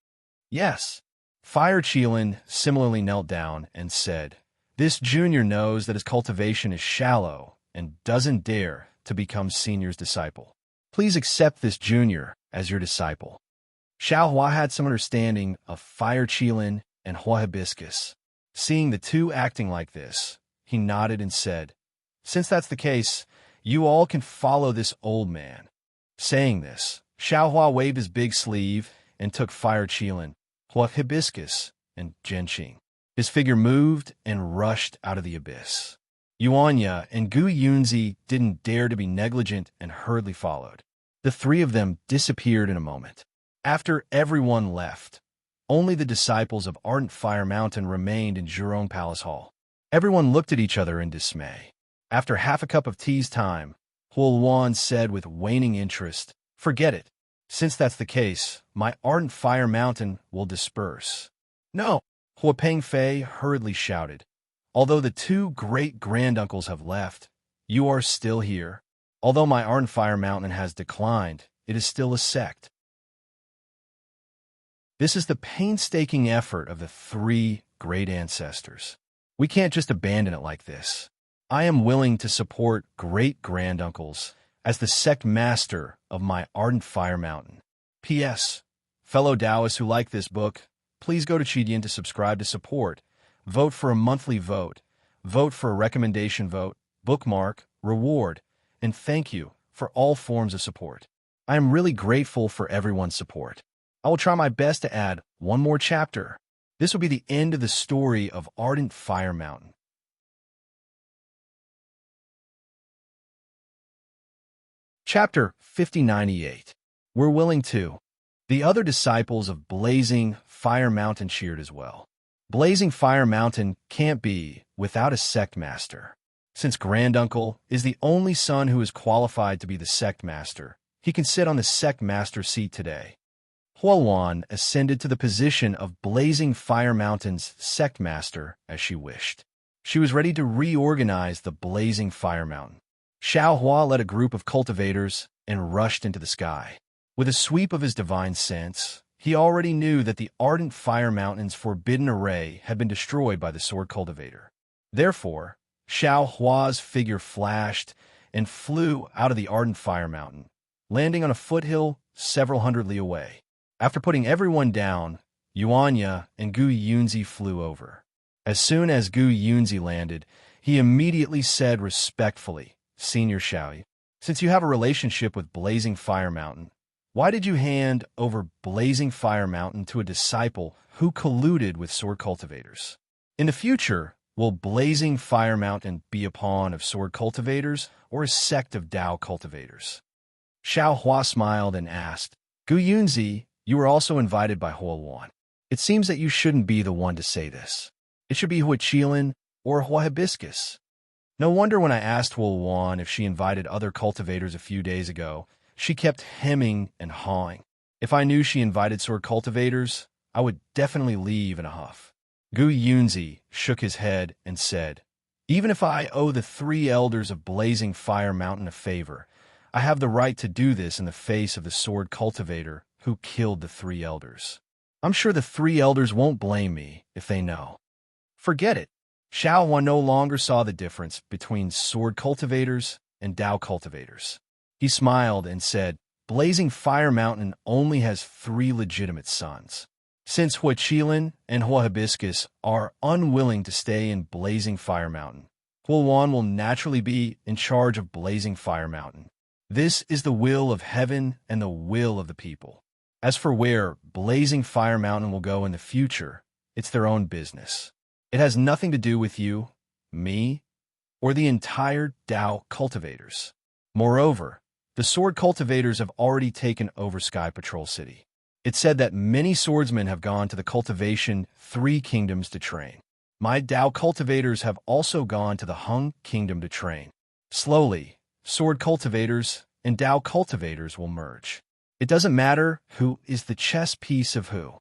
"Yes." Fire Qilin similarly knelt down and said, "This junior knows that his cultivation is shallow and doesn't dare to become Senior's disciple. Please accept this junior as your disciple." Xiao Hua had some understanding of fire qilin and hua hibiscus. Seeing the two acting like this, he nodded and said, "Since that's the case, you all can follow this old man." Saying this, Xiao Hua waved his big sleeve and took fire qilin, hua hibiscus, and genqing. His figure moved and rushed out of the abyss. Yuanya and Gu Yunzi didn't dare to be negligent and hurriedly followed. The three of them disappeared in a moment. After everyone left, only the disciples of Ardent Fire Mountain remained in Zhurong Palace Hall. Everyone looked at each other in dismay. After half a cup of tea's time, Huoluan said with waning interest, "Forget it. Since that's the case, my Ardent Fire Mountain will disperse." "No!" Hua Pengfei hurriedly shouted. "Although the two great-granduncles have left, you are still here. Although my Ardent Fire Mountain has declined, it is still a sect. This is the painstaking effort of the three great ancestors. We can't just abandon it like this. I am willing to support great-granduncles as the sect master of my Ardent Fire Mountain. P.S. Fellow Taoists who like this book, please go to Qidian to subscribe to support. Vote for a monthly vote. Vote for a recommendation vote, bookmark, reward, and thank you for all forms of support. I am really grateful for everyone's support. I will try my best to add one more chapter. This will be the end of the story of Ardent Fire Mountain. Chapter 5098. We're willing to. The other disciples of Blazing Fire Mountain cheered as well. Blazing Fire Mountain can't be without a sect master. Since Granduncle is the only son who is qualified to be the sect master, he can sit on the sect master seat today. Huoluan ascended to the position of Blazing Fire Mountain's sect master as she wished. She was ready to reorganize the Blazing Fire Mountain. Xiao Hua led a group of cultivators and rushed into the sky. With a sweep of his divine sense, he already knew that the Ardent Fire Mountain's forbidden array had been destroyed by the sword cultivator. Therefore, Xiao Hua's figure flashed and flew out of the Ardent Fire Mountain, landing on a foothill several hundred li away. After putting everyone down, Yuanya and Gu Yunzi flew over. As soon as Gu Yunzi landed, he immediately said respectfully, "Senior Xiaoyi, since you have a relationship with Blazing Fire Mountain, why did you hand over Blazing Fire Mountain to a disciple who colluded with sword cultivators? In the future, will Blazing Fire Mountain be a pawn of sword cultivators or a sect of Dao cultivators?" Xiao Hua smiled and asked, "Gu Yunzi, you were also invited by Huoluan. It seems that you shouldn't be the one to say this. It should be Hua Qilin or Hua Hibiscus. No wonder when I asked Huoluan if she invited other cultivators a few days ago, she kept hemming and hawing. If I knew she invited sword cultivators, I would definitely leave in a huff." Gu Yunzi shook his head and said, "Even if I owe the three elders of Blazing Fire Mountain a favor, I have the right to do this in the face of the sword cultivator who killed the three elders. I'm sure the three elders won't blame me if they know." Forget it. Xiao Hua no longer saw the difference between sword cultivators and Dao cultivators. He smiled and said, "Blazing Fire Mountain only has three legitimate sons. Since Hua Qilin and Hua Hibiscus are unwilling to stay in Blazing Fire Mountain, Huoluan will naturally be in charge of Blazing Fire Mountain. This is the will of heaven and the will of the people. As for where Blazing Fire Mountain will go in the future, it's their own business. It has nothing to do with you, me, or the entire Dao cultivators. Moreover, the sword cultivators have already taken over Sky Patrol City. It's said that many swordsmen have gone to the cultivation 3 kingdoms to train. My Dao cultivators have also gone to the Hung Kingdom to train. Slowly, sword cultivators and Dao cultivators will merge. It doesn't matter who is the chess piece of who."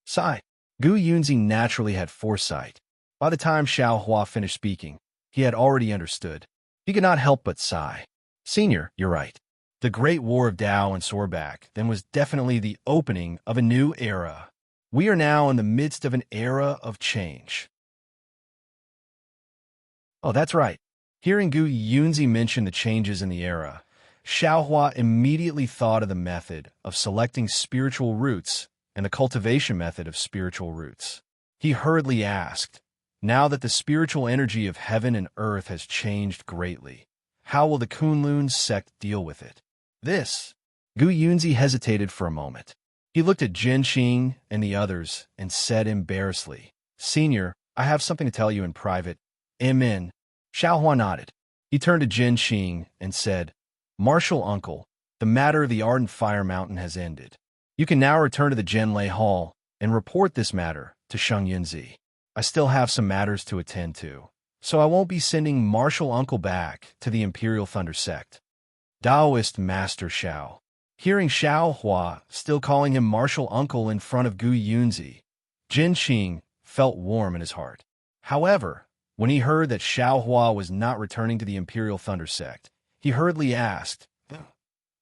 Sigh. Gu Yunzi naturally had foresight. By the time Xiao Hua finished speaking, he had already understood. He could not help but sigh. "Senior, you're right. The Great War of Dao and Sorbak then was definitely the opening of a new era. We are now in the midst of an era of change." Oh, that's right. Hearing Gu Yunzi mention the changes in the era, Xiaohua immediately thought of the method of selecting spiritual roots and the cultivation method of spiritual roots. He hurriedly asked, now that the spiritual energy of heaven and earth has changed greatly, how will the Kunlun sect deal with it? This. Gu Yunzi hesitated for a moment. He looked at Jin Qing and the others and said embarrassedly, Senior, I have something to tell you in private. Amen. Xiaohua nodded. He turned to Jin Qing and said, Martial Uncle, the matter of the Ardent Fire Mountain has ended. You can now return to the Zhenlei Hall and report this matter to Sheng Yunzi. I still have some matters to attend to, so I won't be sending Martial Uncle back to the Imperial Thunder Sect. Taoist Master Xiao. Hearing Xiaohua still calling him Martial Uncle in front of Gu Yunzi, Jin Qing felt warm in his heart. However, when he heard that Xiaohua was not returning to the Imperial Thunder Sect, he hurriedly asked,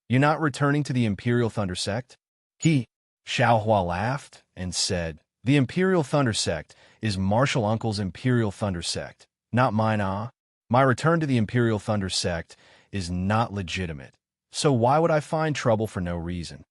You're not returning to the Imperial Thunder Sect? Xiaohua laughed and said, The Imperial Thunder Sect is Martial Uncle's Imperial Thunder Sect, not mine. My return to the Imperial Thunder Sect is not legitimate, so why would I find trouble for no reason?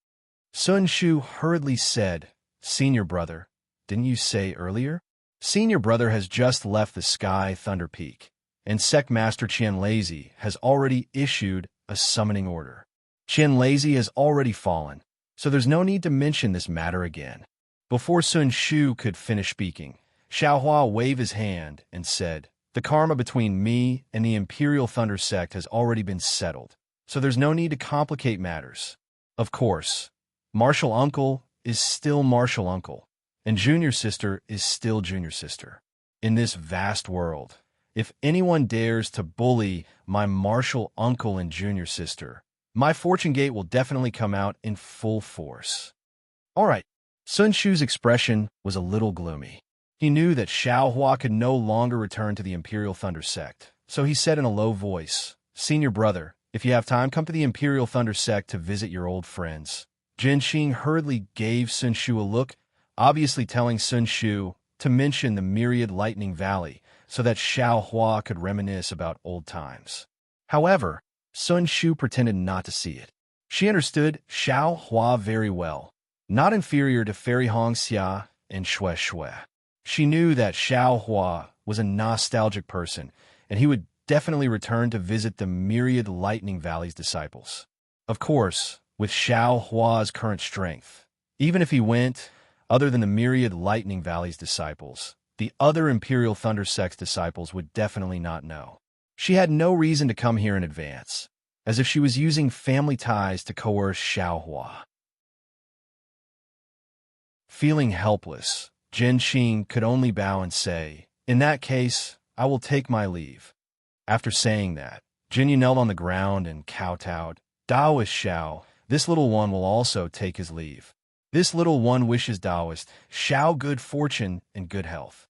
Sun Shu hurriedly said, Senior brother, didn't you say earlier? Senior brother has just left the Sky Thunder Peak, and Sect Master Qian Lazy has already issued a summoning order. Qian Lazy has already fallen, so there's no need to mention this matter again. Before Sun Shu could finish speaking, Xiaohua waved his hand and said, The karma between me and the Imperial Thunder Sect has already been settled, so there's no need to complicate matters. Of course, Martial Uncle is still Martial Uncle, and Junior Sister is still Junior Sister. In this vast world, if anyone dares to bully my Martial Uncle and Junior Sister, my fortune gate will definitely come out in full force. All right. Sun Shu's expression was a little gloomy. He knew that Xiaohua could no longer return to the Imperial Thunder Sect, so he said in a low voice, Senior brother, if you have time, come to the Imperial Thunder Sect to visit your old friends. Jin Qing hurriedly gave Sun Shu a look, obviously telling Sun Shu to mention the Myriad Lightning Valley so that Xiaohua could reminisce about old times. However, Sun Shu pretended not to see it. She understood Xiaohua very well, not inferior to Fairy Hongxia and Xue Xue. She knew that Xiaohua was a nostalgic person, and he would definitely return to visit the Myriad Lightning Valley's disciples. Of course, with Xiaohua's current strength, even if he went other than the Myriad Lightning Valley's disciples, the other Imperial Thunder Sect's disciples would definitely not know. She had no reason to come here in advance, as if she was using family ties to coerce Xiaohua. Feeling helpless, Jin Qing could only bow and say, In that case, I will take my leave. After saying that, Jin Yu knelt on the ground and kowtowed. Taoist Xiao, this little one will also take his leave. This little one wishes Taoist Xiao good fortune and good health.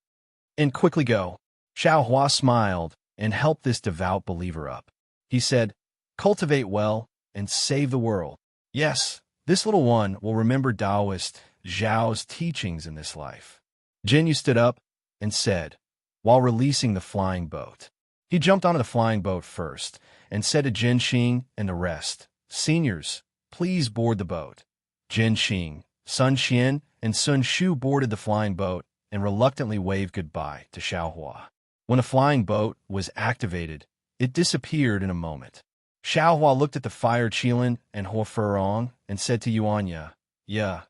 And quickly go. Xiaohua smiled and helped this devout believer up. He said, Cultivate well and save the world. Yes, this little one will remember Taoist Zhao's teachings in this life. Jin Yu stood up and said, while releasing the flying boat. He jumped onto the flying boat first and said to Jin Qing and the rest, Seniors, please board the boat. Jin Qing, Sun Qian, and Sun Shu boarded the flying boat and reluctantly waved goodbye to Xiaohua. When the flying boat was activated, it disappeared in a moment. Xiaohua looked at the Fire Qilin and Hua Furong and said to Yuanya, Yeah,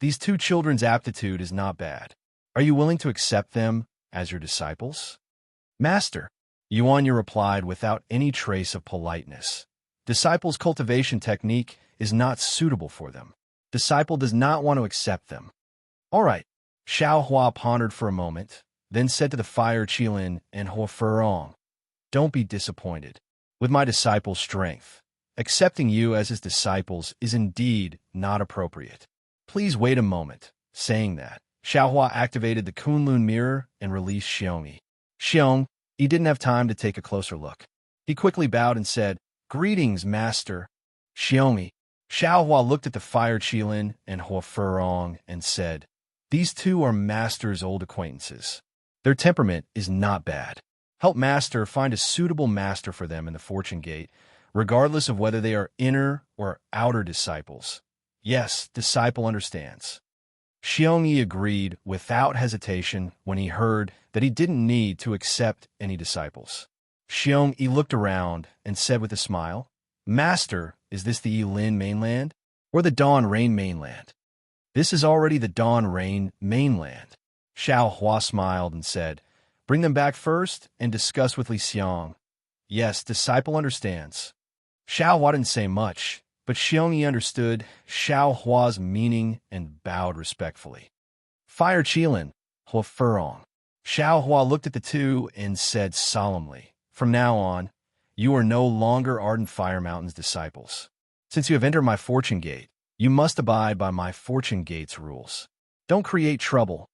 these two children's aptitude is not bad. Are you willing to accept them as your disciples? Master, Yuanya replied without any trace of politeness. Disciples' cultivation technique is not suitable for them. Disciple does not want to accept them. All right. Xiaohua pondered for a moment, then said to the Fire Qilin and Hua Furong, Don't be disappointed. With my disciples' strength, accepting you as his disciples is indeed not appropriate. Please wait a moment. Saying that, Xiaohua activated the Kunlun mirror and released Xiongyi. Xiong, he didn't have time to take a closer look. He quickly bowed and said, Greetings, Master. Xiongyi. Xiaohua looked at the Fire Qilin and Hua Furong and said, These two are Master's old acquaintances. Their temperament is not bad. Help Master find a suitable master for them in the Fortune Gate, regardless of whether they are inner or outer disciples. Yes, disciple understands. Xiongyi agreed without hesitation when he heard that he didn't need to accept any disciples. Xiongyi looked around and said with a smile, Master, is this the Yilin mainland or the Dawn Rain mainland? This is already the Dawn Rain mainland. Xiao Hua smiled and said, Bring them back first and discuss with Li Xiong. Yes, disciple understands. Xiao Hua didn't say much, but Xiongyi understood Xiao Hua's meaning and bowed respectfully. Fire Qilin, Hua Furong. Xiao Hua looked at the two and said solemnly, From now on, you are no longer Ardent Fire Mountain's disciples. Since you have entered my Fortune Gate, you must abide by my Fortune Gate's rules. Don't create trouble.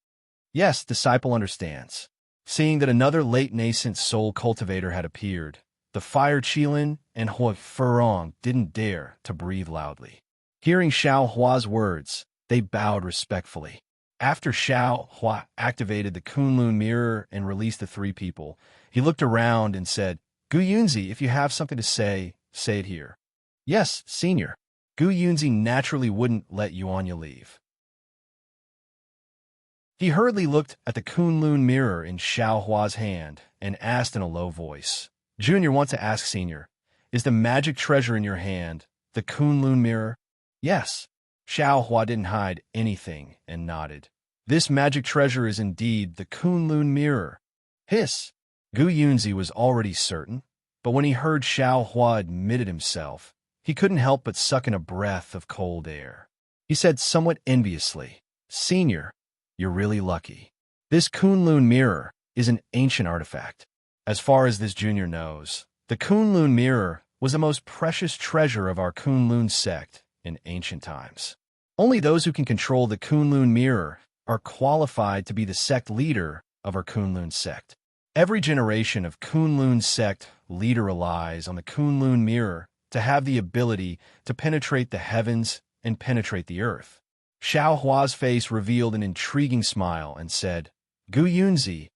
Yes, disciple understands. Seeing that another late nascent soul cultivator had appeared, the Fire Qilin and Hua Furong didn't dare to breathe loudly. Hearing Xiao Hua's words, they bowed respectfully. After Xiao Hua activated the Kunlun mirror and released the three people, he looked around and said, Gu Yunzi, if you have something to say it here. Yes, senior. Gu Yunzi naturally wouldn't let Yuanya leave. He hurriedly looked at the Kunlun mirror in Xiao Hua's hand and asked in a low voice, Junior wants to ask Senior, is the magic treasure in your hand the Kunlun mirror? Yes. Xiao Hua didn't hide anything and nodded. This magic treasure is indeed the Kunlun mirror. Hiss. Gu Yunzi was already certain, but when he heard Xiao Hua admitted himself, he couldn't help but suck in a breath of cold air. He said somewhat enviously, Senior, you're really lucky. This Kunlun mirror is an ancient artifact. As far as this junior knows, the Kunlun mirror was the most precious treasure of our Kunlun sect in ancient times. Only those who can control the Kunlun mirror are qualified to be the sect leader of our Kunlun sect. Every generation of Kunlun sect leader relies on the Kunlun mirror to have the ability to penetrate the heavens and penetrate the earth. Xiao Hua's face revealed an intriguing smile and said, Gu Yunzi,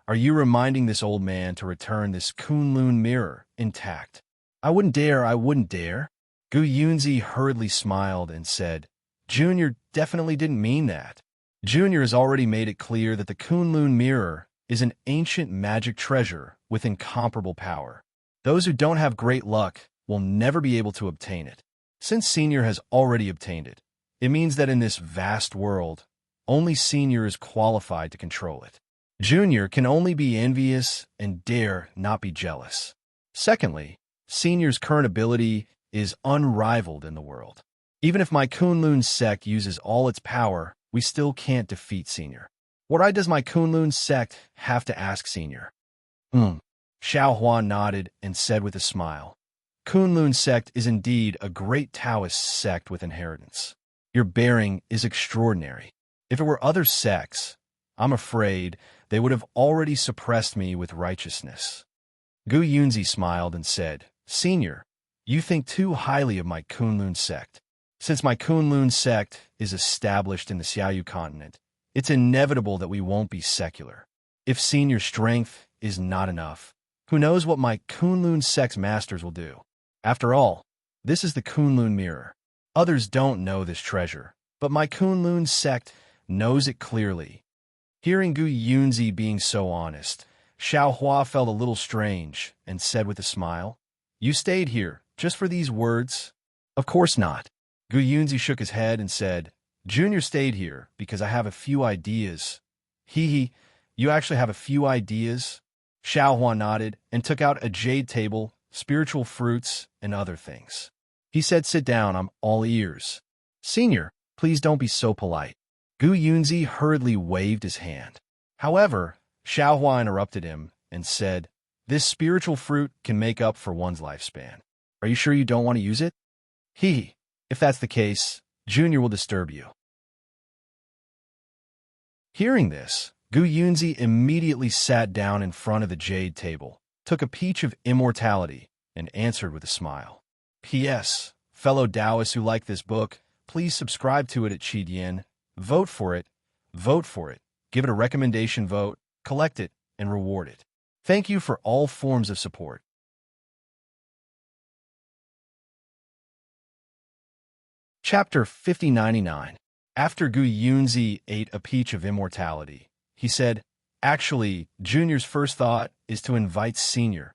are you reminding this old man to return this Kunlun mirror intact? I wouldn't dare. Gu Yunzi hurriedly smiled and said, Junior definitely didn't mean that. Junior has already made it clear that the Kunlun mirror is an ancient magic treasure with incomparable power. Those who don't have great luck will never be able to obtain it. Since Senior has already obtained it, it means that in this vast world, only Senior is qualified to control it. Junior can only be envious and dare not be jealous. Secondly, Senior's current ability is unrivaled in the world. Even if my Kunlun sect uses all its power, we still can't defeat Senior. What right does my Kunlun sect have to ask Senior? Xiao Hua nodded and said with a smile, Kunlun sect is indeed a great Taoist sect with inheritance. Your bearing is extraordinary. If it were other sects, I'm afraid they would have already suppressed me with righteousness. Gu Yunzi smiled and said, Senior, you think too highly of my Kunlun sect. Since my Kunlun sect is established in the Xiaoyu continent, it's inevitable that we won't be secular. If Senior's strength is not enough, who knows what my Kunlun sect's masters will do? After all, this is the Kunlun mirror. Others don't know this treasure, but my Kunlun sect knows it clearly. Hearing Gu Yunzi being so honest, Xiao Hua felt a little strange and said with a smile, You stayed here just for these words? Of course not. Gu Yunzi shook his head and said, Junior stayed here because I have a few ideas. You actually have a few ideas? Xiao Hua nodded and took out a jade table, spiritual fruits, and other things. He said, Sit down, I'm all ears. Senior, please don't be so polite. Gu Yunzi hurriedly waved his hand. However, Xiao Hua interrupted him and said, This spiritual fruit can make up for one's lifespan. Are you sure you don't want to use it? If that's the case, Junior will disturb you. Hearing this, Gu Yunzi immediately sat down in front of the jade table, took a peach of immortality, and answered with a smile. P.S. Fellow Taoists who like this book, please subscribe to it at Qidian. Vote for it. Give it a recommendation vote, collect it, and reward it. Thank you for all forms of support. Chapter 5099. After Gu Yunzi ate a peach of immortality, he said, "Actually, Junior's first thought is to invite Senior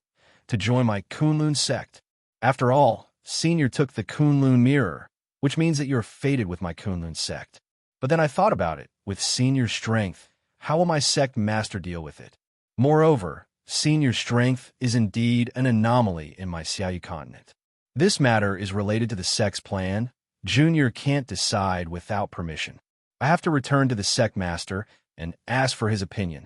to join my Kunlun sect. After all, Senior took the Kunlun mirror, which means that you're fated with my Kunlun sect. But then I thought about it. With Senior's strength, how will my sect master deal with it? Moreover, Senior's strength is indeed an anomaly in my Xiaoyu continent. This matter is related to the sect's plan. Junior can't decide without permission. I have to return to the sect master and ask for his opinion."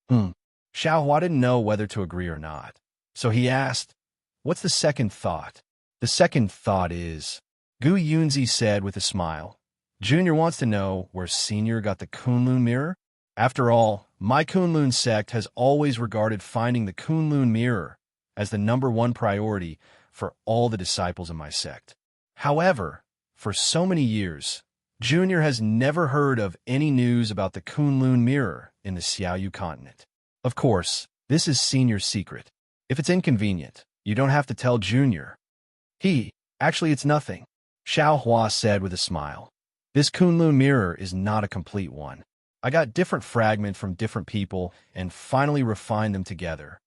Xiaohua didn't know whether to agree or not. So he asked, "What's the second thought?" "The second thought is," Gu Yunzi said with a smile, "Junior wants to know where Senior got the Kunlun mirror. After all, my Kunlun sect has always regarded finding the Kunlun mirror as the #1 priority for all the disciples in my sect. However, for so many years, Junior has never heard of any news about the Kunlun mirror in the Xiaoyu continent. Of course, this is Senior's secret. If it's inconvenient, you don't have to tell Junior." Actually, it's nothing," Xiaohua said with a smile. "This Kunlun mirror is not a complete one. I got different fragments from different people and finally refined them together."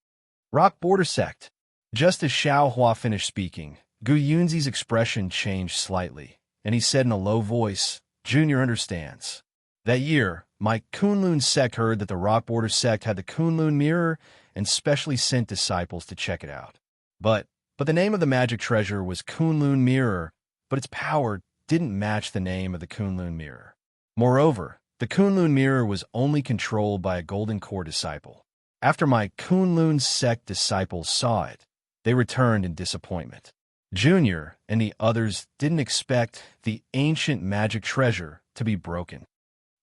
Rock Border Sect. Just as Xiaohua finished speaking, Gu Yunzi's expression changed slightly, and he said in a low voice, "Junior understands. That year, my Kunlun sect heard that the Rock Border Sect had the Kunlun mirror and specially sent disciples to check it out. But the name of the magic treasure was Kunlun Mirror, but its power didn't match the name of the Kunlun Mirror. Moreover, the Kunlun Mirror was only controlled by a Golden Core disciple. After my Kunlun sect disciples saw it, they returned in disappointment. Junior and the others didn't expect the ancient magic treasure to be broken.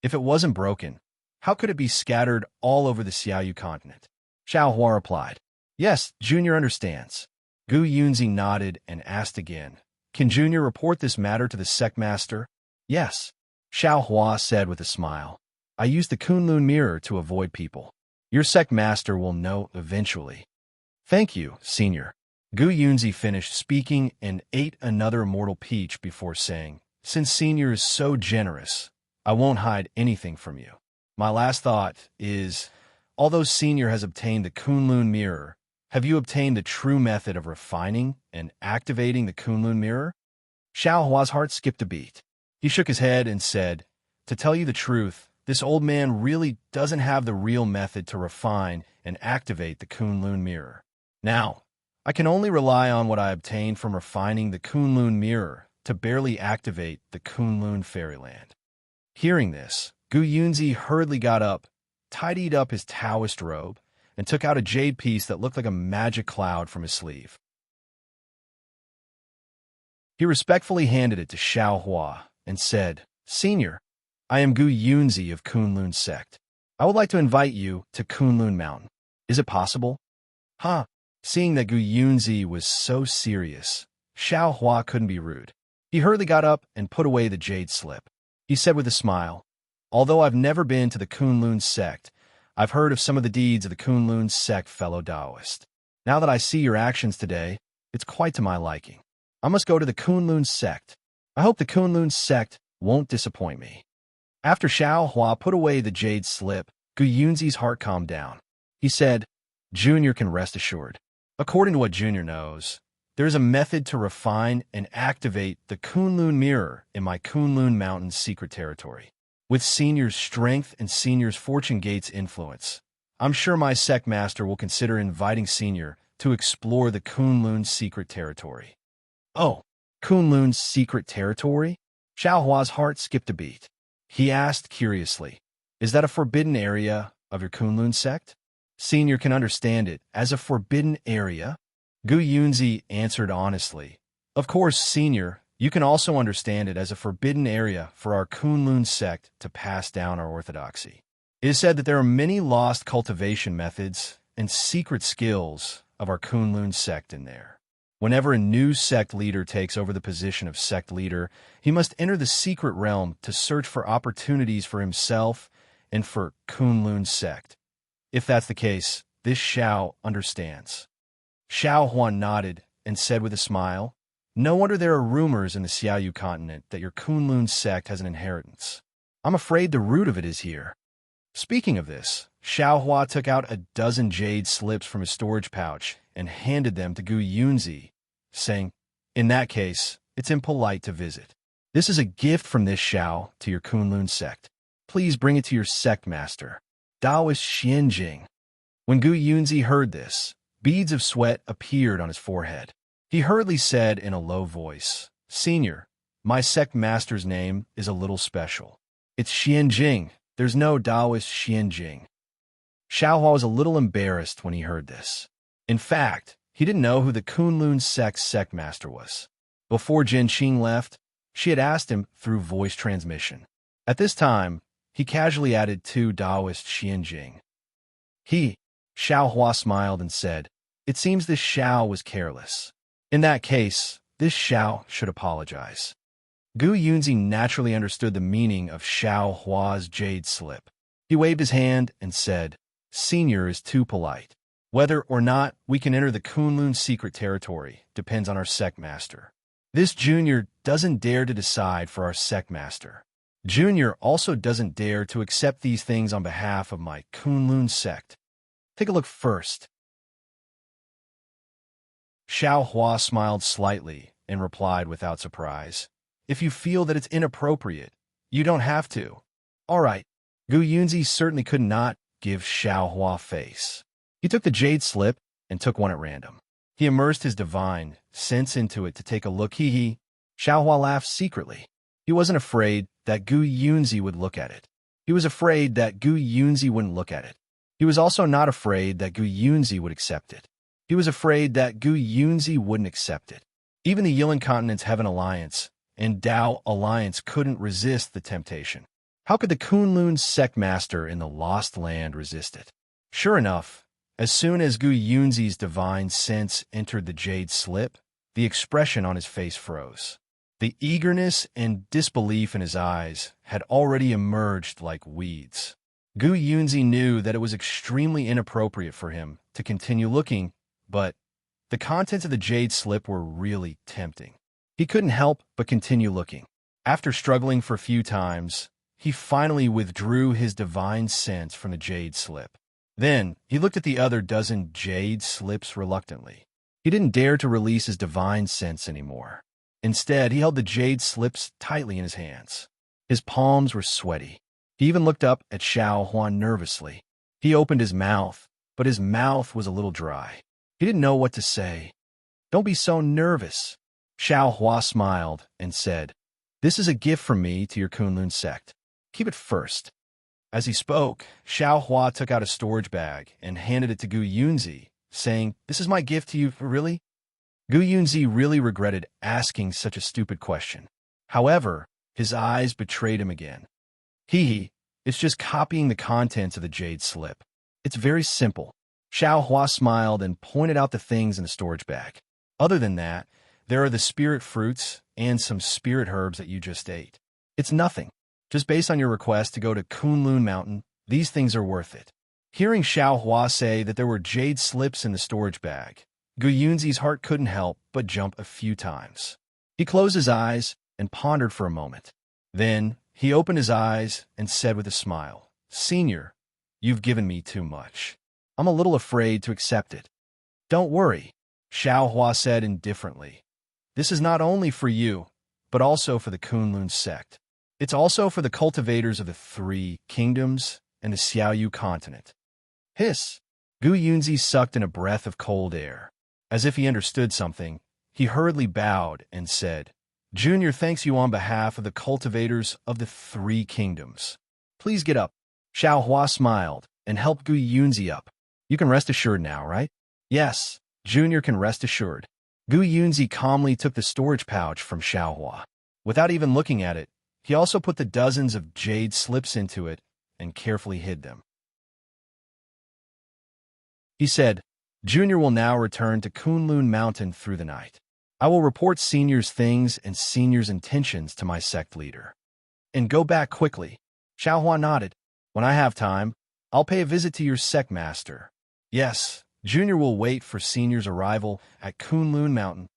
If it wasn't broken, how could it be scattered all over the Xiaoyu continent?" Xiaohua replied, "Yes, Junior understands." Gu Yunzi nodded and asked again, "Can Junior report this matter to the sect master?" "Yes," Xiaohua said with a smile. "I used the Kunlun mirror to avoid people. Your sect master will know eventually." "Thank you, Senior." Gu Yunzi finished speaking and ate another immortal peach before saying, "Since Senior is so generous, I won't hide anything from you. My last thought is, although Senior has obtained the Kunlun mirror, have you obtained the true method of refining and activating the Kunlun mirror?" Xiaohua's heart skipped a beat. He shook his head and said, "To tell you the truth, this old man really doesn't have the real method to refine and activate the Kunlun mirror. Now, I can only rely on what I obtained from refining the Kunlun mirror to barely activate the Kunlun fairyland." Hearing this, Gu Yunzi hurriedly got up, tidied up his Taoist robe, and took out a jade piece that looked like a magic cloud from his sleeve. He respectfully handed it to Xiaohua and said, "Senior, I am Gu Yunzi of Kunlun sect. I would like to invite you to Kunlun Mountain. Is it possible?" Seeing that Gu Yunzi was so serious, Xiaohua couldn't be rude. He hurriedly got up and put away the jade slip. He said with a smile, "Although I've never been to the Kunlun sect, I've heard of some of the deeds of the Kunlun sect, fellow Taoist. Now that I see your actions today, it's quite to my liking. I must go to the Kunlun sect. I hope the Kunlun sect won't disappoint me." After Xiaohua put away the jade slip, Gu Yunzi's heart calmed down. He said, "Junior can rest assured. According to what Junior knows, there is a method to refine and activate the Kunlun mirror in my Kunlun Mountain secret territory. With Senior's strength and Senior's Fortune Gate's influence, I'm sure my sect master will consider inviting Senior to explore the Kunlun secret territory." "Oh, Kunlun's secret territory?" Xiaohua's heart skipped a beat. He asked curiously, "Is that a forbidden area of your Kunlun sect?" "Senior can understand it as a forbidden area?" Gu Yunzi answered honestly, "Of course, Senior, you can also understand it as a forbidden area for our Kunlun sect to pass down our orthodoxy. It is said that there are many lost cultivation methods and secret skills of our Kunlun sect in there. Whenever a new sect leader takes over the position of sect leader, he must enter the secret realm to search for opportunities for himself and for Kunlun sect. If that's the case, this Xiao understands." Xiaohua nodded and said with a smile, No wonder there are rumors in the Xiaoyu continent that your Kunlun sect has an inheritance. I'm afraid the root of it is here. Speaking of this, Xiaohua took out a dozen jade slips from his storage pouch and handed them to Gu Yunzi, saying, "In that case, it's impolite to visit. This is a gift from this Xiao to your Kunlun sect. Please bring it to your sect master, Taoist Xianjing." When Gu Yunzi heard this, beads of sweat appeared on his forehead. He hurriedly said in a low voice, "Senior, my sect master's name is a little special. It's Xianjing. There's no Taoist Xianjing." Xiaohua was a little embarrassed when he heard this. In fact, he didn't know who the Kunlun sect master was. Before Jinqing left, she had asked him through voice transmission. At this time, he casually added two Taoist Xianjing. Xiaohua smiled and said, "It seems this Xiao was careless. In that case, this Xiao should apologize." Gu Yunzi naturally understood the meaning of Xiaohua's jade slip. He waved his hand and said, "Senior is too polite. Whether or not we can enter the Kunlun secret territory depends on our sect master. This junior doesn't dare to decide for our sect master. Junior also doesn't dare to accept these things on behalf of my Kunlun sect. Take a look first." Xiaohua smiled slightly and replied without surprise, "If you feel that it's inappropriate, you don't have to." All right. Gu Yunzi certainly could not give Xiaohua face. He took the jade slip and took one at random. He immersed his divine sense into it to take a look. Xiaohua laughed secretly. He wasn't afraid that Gu Yunzi would look at it. He was afraid that Gu Yunzi wouldn't look at it. He was also not afraid that Gu Yunzi would accept it. He was afraid that Gu Yunzi wouldn't accept it. Even the Yilan Continent's Heaven Alliance and Tao Alliance couldn't resist the temptation. How could the Kunlun sect master in the Lost Land resist it? Sure enough, as soon as Gu Yunzi's divine sense entered the jade slip, the expression on his face froze. The eagerness and disbelief in his eyes had already emerged like weeds. Gu Yunzi knew that it was extremely inappropriate for him to continue looking, but the contents of the jade slip were really tempting. He couldn't help but continue looking. After struggling for a few times, he finally withdrew his divine sense from the jade slip. Then, he looked at the other dozen jade slips reluctantly. He didn't dare to release his divine sense anymore. Instead, he held the jade slips tightly in his hands. His palms were sweaty. He even looked up at Xiaohua nervously. He opened his mouth, but his mouth was a little dry. He didn't know what to say. "Don't be so nervous." Xiaohua smiled and said, "This is a gift from me to your Kunlun sect. Keep it first." As he spoke, Xiaohua took out a storage bag and handed it to Gu Yunzi, saying, "This is my gift to you, really?" Gu Yunzi really regretted asking such a stupid question. However, his eyes betrayed him again. It's just copying the contents of the jade slip. It's very simple." Xiaohua smiled and pointed out the things in the storage bag. "Other than that, there are the spirit fruits and some spirit herbs that you just ate. It's nothing. Just based on your request to go to Kunlun Mountain, these things are worth it." Hearing Xiaohua say that there were jade slips in the storage bag, Gu Yunzi's heart couldn't help but jump a few times. He closed his eyes and pondered for a moment. Then, he opened his eyes and said with a smile, "Senior, you've given me too much. I'm a little afraid to accept it." "Don't worry," Xiaohua said indifferently. "This is not only for you, but also for the Kunlun sect. It's also for the cultivators of the three kingdoms and the Xiaoyu continent." Hiss! Gu Yunzi sucked in a breath of cold air. As if he understood something, he hurriedly bowed and said, "Junior thanks you on behalf of the cultivators of the three kingdoms. Please get up." Xiaohua smiled and helped Gu Yunzi up. "You can rest assured now, right?" "Yes, Junior can rest assured." Gu Yunzi calmly took the storage pouch from Xiaohua. Without even looking at it, he also put the dozens of jade slips into it and carefully hid them. He said, "Junior will now return to Kunlun Mountain through the night. I will report Senior's things and Senior's intentions to my sect leader. And go back quickly." Xiaohua nodded. "When I have time, I'll pay a visit to your sect master." "Yes, Junior will wait for Senior's arrival at Kunlun Mountain."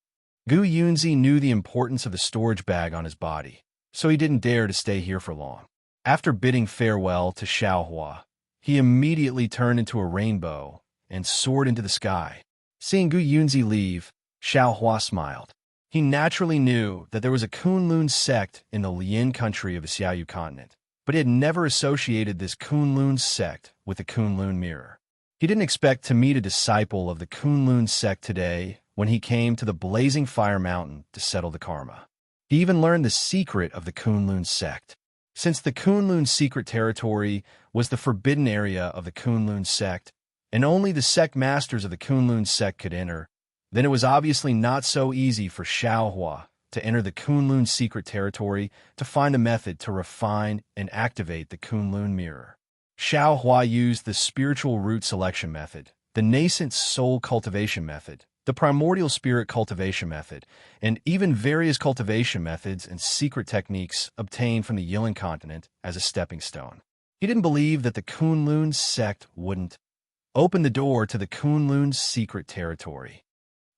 Gu Yunzi knew the importance of the storage bag on his body, so he didn't dare to stay here for long. After bidding farewell to Xiaohua, he immediately turned into a rainbow and soared into the sky. Seeing Gu Yunzi leave, Xiaohua smiled. He naturally knew that there was a Kunlun sect in the Lian country of the Xiaoyu continent, but he had never associated this Kunlun sect with the Kunlun mirror. He didn't expect to meet a disciple of the Kunlun sect today when he came to the Blazing Fire Mountain to settle the karma. He even learned the secret of the Kunlun sect. Since the Kunlun secret territory was the forbidden area of the Kunlun sect, and only the sect masters of the Kunlun sect could enter, then it was obviously not so easy for Xiaohua to enter the Kunlun secret territory to find a method to refine and activate the Kunlun mirror. Xiaohua used the spiritual root selection method, the nascent soul cultivation method, the primordial spirit cultivation method, and even various cultivation methods and secret techniques obtained from the Yilan continent as a stepping stone. He didn't believe that the Kunlun sect wouldn't open the door to the Kunlun's secret territory.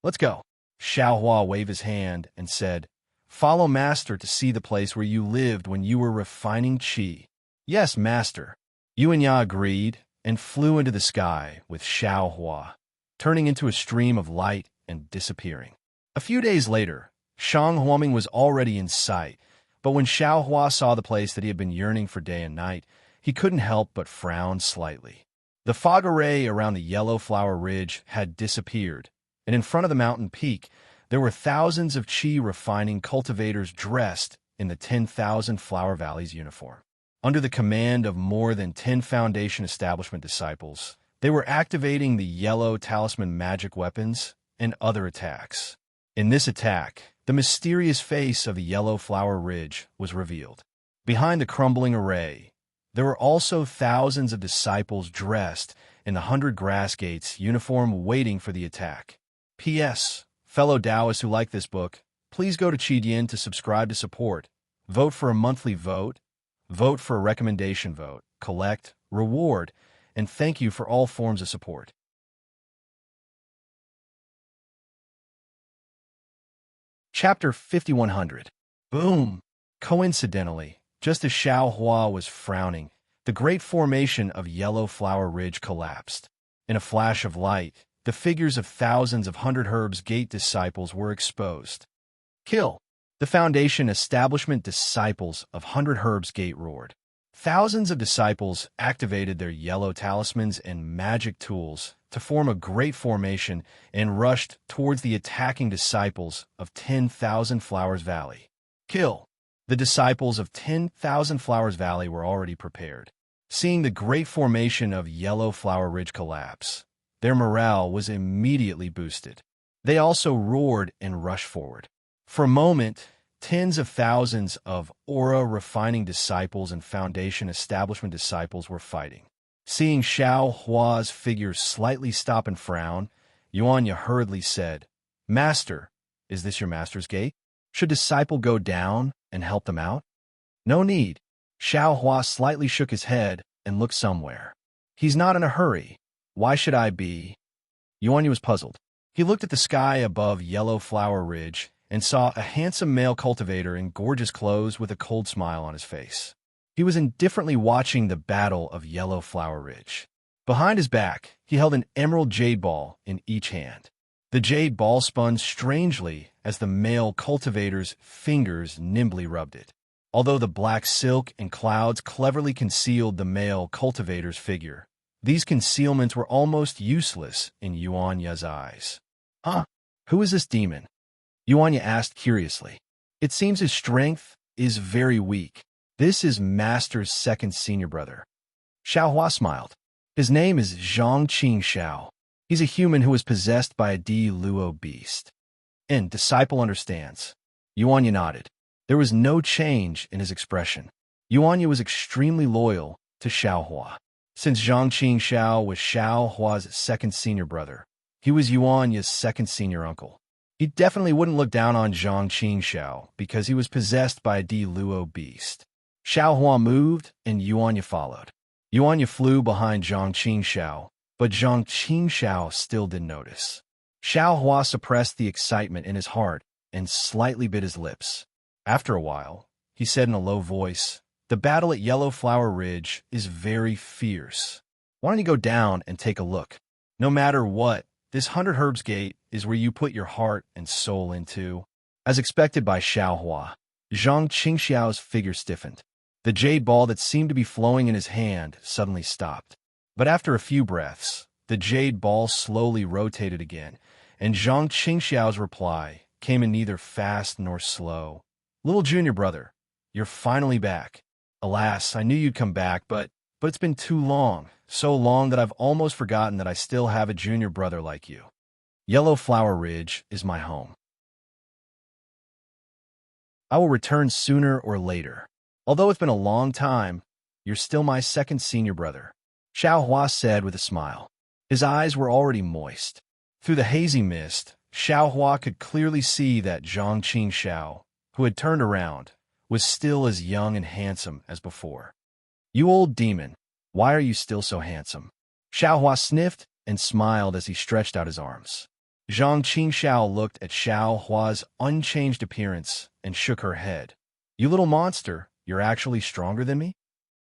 "Let's go." Xiaohua waved his hand and said, "Follow Master to see the place where you lived when you were refining qi." "Yes, Master." Yuanya agreed and flew into the sky with Xiaohua, turning into a stream of light and disappearing. A few days later, Shang Huaming was already in sight, but when Xiaohua saw the place that he had been yearning for day and night, he couldn't help but frown slightly. The fog array around the Yellow Flower Ridge had disappeared, and in front of the mountain peak, there were thousands of qi refining cultivators dressed in the 10,000 Flower Valleys uniform. Under the command of more than 10 Foundation Establishment disciples, they were activating the yellow talisman magic weapons and other attacks. In this attack, the mysterious face of the Yellow Flower Ridge was revealed. Behind the crumbling array, there were also thousands of disciples dressed in the 100 Grass Gates uniform waiting for the attack. P.S. Fellow Taoists who like this book, please go to Qidian to subscribe to support, vote for a monthly vote for a recommendation vote, collect, reward, and thank you for all forms of support. Chapter 5100. Boom! Coincidentally, just as Xiaohua was frowning, the great formation of Yellow Flower Ridge collapsed. In a flash of light, the figures of thousands of 100 Herbs Gate disciples were exposed. "Kill!" The Foundation Establishment disciples of 100 Herbs Gate roared. Thousands of disciples activated their yellow talismans and magic tools to form a great formation and rushed towards the attacking disciples of 10,000 Flowers Valley. "Kill!" The disciples of 10,000 Flowers Valley were already prepared. Seeing the great formation of Yellow Flower Ridge collapse, their morale was immediately boosted. They also roared and rushed forward. For a moment, tens of thousands of aura-refining disciples and Foundation Establishment disciples were fighting. Seeing Xiaohua's figure slightly stop and frown, Yuanya hurriedly said, "Master, is this your master's gate? Should disciple go down and help them out?" "No need." Xiaohua slightly shook his head and looked somewhere. "He's not in a hurry. Why should I be?" Yuanya was puzzled. He looked at the sky above Yellow Flower Ridge and saw a handsome male cultivator in gorgeous clothes with a cold smile on his face. He was indifferently watching the battle of Yellow Flower Ridge. Behind his back, he held an emerald jade ball in each hand. The jade ball spun strangely as the male cultivator's fingers nimbly rubbed it. Although the black silk and clouds cleverly concealed the male cultivator's figure, these concealments were almost useless in Yuanya's eyes. "Huh? Who is this demon?" Yuanya asked curiously. "It seems his strength is very weak. This is Master's second senior brother." Xiaohua smiled. "His name is Zhang Qingxiao. He's a human who was possessed by a Di Luo beast." And disciple understands. Yuanya nodded. There was no change in his expression. Yuanya was extremely loyal to Xiaohua. Since Zhang Qingxiao was Xiaohua's second senior brother, he was Yuanya's second senior uncle. He definitely wouldn't look down on Zhang Qingxiao because he was possessed by a Di Luo beast. Xiaohua moved and Yuanya followed. Yuanya flew behind Zhang Qingxiao, but Zhang Qingxiao still didn't notice. Xiaohua suppressed the excitement in his heart and slightly bit his lips. After a while, he said in a low voice, "The battle at Yellow Flower Ridge is very fierce. Why don't you go down and take a look? No matter what, this 100 Herbs Gate is where you put your heart and soul into." As expected by Xiaohua, Zhang Qingxiao's figure stiffened. The jade ball that seemed to be flowing in his hand suddenly stopped. But after a few breaths, the jade ball slowly rotated again, and Zhang Qingxiao's reply came in neither fast nor slow. "Little junior brother, you're finally back. Alas, I knew you'd come back, but it's been too long, so long that I've almost forgotten that I still have a junior brother like you. Yellow Flower Ridge is my home. I will return sooner or later. Although it's been a long time, you're still my second senior brother," Xiaohua said with a smile. His eyes were already moist. Through the hazy mist, Xiaohua could clearly see that Zhang Qingxiao, who had turned around, was still as young and handsome as before. "You old demon, why are you still so handsome?" Xiaohua sniffed and smiled as he stretched out his arms. Zhang Qingxiao looked at Xiaohua's unchanged appearance and shook her head. "You little monster, you're actually stronger than me?"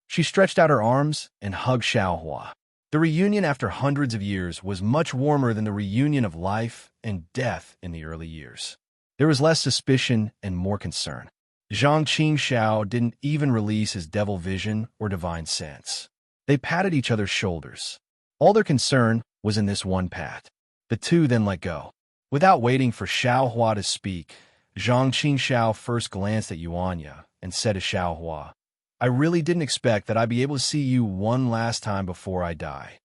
She stretched out her arms and hugged Xiaohua. The reunion after hundreds of years was much warmer than the reunion of life and death in the early years. There was less suspicion and more concern. Zhang Qingxiao didn't even release his devil vision or divine sense. They patted each other's shoulders. All their concern was in this one pat. The two then let go. Without waiting for Xiaohua to speak, Zhang Qingxiao first glanced at Yuanya and said to Xiaohua, "I really didn't expect that I'd be able to see you one last time before I die."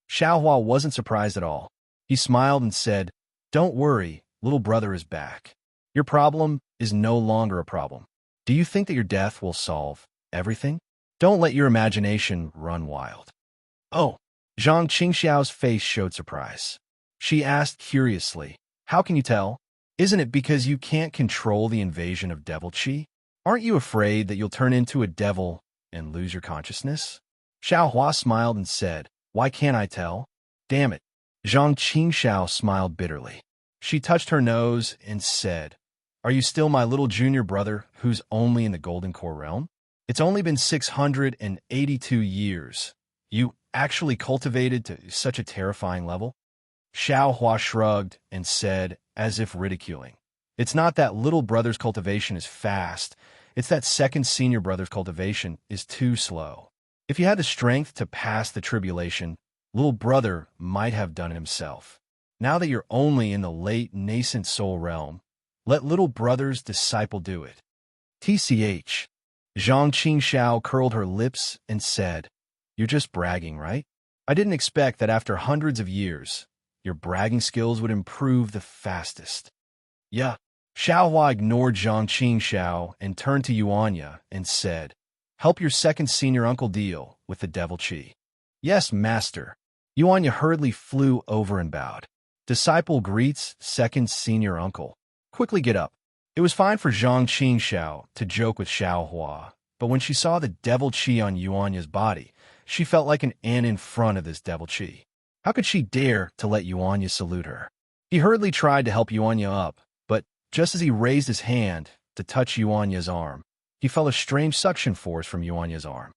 Xiaohua wasn't surprised at all. He smiled and said, "Don't worry, little brother is back. Your problem is no longer a problem. Do you think that your death will solve everything? Don't let your imagination run wild." "Oh." Zhang Qingxiao's face showed surprise. She asked curiously, "How can you tell? Isn't it because you can't control the invasion of devil qi? Aren't you afraid that you'll turn into a devil and lose your consciousness?" Xiaohua smiled and said, "Why can't I tell? Damn it." Zhang Qingxiao smiled bitterly. She touched her nose and said, "Are you still my little junior brother who's only in the Golden Core realm? It's only been 682 years. You actually cultivated to such a terrifying level?" Xiaohua shrugged and said, as if ridiculing, "It's not that little brother's cultivation is fast. It's that second senior brother's cultivation is too slow. If you had the strength to pass the tribulation, little brother might have done it himself. Now that you're only in the late nascent soul realm, let little brother's disciple do it." TCH. Zhang Qingxiao curled her lips and said, "You're just bragging, right? I didn't expect that after hundreds of years, your bragging skills would improve the fastest." "Yeah." Xiaohua ignored Zhang Qingxiao and turned to Yuanya and said, "Help your second senior uncle deal with the devil qi." "Yes, master." Yuanya hurriedly flew over and bowed. "Disciple greets second senior uncle. Quickly get up." It was fine for Zhang Qingxiao to joke with Xiaohua, but when she saw the devil qi on Yuanya's body, she felt like an ant in front of this devil qi. How could she dare to let Yuanya salute her? He hurriedly tried to help Yuanya up, but just as he raised his hand to touch Yuanya's arm, he felt a strange suction force from Yuanya's arm.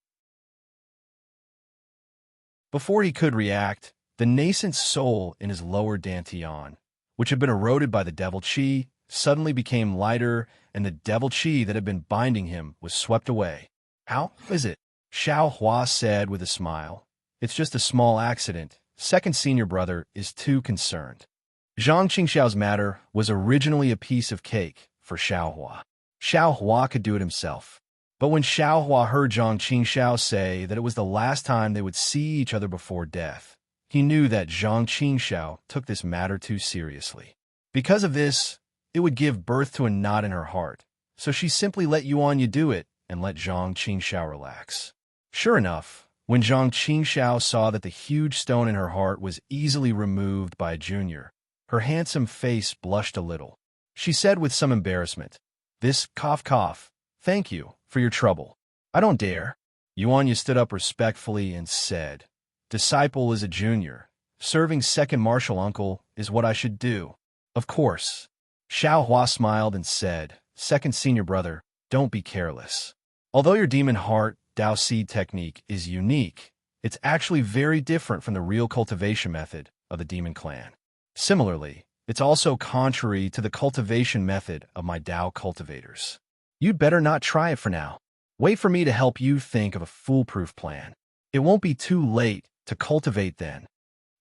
Before he could react, the nascent soul in his lower dantian, which had been eroded by the devil qi, suddenly became lighter, and the devil qi that had been binding him was swept away. "How is it?" Xiaohua said with a smile. "It's just a small accident. Second senior brother is too concerned." Zhang Qingxiao's matter was originally a piece of cake for Xiaohua. Xiaohua could do it himself. But when Xiaohua heard Zhang Qingxiao say that it was the last time they would see each other before death, he knew that Zhang Qingxiao took this matter too seriously. Because of this, it would give birth to a knot in her heart, so she simply let Yuanya do it and let Zhang Qingxiao relax. Sure enough, when Zhang Qingxiao saw that the huge stone in her heart was easily removed by a junior, her handsome face blushed a little. She said with some embarrassment, "This cough, thank you for your trouble." "I don't dare." Yuanya stood up respectfully and said, "Disciple is a junior. Serving second martial uncle is what I should do." "Of course." Xiao Hua smiled and said, "Second senior brother, don't be careless. Although your demon heart Dao seed technique is unique, it's actually very different from the real cultivation method of the demon clan. Similarly, it's also contrary to the cultivation method of my Dao cultivators. You'd better not try it for now. Wait for me to help you think of a foolproof plan. It won't be too late to cultivate then."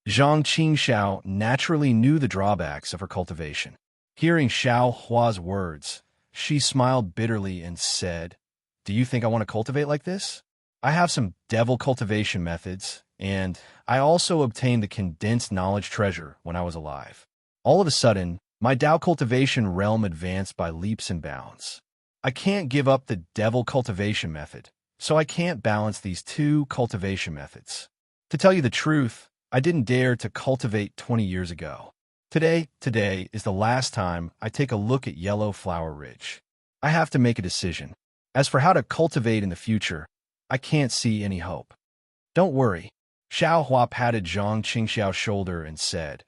Zhang Qingxiao naturally knew the drawbacks of her cultivation. Hearing Xiao Hua's words, she smiled bitterly and said, "Do you think I want to cultivate like this? I have some devil cultivation methods, and I also obtained the condensed knowledge treasure when I was alive. All of a sudden, my Dao cultivation realm advanced by leaps and bounds. I can't give up the devil cultivation method, so I can't balance these two cultivation methods. To tell you the truth, I didn't dare to cultivate 20 years ago. Today is the last time I take a look at Yellow Flower Ridge. I have to make a decision. As for how to cultivate in the future, I can't see any hope." "Don't worry." Xiao Hua patted Zhang Qingxiao's shoulder and said,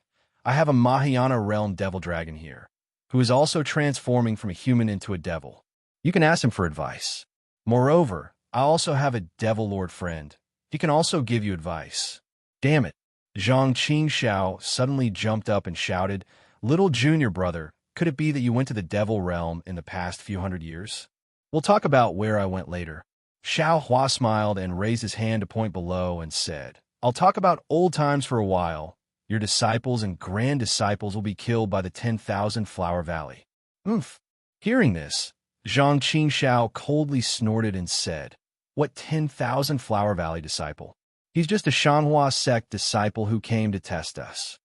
"I have a Mahayana realm devil dragon here, who is also transforming from a human into a devil. You can ask him for advice. Moreover, I also have a devil lord friend. He can also give you advice." "Damn it." Zhang Qingxiao suddenly jumped up and shouted, "Little junior brother, could it be that you went to the devil realm in the past few hundred years?" "We'll talk about where I went later." Xiao Hua smiled and raised his hand to point below and said, "I'll talk about old times for a while. Your disciples and grand disciples will be killed by the 10,000 Flower Valley." "Oomph." Hearing this, Zhang Qingxiao coldly snorted and said, "What 10,000 Flower Valley disciple? He's just a Shanhua sect disciple who came to test us.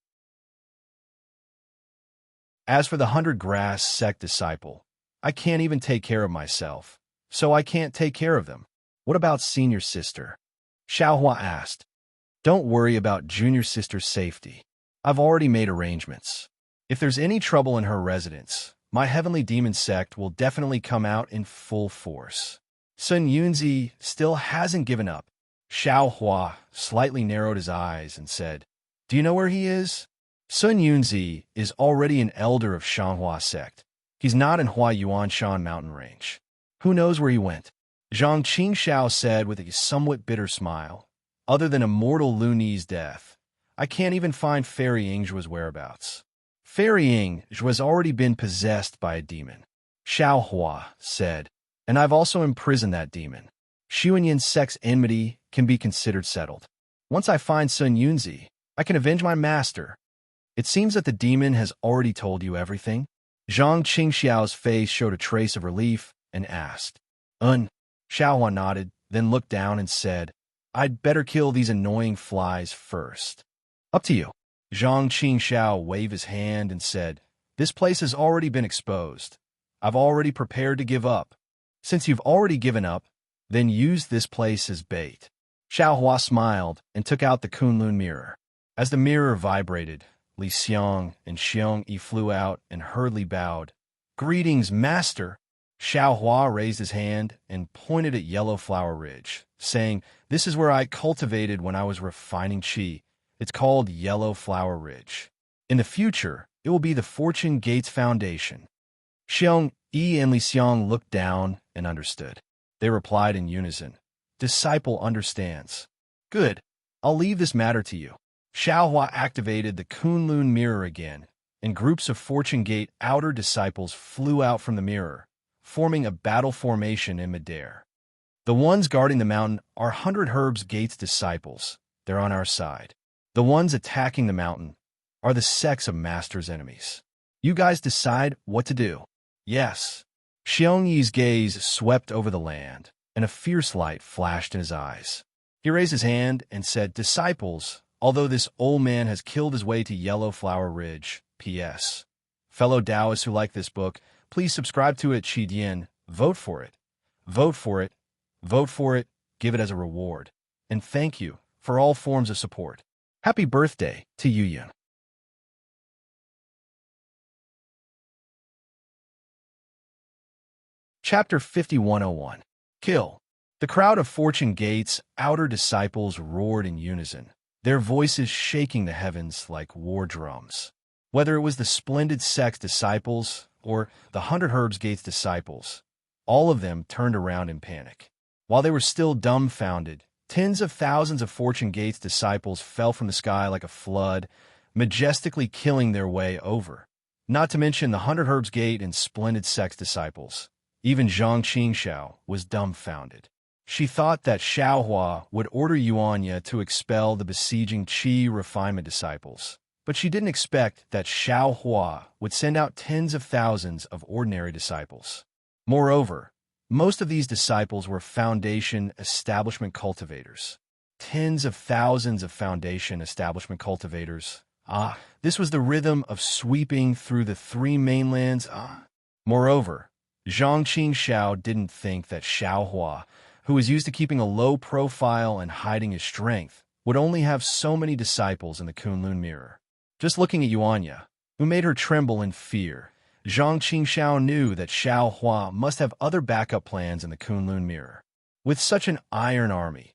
As for the 100 Grass sect disciple, I can't even take care of myself, so I can't take care of them. What about senior sister?" Xiaohua asked. "Don't worry about junior sister's safety. I've already made arrangements. If there's any trouble in her residence, my heavenly demon sect will definitely come out in full force." Sun Yunzi still hasn't given up. Xiao Hua slightly narrowed his eyes and said, "Do you know where he is?" Sun Yunzi is already an elder of Shanhua sect. He's not in Huayuanshan mountain range. Who knows where he went? Zhang Qingxiao said with a somewhat bitter smile. "Other than immortal Luni's death, I can't even find Fairy Yingzhua's whereabouts." "Fairy Yingzhua has already been possessed by a demon," Xiao Hua said, "and I've also imprisoned that demon. Xuanyan's sect's enmity can be considered settled. Once I find Sun Yunzi, I can avenge my master." "It seems that the demon has already told you everything." Zhang Qingxiao's face showed a trace of relief and asked. Xiaohua nodded, then looked down and said, "I'd better kill these annoying flies first." "Up to you." Zhang Qingxiao waved his hand and said, "This place has already been exposed. I've already prepared to give up. Since you've already given up, then use this place as bait." Xiaohua smiled and took out the Kunlun mirror. As the mirror vibrated, Li Xiang and Xiong Yi flew out and hurriedly bowed. "Greetings, master." Xiaohua raised his hand and pointed at Yellow Flower Ridge, saying, "This is where I cultivated when I was refining qi. It's called Yellow Flower Ridge. In the future, it will be the Fortune Gates Foundation." Xiong Yi and Li Xiang looked down and understood. They replied in unison, "Disciple understands." "Good. I'll leave this matter to you." Xiaohua activated the Kunlun mirror again, and groups of Fortune Gate outer disciples flew out from the mirror, forming a battle formation in midair. The ones guarding the mountain are 100 Herbs Gates disciples. They're on our side. The ones attacking the mountain are the sects of Master's enemies. You guys decide what to do. Yes. Xiong Yi's gaze swept over the land, and a fierce light flashed in his eyes. He raised his hand and said, "Disciples, although this old man has killed his way to Yellow Flower Ridge, P.S. Fellow Taoists who like this book, please subscribe to it at Qidian, vote for it. Vote for it. Vote for it. Give it as a reward. And thank you for all forms of support. Happy birthday to Yuyan." Chapter 5101. Kill. The crowd of Fortune Gate's outer disciples roared in unison, their voices shaking the heavens like war drums. Whether it was the splendid sect's disciples or the 100 Herbs Gates disciples, all of them turned around in panic. While they were still dumbfounded, tens of thousands of Fortune Gates disciples fell from the sky like a flood, majestically killing their way over. Not to mention the 100 Herbs Gate and Splendid Sex disciples. Even Zhang Qingxiao was dumbfounded. She thought that Xiaohua would order Yuanya to expel the besieging Qi refinement disciples, but she didn't expect that Xiaohua would send out tens of thousands of ordinary disciples. Moreover, most of these disciples were foundation establishment cultivators. Tens of thousands of foundation establishment cultivators. This was the rhythm of sweeping through the three mainlands. Moreover, Zhang Qingxiao didn't think that Xiaohua, who was used to keeping a low profile and hiding his strength, would only have so many disciples in the Kunlun mirror. Just looking at Yuanya, who made her tremble in fear, Zhang Qingxiao knew that Xiaohua must have other backup plans in the Kunlun mirror. With such an iron army,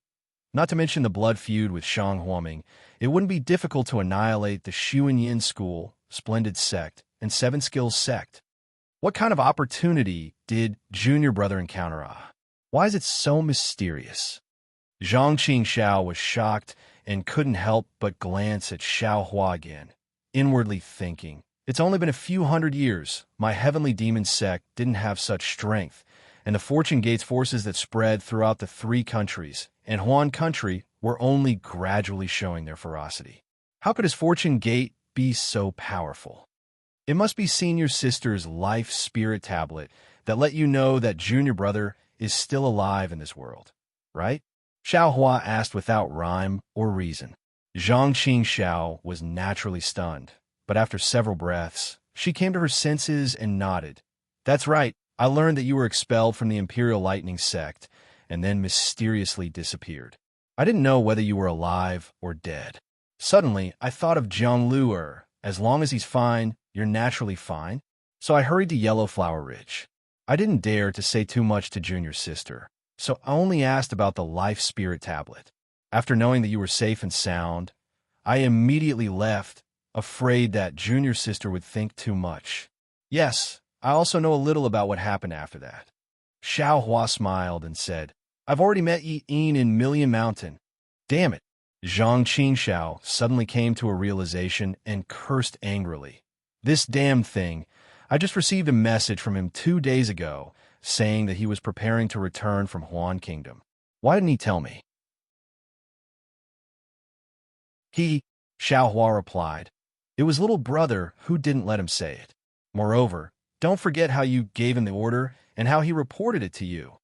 not to mention the blood feud with Shang Huaming, it wouldn't be difficult to annihilate the Xuanyin School, Splendid Sect, and Seven Skills Sect. What kind of opportunity did Junior Brother encounter? Why is it so mysterious? Zhang Qingxiao was shocked and couldn't help but glance at Xiaohua again, inwardly thinking, it's only been a few hundred years. My heavenly demon sect didn't have such strength, and the Fortune Gates forces that spread throughout the three countries and Huan country were only gradually showing their ferocity. How could his Fortune Gate be so powerful? It must be Senior Sister's life spirit tablet that let you know that Junior Brother is still alive in this world, right? Xiaohua asked without rhyme or reason. Zhang Qingxiao was naturally stunned, but after several breaths, she came to her senses and nodded. That's right, I learned that you were expelled from the Imperial Lightning Sect and then mysteriously disappeared. I didn't know whether you were alive or dead. Suddenly, I thought of Jiang Luer. As long as he's fine, you're naturally fine. So I hurried to Yellowflower Ridge. I didn't dare to say too much to Junior Sister, so I only asked about the life spirit tablet. After knowing that you were safe and sound, I immediately left, afraid that Junior Sister would think too much. Yes, I also know a little about what happened after that. Xiaohua smiled and said, I've already met Yi Yin in Million Mountain. Damn it. Zhang Qingxiao suddenly came to a realization and cursed angrily. This damn thing. I just received a message from him 2 days ago saying that he was preparing to return from Huan Kingdom. Why didn't he tell me? Xiaohua replied. It was little brother who didn't let him say it. Moreover, don't forget how you gave him the order and how he reported it to you.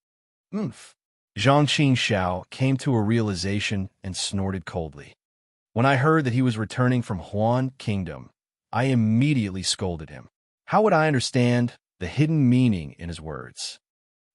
Zhang Qingxiao came to a realization and snorted coldly. When I heard that he was returning from Huan Kingdom, I immediately scolded him. How would I understand the hidden meaning in his words?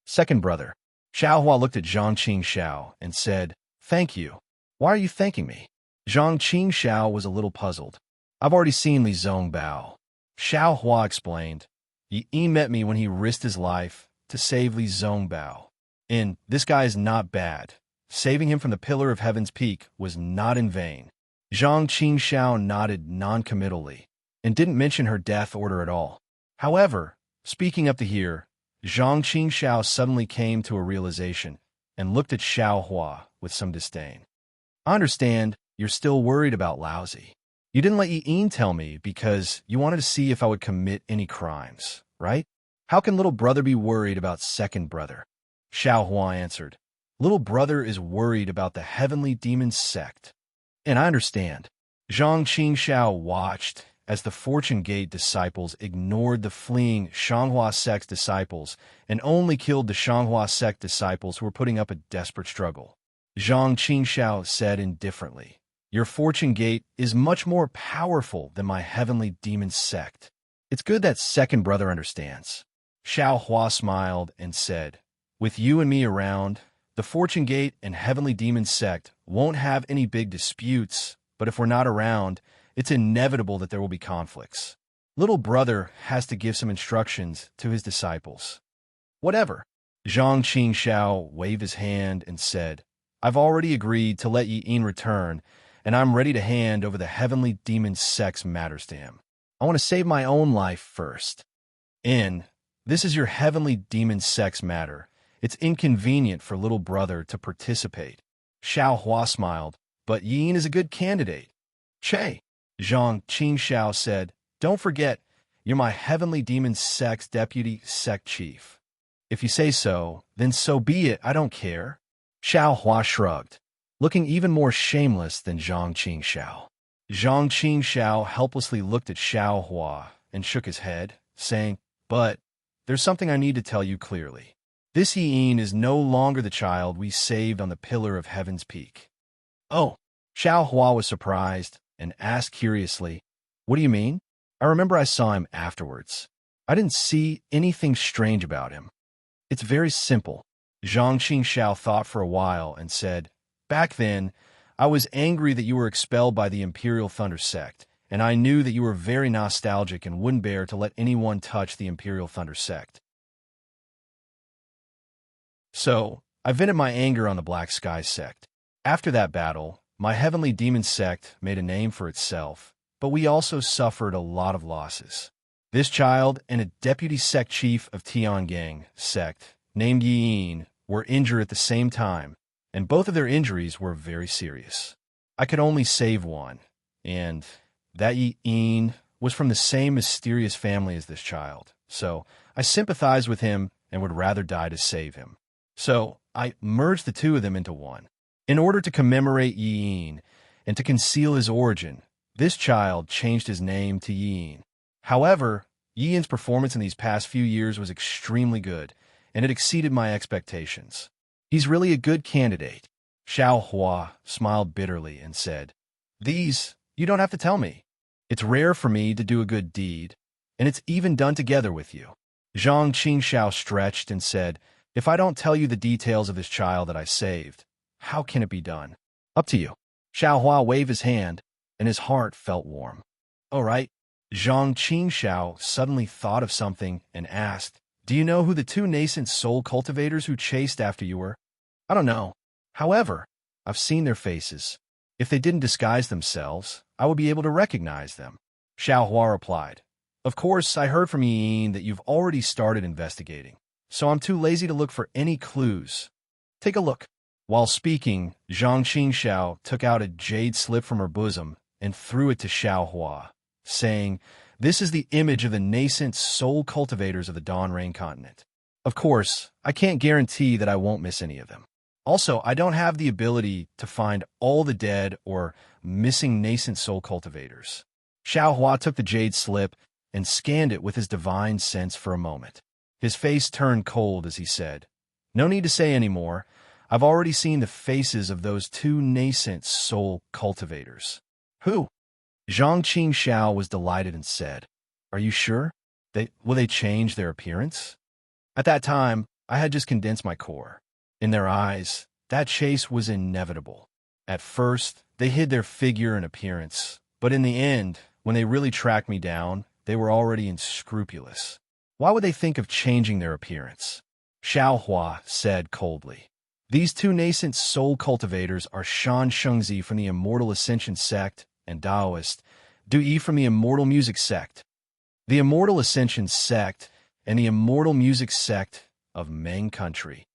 Second brother, Xiaohua looked at Zhang Qingxiao and said, Thank you. Why are you thanking me? Zhang Qingxiao was a little puzzled. I've already seen Li Zongbao. Xiaohua explained. Yi met me when he risked his life to save Li Zongbao. And this guy is not bad. Saving him from the Pillar of Heaven's Peak was not in vain. Zhang Qingxiao nodded non-committally and didn't mention her death order at all. However, speaking up to here, Zhang Qingxiao suddenly came to a realization and looked at Xiaohua with some disdain. I understand you're still worried about Laozi. You didn't let Yi Yin tell me because you wanted to see if I would commit any crimes, right? How can little brother be worried about second brother? Xiaohua answered. Little brother is worried about the heavenly demon sect. And I understand. Zhang Qingxiao watched as the Fortune Gate disciples ignored the fleeing Shanghua sect disciples and only killed the Shanghua sect disciples who were putting up a desperate struggle. Zhang Qingxiao said indifferently, Your Fortune Gate is much more powerful than my heavenly demon sect. It's good that second brother understands. Xiaohua smiled and said, With you and me around, the Fortune Gate and heavenly demon sect won't have any big disputes, but if we're not around, it's inevitable that there will be conflicts. Little brother has to give some instructions to his disciples. Whatever. Zhang Qingxiao waved his hand and said, I've already agreed to let Yi Yin return, and I'm ready to hand over the heavenly demon sect's matters to him. I want to save my own life first. In, this is your heavenly demon sex matter. It's inconvenient for little brother to participate. Xiao Hua smiled, but Yin is a good candidate. Che, Zhang Qingxiao said, don't forget, you're my heavenly demon sex deputy sect chief. If you say so, then so be it, I don't care. Xiao Hua shrugged, looking even more shameless than Zhang Qingxiao. Zhang Qingxiao helplessly looked at Xiao Hua and shook his head, saying, but there's something I need to tell you clearly. This Yin is no longer the child we saved on the Pillar of Heaven's Peak. Oh, Xiao Hua was surprised and asked curiously, what do you mean? I remember I saw him afterwards. I didn't see anything strange about him. It's very simple. Zhang Qingxiao thought for a while and said, back then, I was angry that you were expelled by the Imperial Thunder Sect, and I knew that you were very nostalgic and wouldn't bear to let anyone touch the Imperial Thunder Sect. So, I vented my anger on the Black Sky Sect. After that battle, my heavenly demon sect made a name for itself, but we also suffered a lot of losses. This child and a deputy sect chief of Tiangang sect, named Yin, were injured at the same time, and both of their injuries were very serious. I could only save one, and that Yin was from the same mysterious family as this child, so I sympathized with him and would rather die to save him. So I merged the two of them into one. In order to commemorate Yin and to conceal his origin, this child changed his name to Yin. However, Yin's performance in these past few years was extremely good, and it exceeded my expectations. He's really a good candidate. Xiao Hua smiled bitterly and said, these, you don't have to tell me. It's rare for me to do a good deed, and it's even done together with you. Zhang Qingxiao stretched and said, if I don't tell you the details of this child that I saved, how can it be done? Up to you. Xiao Hua waved his hand, and his heart felt warm. All right. Zhang Qingxiao suddenly thought of something and asked, do you know who the two nascent soul cultivators who chased after you were? I don't know. However, I've seen their faces. If they didn't disguise themselves, I would be able to recognize them. Xiao Hua replied, of course, I heard from Yin that you've already started investigating, so I'm too lazy to look for any clues. Take a look. While speaking, Zhang Qingxiao took out a jade slip from her bosom and threw it to Xiao Hua, saying, this is the image of the nascent soul cultivators of the Dawn Rain continent. Of course, I can't guarantee that I won't miss any of them. Also, I don't have the ability to find all the dead or missing nascent soul cultivators. Xiao Hua took the jade slip and scanned it with his divine sense for a moment. His face turned cold as he said, no need to say any more. I've already seen the faces of those two nascent soul cultivators. Who? Zhang Qingxiao was delighted and said, are you sure? Will they change their appearance? At that time, I had just condensed my core. In their eyes, that chase was inevitable. At first, they hid their figure and appearance, but in the end, when they really tracked me down, they were already unscrupulous. Why would they think of changing their appearance? Xiao Hua said coldly. These two nascent soul cultivators are Shan Shengzi from the Immortal Ascension sect and Taoist, Du Yi from the Immortal Music sect. The Immortal Ascension sect and the Immortal Music sect of Meng Country.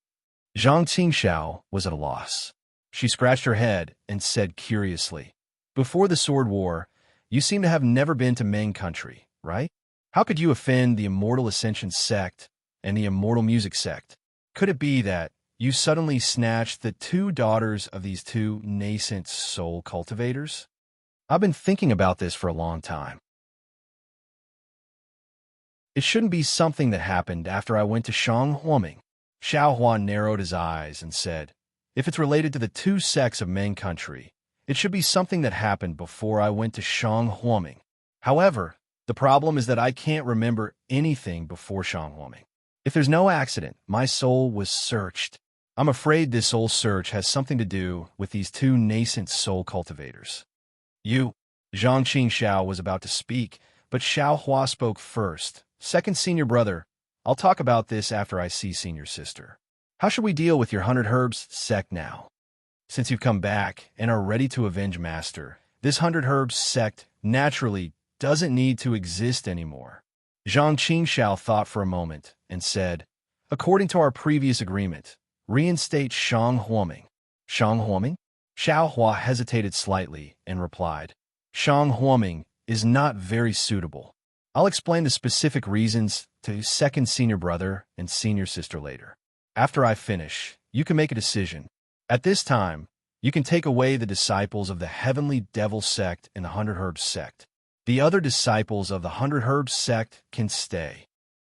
Zhang Qingxiao was at a loss. She scratched her head and said curiously, before the Sword War, you seem to have never been to Meng Country, right? How could you offend the Immortal Ascension sect and the Immortal Music sect? Could it be that you suddenly snatched the two daughters of these two nascent soul cultivators? I've been thinking about this for a long time. It shouldn't be something that happened after I went to Shanghuoming. Xiao Hua narrowed his eyes and said, if it's related to the two sects of Meng Country, it should be something that happened before I went to Shanghuoming. However, the problem is that I can't remember anything before Shanghuoming. If there's no accident, my soul was searched. I'm afraid this soul search has something to do with these two nascent soul cultivators. You, Zhang Qingxiao was about to speak, but Xiao Hua spoke first. Second senior brother, I'll talk about this after I see senior sister. How should we deal with your 100 Herbs sect now? Since you've come back and are ready to avenge Master, this 100 Herbs sect naturally doesn't need to exist anymore. Zhang Qingxiao thought for a moment and said, according to our previous agreement, reinstate Shang Huoming. Shang Huoming? Xiao Hua hesitated slightly and replied, Shang Huoming is not very suitable. I'll explain the specific reasons to second senior brother and senior sister later. After I finish, you can make a decision. At this time, you can take away the disciples of the Heavenly Devil sect and the 100 Herbs sect. The other disciples of the 100 Herbs sect can stay.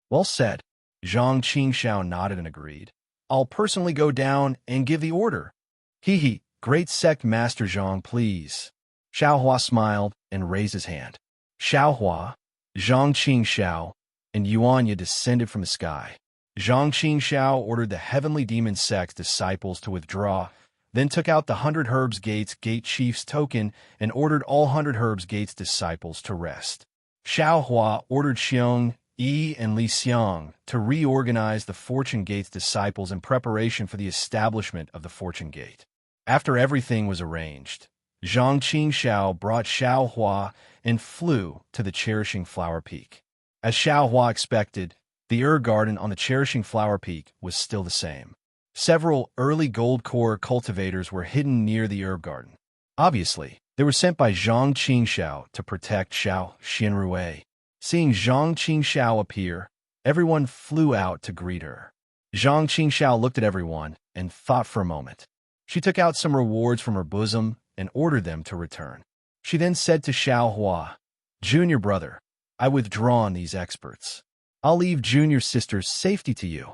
Well said. Zhang Qingxiao nodded and agreed. I'll personally go down and give the order. Hee, great sect master Zhang, please. Xiao Hua smiled and raised his hand. Xiao Hua, Zhang Qingxiao, and Yuanya descended from the sky. Zhang Qingxiao ordered the Heavenly Demon sect's disciples to withdraw, then took out the 100 Herbs Gates Gate Chief's token and ordered all 100 Herbs Gates disciples to rest. Xiao Hua ordered Xiong, Yi, and Li Xiang to reorganize the Fortune Gate's disciples in preparation for the establishment of the Fortune Gate. After everything was arranged, Zhang Qingxiao brought Xiao Hua and flew to the Cherishing Flower Peak. As Xiao Hua expected, the herb garden on the Cherishing Flower Peak was still the same. Several early gold core cultivators were hidden near the herb garden. Obviously, they were sent by Zhang Qingxiao to protect Xiao Xianrui. Seeing Zhang Qingxiao appear, everyone flew out to greet her. Zhang Qingxiao looked at everyone and thought for a moment. She took out some rewards from her bosom and ordered them to return. She then said to Xiao Hua, Junior brother, I withdraw on these experts. I'll leave junior sister's safety to you.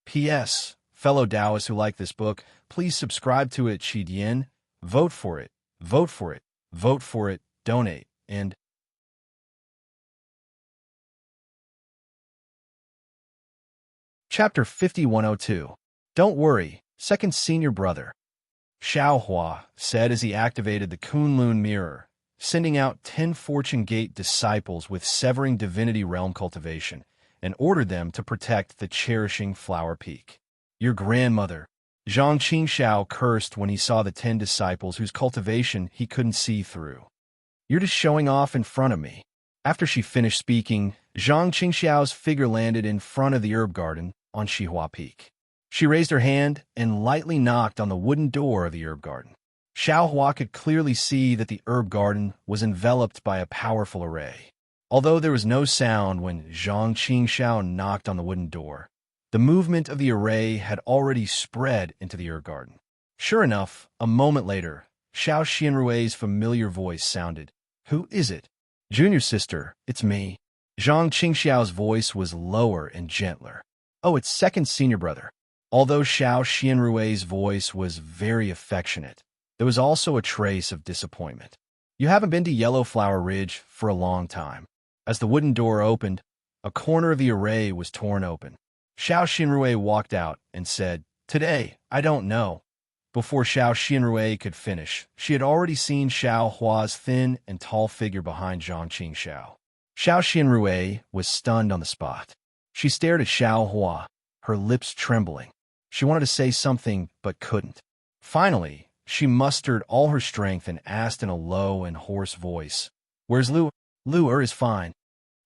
P.S. Fellow Taoists who like this book, please subscribe to it, Yin. Vote for it, vote for it, vote for it, donate, and Chapter 5102. Don't worry, second senior brother. Xiao Hua said as he activated the Kunlun mirror, sending out 10 Fortune Gate disciples with Severing Divinity Realm cultivation, and ordered them to protect the Cherishing Flower Peak. Your grandmother. Zhang Qingxiao cursed when he saw the 10 disciples whose cultivation he couldn't see through. You're just showing off in front of me. After she finished speaking, Zhang Qingxiao's figure landed in front of the herb garden on Xihua Peak. She raised her hand and lightly knocked on the wooden door of the herb garden. Xiao Hua could clearly see that the herb garden was enveloped by a powerful array. Although there was no sound when Zhang Qingxiao knocked on the wooden door, the movement of the array had already spread into the herb garden. Sure enough, a moment later, Xiao Xianrui's familiar voice sounded. Who is it? Junior sister, it's me. Zhang Qingxiao's voice was lower and gentler. Oh, it's second senior brother. Although Xiao Xianrui's voice was very affectionate, there was also a trace of disappointment. You haven't been to Yellow Flower Ridge for a long time. As the wooden door opened, a corner of the array was torn open. Xiao Xianrui walked out and said, Today, I don't know. Before Xiao Xianrui could finish, she had already seen Xiao Hua's thin and tall figure behind Zhang Qingxiao. Xiao Xianrui was stunned on the spot. She stared at Xiao Hua, her lips trembling. She wanted to say something, but couldn't. Finally, she mustered all her strength and asked in a low and hoarse voice, Where's Lu? Lu is fine.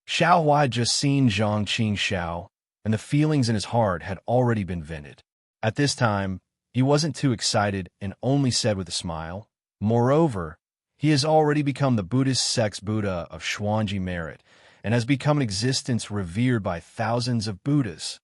Xiao Hua had just seen Zhang Qingxiao, and the feelings in his heart had already been vented. At this time, he wasn't too excited and only said with a smile, Moreover, he has already become the Buddhist sect's Buddha of Xuanji merit, and has become an existence revered by thousands of Buddhas.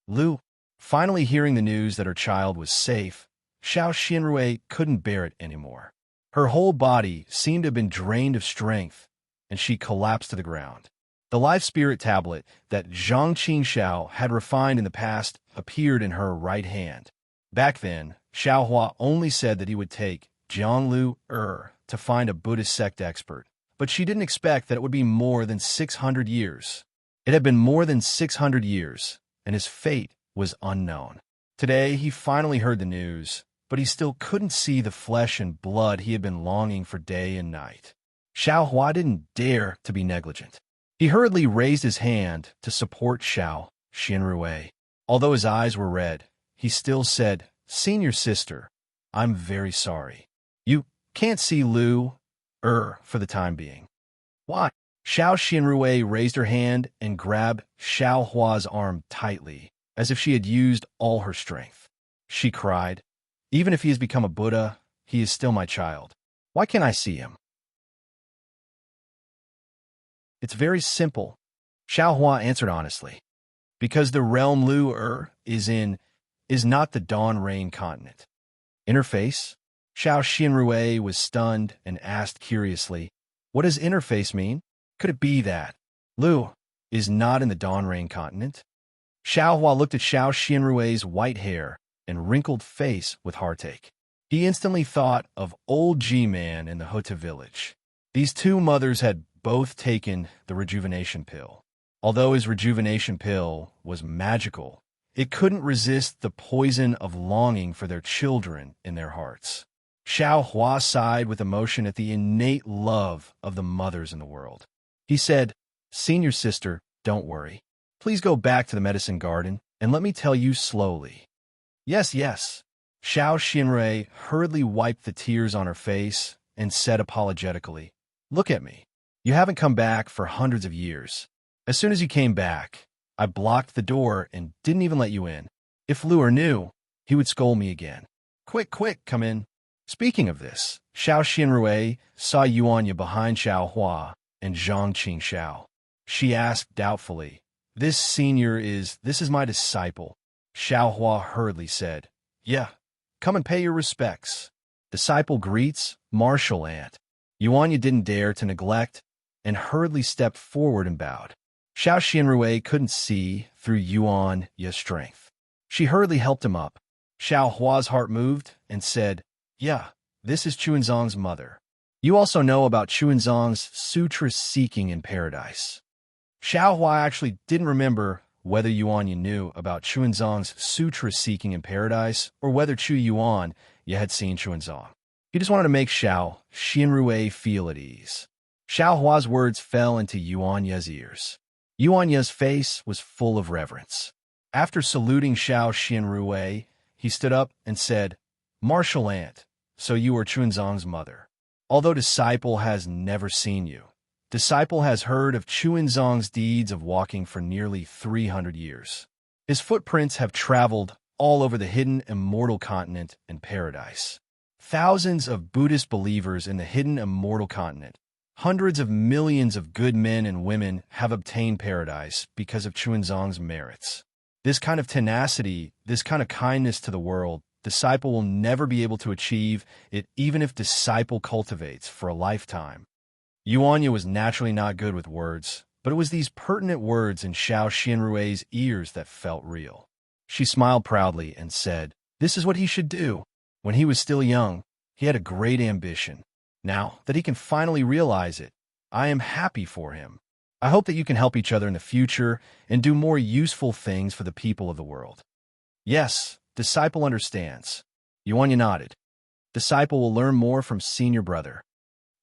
Lu, finally hearing the news that her child was safe, Xiao Xianrui couldn't bear it anymore. Her whole body seemed to have been drained of strength, and she collapsed to the ground. The life spirit tablet that Zhang Qingxiao had refined in the past appeared in her right hand. Back then, Xiao Hua only said that he would take Jianglu to find a Buddhist sect expert, but she didn't expect that it would be more than 600 years. It had been more than 600 years, and his fate was unknown. Today, he finally heard the news, but he still couldn't see the flesh and blood he had been longing for day and night. Xiao Hua didn't dare to be negligent. He hurriedly raised his hand to support Xiao Xianrui. Although his eyes were red, he still said, Senior sister, I'm very sorry. You can't see Lu for the time being. Why? Xiao Xianrui raised her hand and grabbed Xiao Hua's arm tightly, as if she had used all her strength. She cried, "Even if he has become a Buddha, he is still my child. Why can't I see him?" "It's very simple," Xiao Hua answered honestly. "Because the realm Lu is not the Dawn Rain continent." In her face, Xiao Xianrui was stunned and asked curiously, "What does interface mean? Could it be that Lu is not in the Dawn Rain continent?" Xiao Hua looked at Xiao Xianrui's white hair and wrinkled face with heartache. He instantly thought of old G-Man in the Hota village. These two mothers had both taken the rejuvenation pill. Although his rejuvenation pill was magical, it couldn't resist the poison of longing for their children in their hearts. Xiao Hua sighed with emotion at the innate love of the mothers in the world. He said, "Senior sister, don't worry. Please go back to the medicine garden and let me tell you slowly." "Yes, yes." Xiao Xianrui hurriedly wiped the tears on her face and said apologetically, "Look at me. You haven't come back for hundreds of years. As soon as you came back, I blocked the door and didn't even let you in. If Luer knew, he would scold me again. Quick, quick, come in." Speaking of this, Xiao Xianrui saw Yuanya behind Xiao Hua and Zhang Qingxiao. She asked doubtfully, This is my disciple." Xiao Hua hurriedly said, "Yeah, come and pay your respects." Disciple greets, martial ant. Yuanya didn't dare to neglect and hurriedly stepped forward and bowed. Xiao Xianrui couldn't see through Yuanya's strength. She hurriedly helped him up. Xiao Hua's heart moved and said, "Yeah, this is Chuanzong's mother. You also know about Chuanzong's sutra seeking in paradise." Xiao Hua actually didn't remember whether Yuanya knew about Chuanzong's sutra seeking in paradise or whether Chu Yuanya had seen Chuanzong. He just wanted to make Xiao Xianrui feel at ease. Xiao Hua's words fell into Yuanya's ears. Yuanya's face was full of reverence. After saluting Xiao Xianrui, he stood up and said, "Martial ant, so you are Chuanzong's mother. Although disciple has never seen you, disciple has heard of Chuanzong's deeds of walking for nearly 300 years. His footprints have traveled all over the hidden immortal continent and paradise. Thousands of Buddhist believers in the hidden immortal continent, hundreds of millions of good men and women have obtained paradise because of Chuanzong's merits. This kind of tenacity, this kind of kindness to the world, disciple will never be able to achieve it even if disciple cultivates for a lifetime." Yuanya was naturally not good with words, but it was these pertinent words in Xiao Xianrui's ears that felt real. She smiled proudly and said, "This is what he should do. When he was still young, he had a great ambition. Now that he can finally realize it, I am happy for him. I hope that you can help each other in the future and do more useful things for the people of the world." "Yes, disciple understands." Yuanya nodded. "Disciple will learn more from senior brother."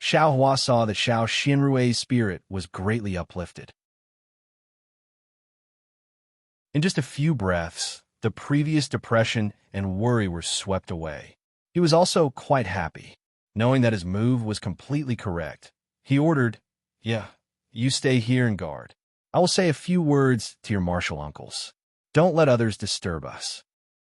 Xiao Hua saw that Xiao Xianrui's spirit was greatly uplifted. In just a few breaths, the previous depression and worry were swept away. He was also quite happy, knowing that his move was completely correct. He ordered, "Yeah, you stay here and guard. I will say a few words to your martial uncles. Don't let others disturb us."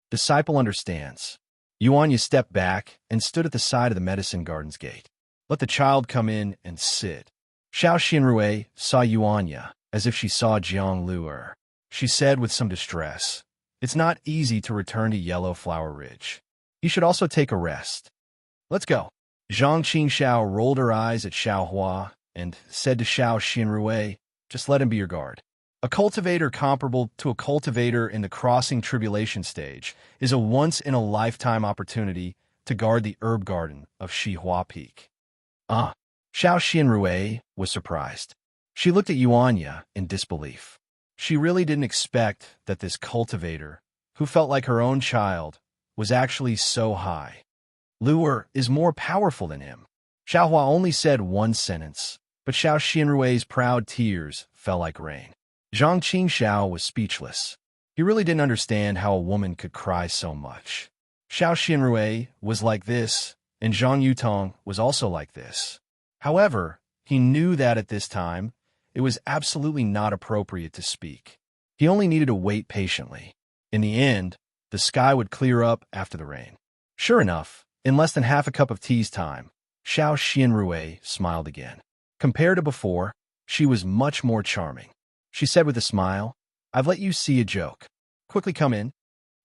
Disciple understands. Yuanya stepped back and stood at the side of the medicine garden's gate. "Let the child come in and sit." Xiao Xianrui saw Yuanya as if she saw Jiang Luer. She said with some distress, "It's not easy to return to Yellow Flower Ridge. You should also take a rest. Let's go." Zhang Qingxiao rolled her eyes at Xiao Hua and said to Xiao Xianrui, "Just let him be your guard." A cultivator comparable to a cultivator in the crossing tribulation stage is a once-in-a-lifetime opportunity to guard the herb garden of Shihua Peak. Xiao Xianrui was surprised. She looked at Yuanya in disbelief. She really didn't expect that this cultivator, who felt like her own child, was actually so high. Luer is more powerful than him. Xiao Hua only said one sentence, but Xiao Xianrui's proud tears fell like rain. Zhang Qingxiao was speechless. He really didn't understand how a woman could cry so much. Xiao Xianrui was like this, and Zhang Yutong was also like this. However, he knew that at this time, it was absolutely not appropriate to speak. He only needed to wait patiently. In the end, the sky would clear up after the rain. Sure enough, in less than half a cup of tea's time, Xiao Xianrui smiled again. Compared to before, she was much more charming. She said with a smile, "I've let you see a joke. Quickly come in."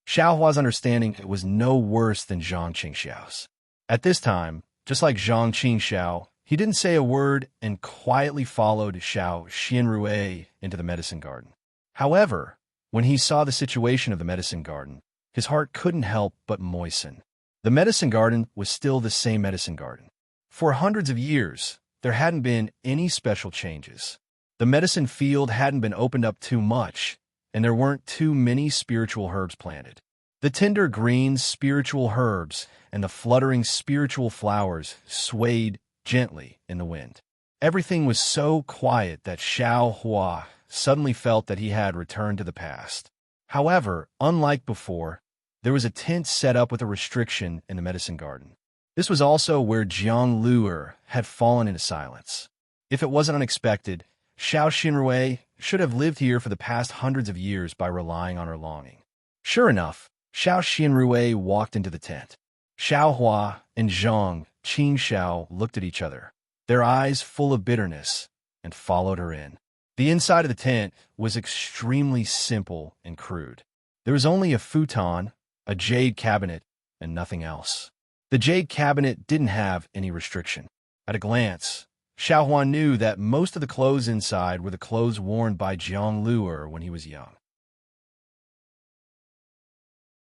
Xiao Hua's understanding was no worse than Zhang Qingxiao's. At this time, just like Zhang Qingxiao, he didn't say a word and quietly followed Xiao Xianrui into the medicine garden. However, when he saw the situation of the medicine garden, his heart couldn't help but moisten. The medicine garden was still the same medicine garden. For hundreds of years, there hadn't been any special changes. The medicine field hadn't been opened up too much, and there weren't too many spiritual herbs planted. The tender green spiritual herbs and the fluttering spiritual flowers swayed gently in the wind. Everything was so quiet that Xiao Hua suddenly felt that he had returned to the past. However, unlike before, there was a tent set up with a restriction in the medicine garden. This was also where Jiang Luer had fallen into silence. If it wasn't unexpected, Xiao Xinrui should have lived here for the past hundreds of years by relying on her longing. Sure enough, Xiao Xinrui walked into the tent. Xiao Hua and Zhang Qingxiao looked at each other, their eyes full of bitterness, and followed her in. The inside of the tent was extremely simple and crude. There was only a futon, a jade cabinet, and nothing else. The jade cabinet didn't have any restriction. At a glance, Xiao Hua knew that most of the clothes inside were the clothes worn by Jiang Luer when he was young.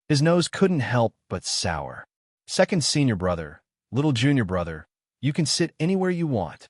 His nose couldn't help but sour. "Second senior brother, little junior brother, you can sit anywhere you want,"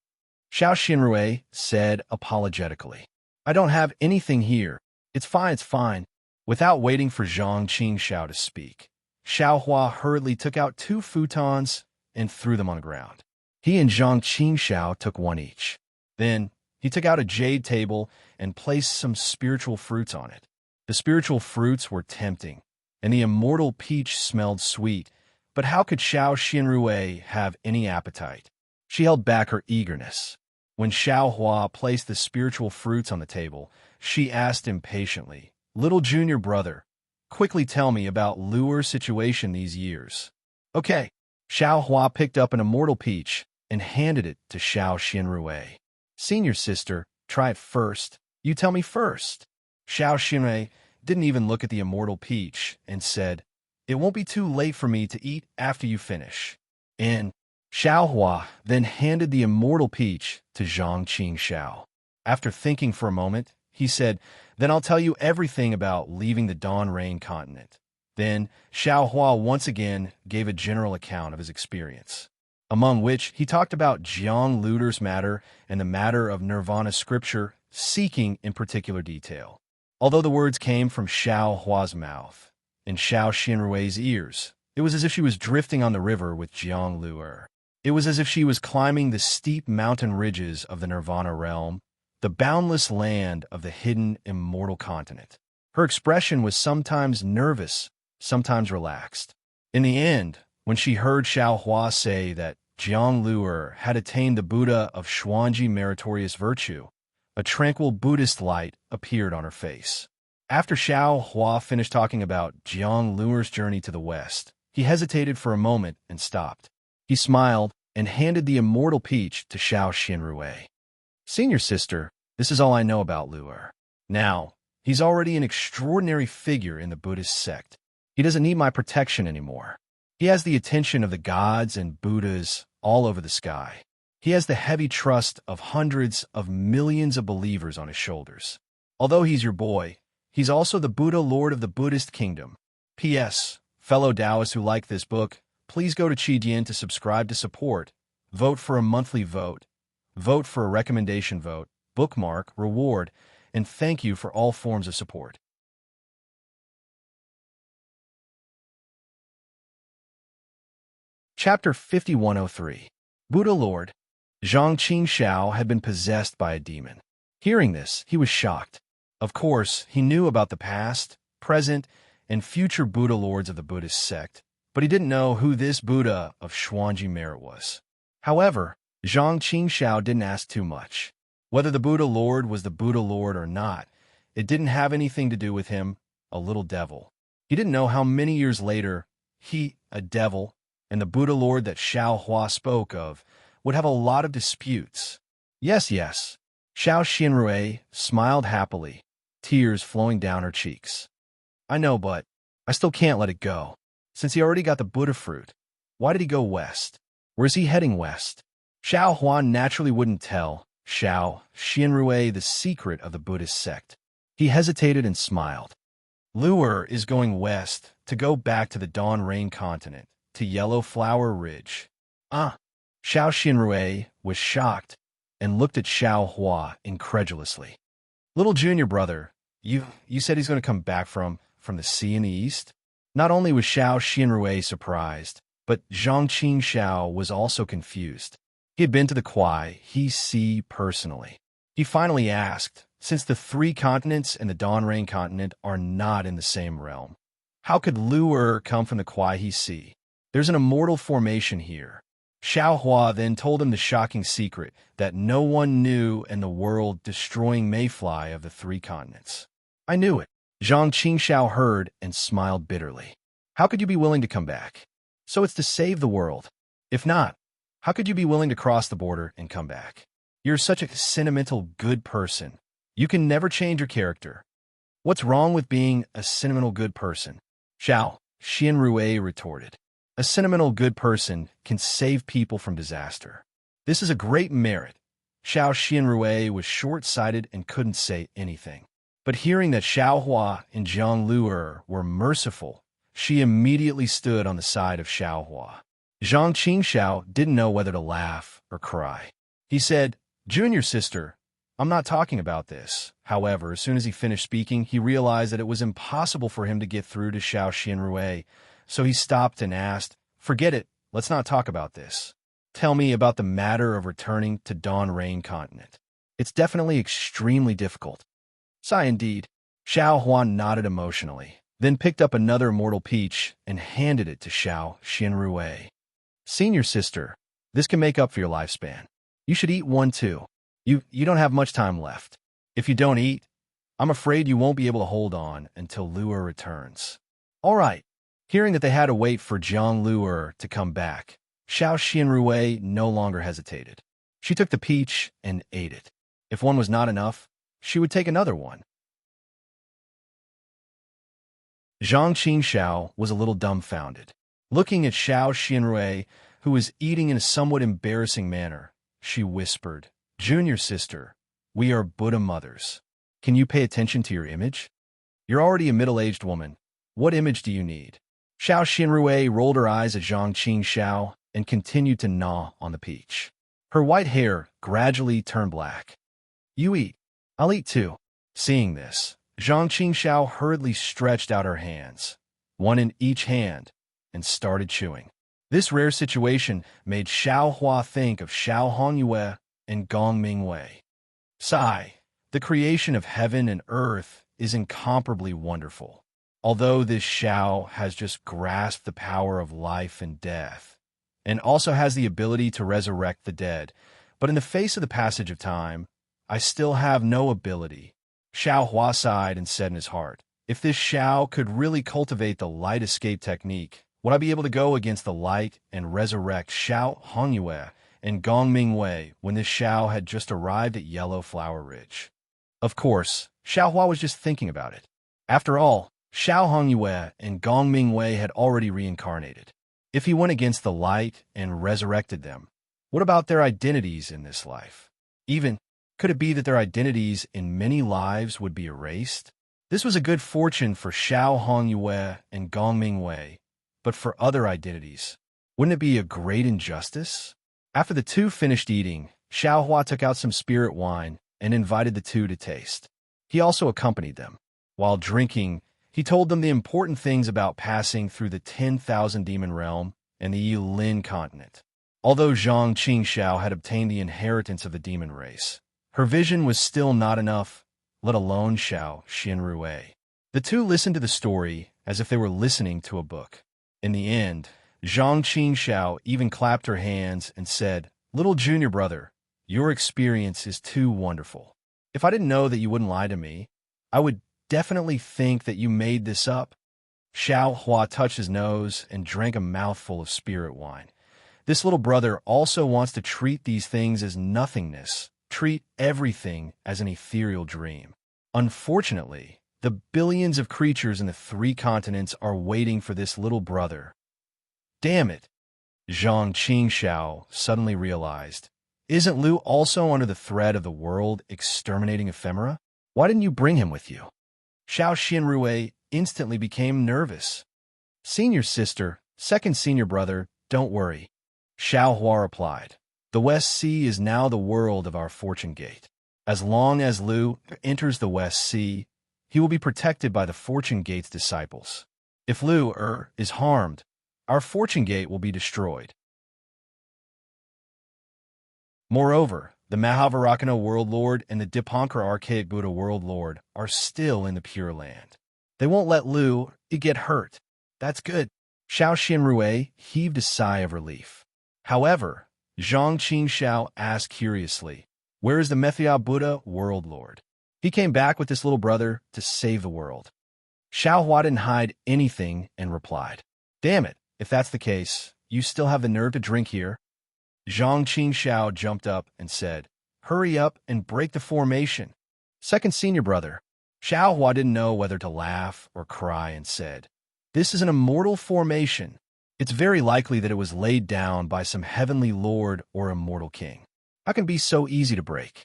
Xiao Xinrui said apologetically. "I don't have anything here. It's fine. Without waiting for Zhang Qingxiao to speak, Xiao Hua hurriedly took out 2 futons and threw them on the ground. He and Zhang Qingxiao took one each. Then, he took out a jade table and placed some spiritual fruits on it. The spiritual fruits were tempting, and the immortal peach smelled sweet, but how could Xiao Xinrui have any appetite? She held back her eagerness. When Xiao Hua placed the spiritual fruits on the table, she asked impatiently, "Little junior brother, quickly tell me about Luer's situation these years." "Okay." Xiao Hua picked up an immortal peach and handed it to Xiao Xinrui. "Senior sister, try it first. You tell me first." Xiao Xinrui didn't even look at the immortal peach and said, "It won't be too late for me to eat after you finish." And Xiao Hua then handed the immortal peach to Zhang Qingxiao. After thinking for a moment, he said, "Then I'll tell you everything about leaving the Dawn Rain continent." Then Xiao Hua once again gave a general account of his experience, among which he talked about Jiang Luer's matter and the matter of Nirvana scripture, seeking in particular detail. Although the words came from Xiao Hua's mouth and Xiao Xinrui's ears, it was as if she was drifting on the river with Jiang Luer. It was as if she was climbing the steep mountain ridges of the Nirvana realm, the boundless land of the hidden immortal continent. Her expression was sometimes nervous, sometimes relaxed. In the end, when she heard Xiao Hua say that Jiang Luer had attained the Buddha of Xuanji meritorious virtue, a tranquil Buddhist light appeared on her face. After Xiao Hua finished talking about Jiang Luer's journey to the west, he hesitated for a moment and stopped. He smiled and handed the immortal peach to Xiao Xinrui. "Senior sister, this is all I know about Luer. Now, he's already an extraordinary figure in the Buddhist sect. He doesn't need my protection anymore. He has the attention of the gods and Buddhas all over the sky. He has the heavy trust of hundreds of millions of believers on his shoulders. Although he's your boy, he's also the Buddha Lord of the Buddhist kingdom. P.S. Fellow Taoists who like this book, please go to Qidian to subscribe to support, vote for a monthly vote, vote for a recommendation vote, bookmark, reward, and thank you for all forms of support." Chapter 5103. Buddha Lord. Zhang Qingxiao had been possessed by a demon. Hearing this, he was shocked. Of course, he knew about the past, present, and future Buddha Lords of the Buddhist sect, but he didn't know who this Buddha of Xuanji merit was. However, Zhang Qingxiao didn't ask too much. Whether the Buddha Lord was the Buddha Lord or not, it didn't have anything to do with him, a little devil. He didn't know how many years later, he, a devil, and the Buddha Lord that Xiao Hua spoke of would have a lot of disputes. Yes, yes. Xiao Xianrui smiled happily, tears flowing down her cheeks. I know, but I still can't let it go. Since he already got the Buddha fruit, why did he go west? Where is he heading west? Xiao Huan naturally wouldn't tell Xiao Xianrui the secret of the Buddhist sect. He hesitated and smiled. Lu'er is going west to go back to the Dawn Rain continent, to Yellow Flower Ridge. Ah! Xiao Xianrui was shocked and looked at Xiao Hua incredulously. Little junior brother, you said he's going to come back from the sea in the east? Not only was Xiao Xianrui surprised, but Zhang Qingxiao was also confused. He had been to the Kuai He Sea personally. He finally asked, since the three continents and the Dawn Rain continent are not in the same realm, how could Lu'er come from the Kuai He Sea? There's an immortal formation here. Xiao Hua then told him the shocking secret that no one knew in the world destroying mayfly of the three continents. I knew it. Zhang Qingxiao heard and smiled bitterly. How could you be willing to come back? So it's to save the world. If not, how could you be willing to cross the border and come back? You're such a sentimental good person. You can never change your character. What's wrong with being a sentimental good person? Xiao Xianrui retorted. A sentimental good person can save people from disaster. This is a great merit. Xiao Xianrui was short-sighted and couldn't say anything. But hearing that Xiao Hua and Zhang Lu'er were merciful, she immediately stood on the side of Xiao Hua. Zhang Qingxiao didn't know whether to laugh or cry. He said, Junior sister, I'm not talking about this. However, as soon as he finished speaking, he realized that it was impossible for him to get through to Xiao Xianrui, so he stopped and asked, Forget it, let's not talk about this. Tell me about the matter of returning to Dawn Rain continent. It's definitely extremely difficult. Sigh indeed. Xiao Huan nodded emotionally, then picked up another immortal peach and handed it to Xiao Xianrui. Senior sister, this can make up for your lifespan. You should eat one too. You don't have much time left. If you don't eat, I'm afraid you won't be able to hold on until Lu'er returns. All right. Hearing that they had to wait for Zhang Lu'er to come back, Xiao Xianrui no longer hesitated. She took the peach and ate it. If one was not enough, she would take another one. Zhang Qingxiao was a little dumbfounded. Looking at Xiao Xianrui, who was eating in a somewhat embarrassing manner, she whispered, Junior sister, we are Buddha mothers. Can you pay attention to your image? You're already a middle-aged woman. What image do you need? Xiao Xianrui rolled her eyes at Zhang Qingxiao and continued to gnaw on the peach. Her white hair gradually turned black. You eat. I'll eat too. Seeing this, Zhang Qingxiao hurriedly stretched out her hands, one in each hand, and started chewing. This rare situation made Xiao Hua think of Xiao Hongyue and Gong Mingwei. Sigh, the creation of heaven and earth is incomparably wonderful. Although this Xiao has just grasped the power of life and death, and also has the ability to resurrect the dead, but in the face of the passage of time, I still have no ability. Xiao Hua sighed and said in his heart, if this Xiao could really cultivate the light escape technique, would I be able to go against the light and resurrect Xiao Hongyue and Gong Mingwei when this Xiao had just arrived at Yellow Flower Ridge? Of course, Xiao Hua was just thinking about it. After all, Xiao Hongyue and Gong Mingwei had already reincarnated. If he went against the light and resurrected them, what about their identities in this life? Even, could it be that their identities in many lives would be erased? This was a good fortune for Xiao Hongyue and Gong Mingwei, but for other identities, wouldn't it be a great injustice? After the two finished eating, Xiao Hua took out some spirit wine and invited the two to taste. He also accompanied them. While drinking, he told them the important things about passing through the 10,000 demon realm and the Yulin continent. Although Zhang Qingxiao had obtained the inheritance of the demon race, her vision was still not enough, let alone Xiao Xianrui. The two listened to the story as if they were listening to a book. In the end, Zhang Qingxiao even clapped her hands and said, Little junior brother, Your experience is too wonderful. If I didn't know that you wouldn't lie to me, I would definitely think that you made this up. Xiao Hua touched his nose and drank a mouthful of spirit wine. This little brother also wants to treat these things as nothingness, treat everything as an ethereal dream. Unfortunately, the billions of creatures in the 3 continents are waiting for this little brother. Damn it! Zhang Qingxiao suddenly realized. Isn't Lu also under the threat of the world exterminating ephemera? Why didn't you bring him with you? Xiao Xianrui instantly became nervous. Senior sister, second senior brother, don't worry. Xiao Hua replied. The West Sea is now the world of our fortune gate. As long as Lu enters the West Sea, he will be protected by the fortune gate's disciples. If Lu is harmed, our fortune gate will be destroyed. Moreover, the Mahavarakana World Lord and the Dipankar Archaic Buddha World Lord are still in the Pure Land. They won't let Lu get hurt. That's good. Xiao Xianrui heaved a sigh of relief. However, Zhang Qingxiao asked curiously, where is the Methia Buddha World Lord? He came back with this little brother to save the world. Xiao Hua didn't hide anything and replied, damn it, if that's the case, you still have the nerve to drink here? Zhang Qingxiao jumped up and said, hurry up and break the formation. Second senior brother. Xiao Hua didn't know whether to laugh or cry and said, this is an immortal formation. It's very likely that it was laid down by some heavenly lord or immortal king. How can it be so easy to break?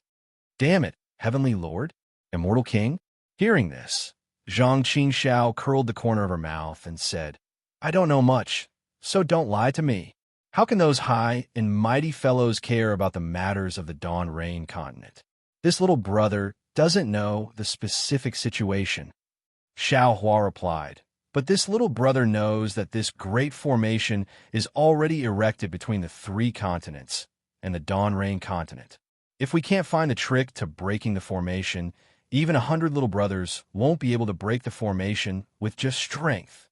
Damn it, heavenly lord? Immortal king? Hearing this, Zhang Qingxiao curled the corner of her mouth and said, I don't know much, so don't lie to me. How can those high and mighty fellows care about the matters of the Dawn Rain continent? This little brother doesn't know the specific situation. Xiao Hua replied, but this little brother knows that this great formation is already erected between the 3 continents and the Dawn Rain continent. If we can't find the trick to breaking the formation, even 100 little brothers won't be able to break the formation with just strength.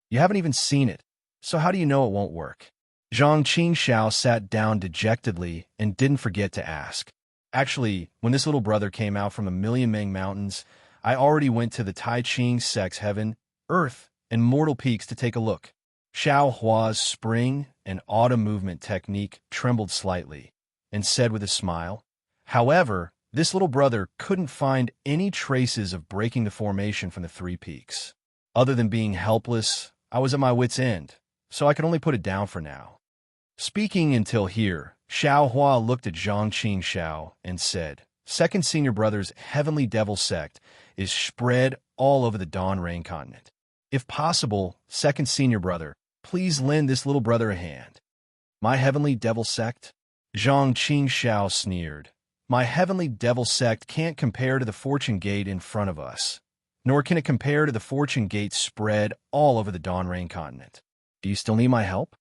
You haven't even seen it, so how do you know it won't work? Zhang Qingxiao sat down dejectedly and didn't forget to ask. Actually, when this little brother came out from the Million Meng Mountains, I already went to the Tai Ching Sex Heaven, Earth, and Mortal Peaks to take a look. Xiao Hua's spring and autumn movement technique trembled slightly and said with a smile, however, this little brother couldn't find any traces of breaking the formation from the 3 peaks. Other than being helpless, I was at my wit's end, so I could only put it down for now. Speaking until here, Xiao Hua looked at Zhang Qingxiao and said, second senior brother's heavenly devil sect is spread all over the Dawn Rain continent. If possible, second senior brother, please lend this little brother a hand. My heavenly devil sect? Zhang Qingxiao sneered. My heavenly devil sect can't compare to the fortune gate in front of us, nor can it compare to the fortune gate spread all over the Dawn Rain continent. Do you still need my help?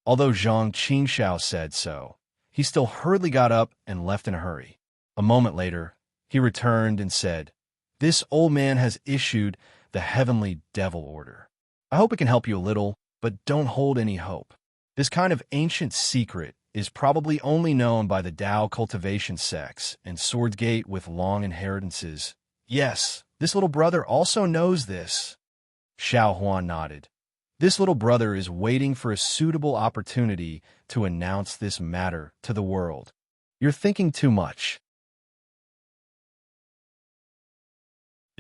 Although Zhang Qingxiao said so, he still hurriedly got up and left in a hurry. A moment later, he returned and said, this old man has issued the heavenly devil order. I hope it can help you a little, but don't hold any hope. This kind of ancient secret is probably only known by the Dao cultivation sects and Swordgate with long inheritances. Yes, this little brother also knows this. Xiao Huan nodded. This little brother is waiting for a suitable opportunity to announce this matter to the world. You're thinking too much.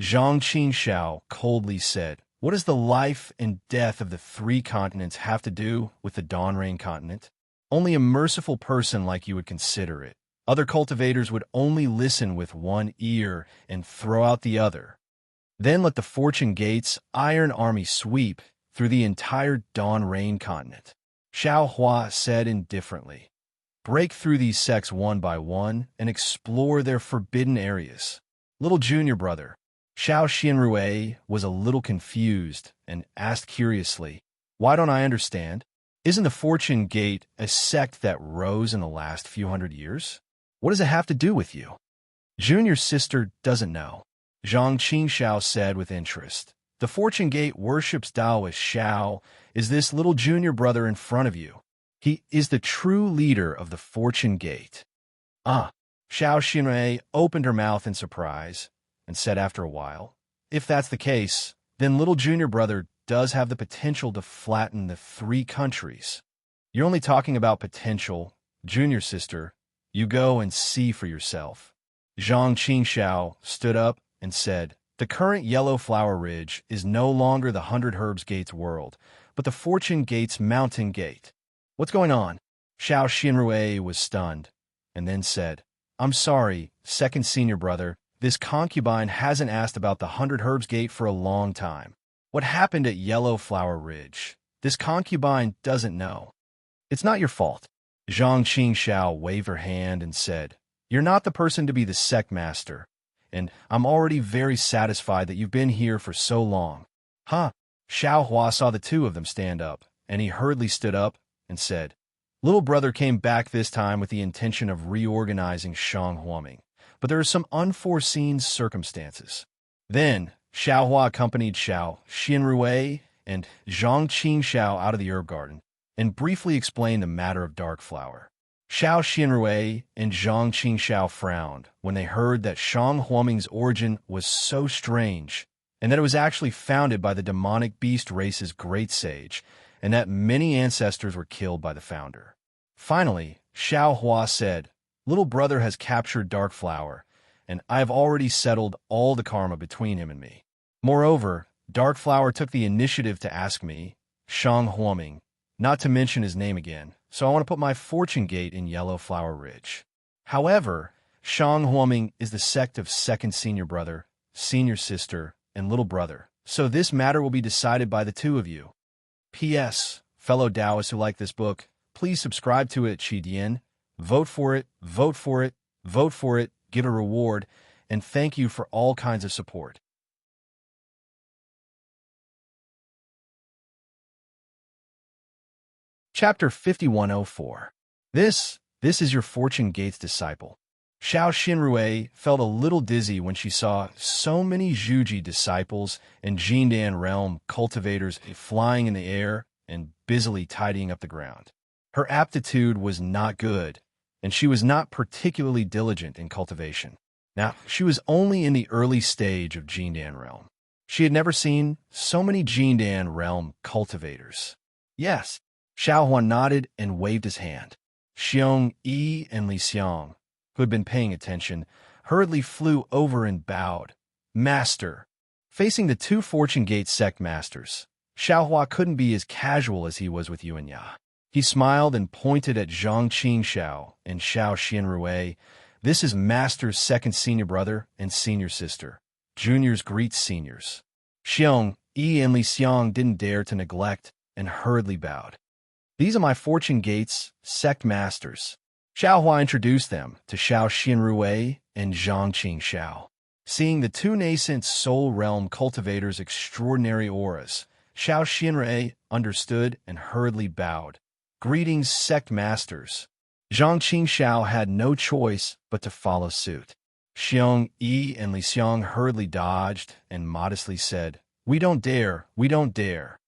Zhang Qingxiao coldly said, what does the life and death of the 3 continents have to do with the Dawn Rain continent? Only a merciful person like you would consider it. Other cultivators would only listen with one ear and throw out the other. Then let the Fortune Gate's iron army sweep through the entire Dawn Rain continent. Xiao Hua said indifferently. Break through these sects one by one and explore their forbidden areas. Little junior brother, Xiao Xianrui was a little confused and asked curiously, why don't I understand? Isn't the Fortune Gate a sect that rose in the last few hundred years? What does it have to do with you? Junior sister doesn't know. Zhang Qingxiao said with interest. The Fortune Gate worships Taoist Xiao is this little junior brother in front of you. He is the true leader of the Fortune Gate. Ah. Xiao Xinrui opened her mouth in surprise and said after a while, if that's the case, then little junior brother does have the potential to flatten the three countries. You're only talking about potential, junior sister. You go and see for yourself. Zhang Qingxiao stood up and said, the current Yellow Flower Ridge is no longer the 100 Herbs Gates world, but the Fortune Gates Mountain Gate. What's going on? Xiao Xinrui was stunned, and then said, I'm sorry, second senior brother, this concubine hasn't asked about the 100 Herbs Gate for a long time. What happened at Yellow Flower Ridge? This concubine doesn't know. It's not your fault. Zhang Qingxiao waved her hand and said, you're not the person to be the sect master, and I'm already very satisfied that you've been here for so long. Huh? Xiao Hua saw the two of them stand up, and he hurriedly stood up and said, little brother came back this time with the intention of reorganizing Shanghuaming, but there are some unforeseen circumstances. Then, Xiao Hua accompanied Xiao Xinrui and Zhang Qingxiao out of the herb garden and briefly explained the matter of Dark Flower. Xiao Xinrui and Zhang Qingxiao frowned when they heard that Shanghuaming's origin was so strange and that it was actually founded by the demonic beast race's great sage, and that many ancestors were killed by the founder. Finally, Xiao Hua said, little brother has captured Dark Flower, and I have already settled all the karma between him and me. Moreover, Dark Flower took the initiative to ask me, Shanghuaming, not to mention his name again, so I want to put my fortune gate in Yellow Flower Ridge. However, Shanghuaming is the sect of second senior brother, senior sister, and little brother, so this matter will be decided by the two of you. P.S. Fellow Taoists who like this book, please subscribe to it at Qidian. Vote for it, vote for it, vote for it, give a reward, and thank you for all kinds of support. Chapter 5104. This is your Fortune Gates disciple. Xiao Xinrui felt a little dizzy when she saw so many Zhuji disciples and Jindan realm cultivators flying in the air and busily tidying up the ground. Her aptitude was not good, and she was not particularly diligent in cultivation. Now, she was only in the early stage of Jindan realm. She had never seen so many Jindan realm cultivators. Yes, Xiao Huan nodded and waved his hand. Xiong Yi and Li Xiang, who had been paying attention, hurriedly flew over and bowed. Master. Facing the two Fortune Gate sect masters, Xiao Hua couldn't be as casual as he was with Yuan Ya. He smiled and pointed at Zhang Qingxiao and Xiao Xinrui. This is Master's second senior brother and senior sister. Juniors greet seniors. Xiong Yi and Li Xiang didn't dare to neglect and hurriedly bowed. These are my Fortune Gates sect masters. Xiao Hua introduced them to Xiao Xinrui and Zhang Qingxiao. Seeing the two nascent soul realm cultivators' extraordinary auras, Xiao Xinrui understood and hurriedly bowed. Greetings, sect masters. Zhang Qingxiao had no choice but to follow suit. Xiong Yi and Li Xiang hurriedly dodged and modestly said, we don't dare, we don't dare.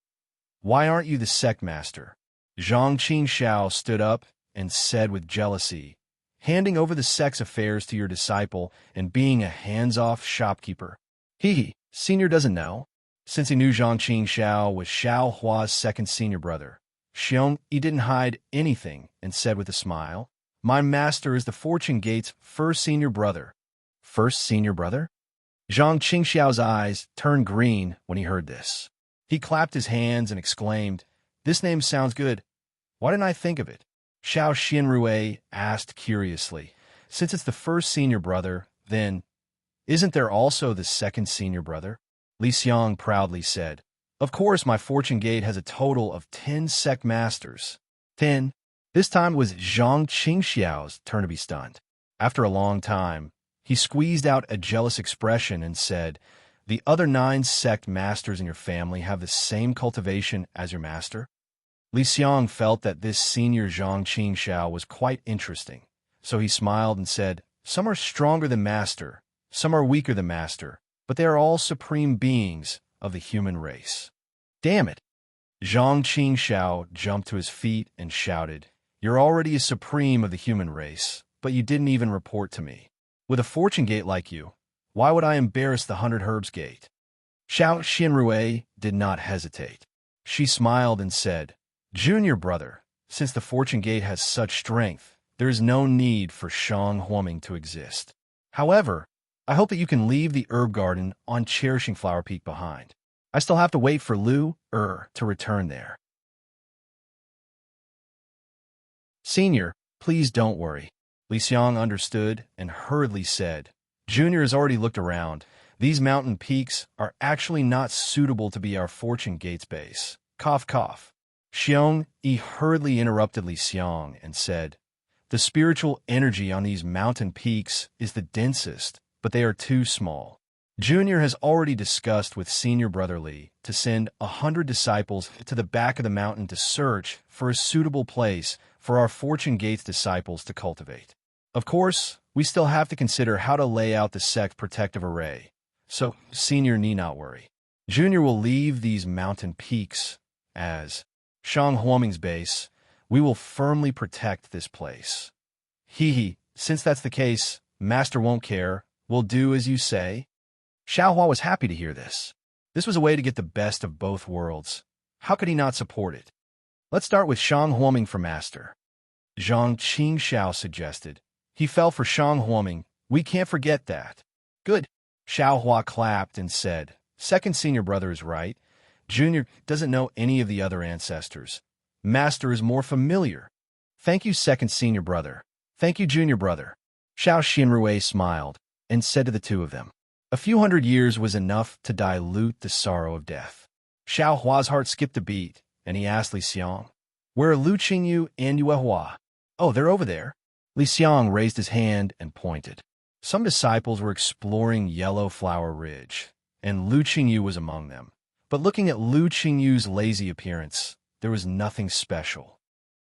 Why aren't you the sect master? Zhang Qingxiao stood up and said with jealousy, handing over the sect's affairs to your disciple and being a hands-off shopkeeper. Senior doesn't know. Since he knew Zhang Qingxiao was Xiao Hua's second senior brother, Xiong Yi didn't hide anything and said with a smile, my master is the Fortune Gate's first senior brother. First senior brother? Zhang Qingxiao's eyes turned green when he heard this. He clapped his hands and exclaimed, this name sounds good. Why didn't I think of it? Xiao Xinrui asked curiously, since it's the first senior brother, then, isn't there also the second senior brother? Li Xiang proudly said, of course my Fortune Gate has a total of 10 sect masters. 10. This time it was Zhang Qingxiao's turn to be stunned. After a long time, he squeezed out a jealous expression and said, the other 9 sect masters in your family have the same cultivation as your master? Li Xiang felt that this senior Zhang Qingxiao was quite interesting, so he smiled and said, some are stronger than master, some are weaker than master, but they are all supreme beings of the human race. Damn it! Zhang Qingxiao jumped to his feet and shouted, you're already a supreme of the human race, but you didn't even report to me. With a fortune gate like you, why would I embarrass the 100 Herbs Gate? Xiao Xinrui did not hesitate. She smiled and said, Junior brother, since the fortune gate has such strength, there is no need for Shang Huoming to exist. However, I hope that you can leave the herb garden on Cherishing Flower Peak behind. I still have to wait for Lu to return there. Senior, please don't worry. Li Xiang understood and hurriedly said, Junior has already looked around. These mountain peaks are actually not suitable to be our fortune gate's base. Cough, cough. Xiong Yi hurriedly interrupted Li Xiang and said, the spiritual energy on these mountain peaks is the densest, but they are too small. Junior has already discussed with Senior Brother Li to send 100 disciples to the back of the mountain to search for a suitable place for our Fortune Gates disciples to cultivate. Of course, we still have to consider how to lay out the sect protective array, so Senior need not worry. Junior will leave these mountain peaks as Shang Huoming's base. We will firmly protect this place. Hee, since that's the case, Master won't care. We'll do as you say. Xiaohua was happy to hear this. This was a way to get the best of both worlds. How could he not support it? Let's start with Shang Huoming for Master. Zhang Qingxiao suggested. He fell for Shang Huoming. We can't forget that. Good. Xiaohua clapped and said, Second Senior Brother is right. Junior doesn't know any of the other ancestors. Master is more familiar. Thank you, Second Senior Brother. Thank you, Junior Brother. Xiao Xinrui smiled and said to the two of them, a few hundred years was enough to dilute the sorrow of death. Xiao Hua's heart skipped a beat, and he asked Li Xiang, where are Lu Qingyu and Yue Hua? Oh, they're over there. Li Xiang raised his hand and pointed. Some disciples were exploring Yellow Flower Ridge, and Lu Qingyu was among them. But looking at Lu Qingyu's lazy appearance, there was nothing special.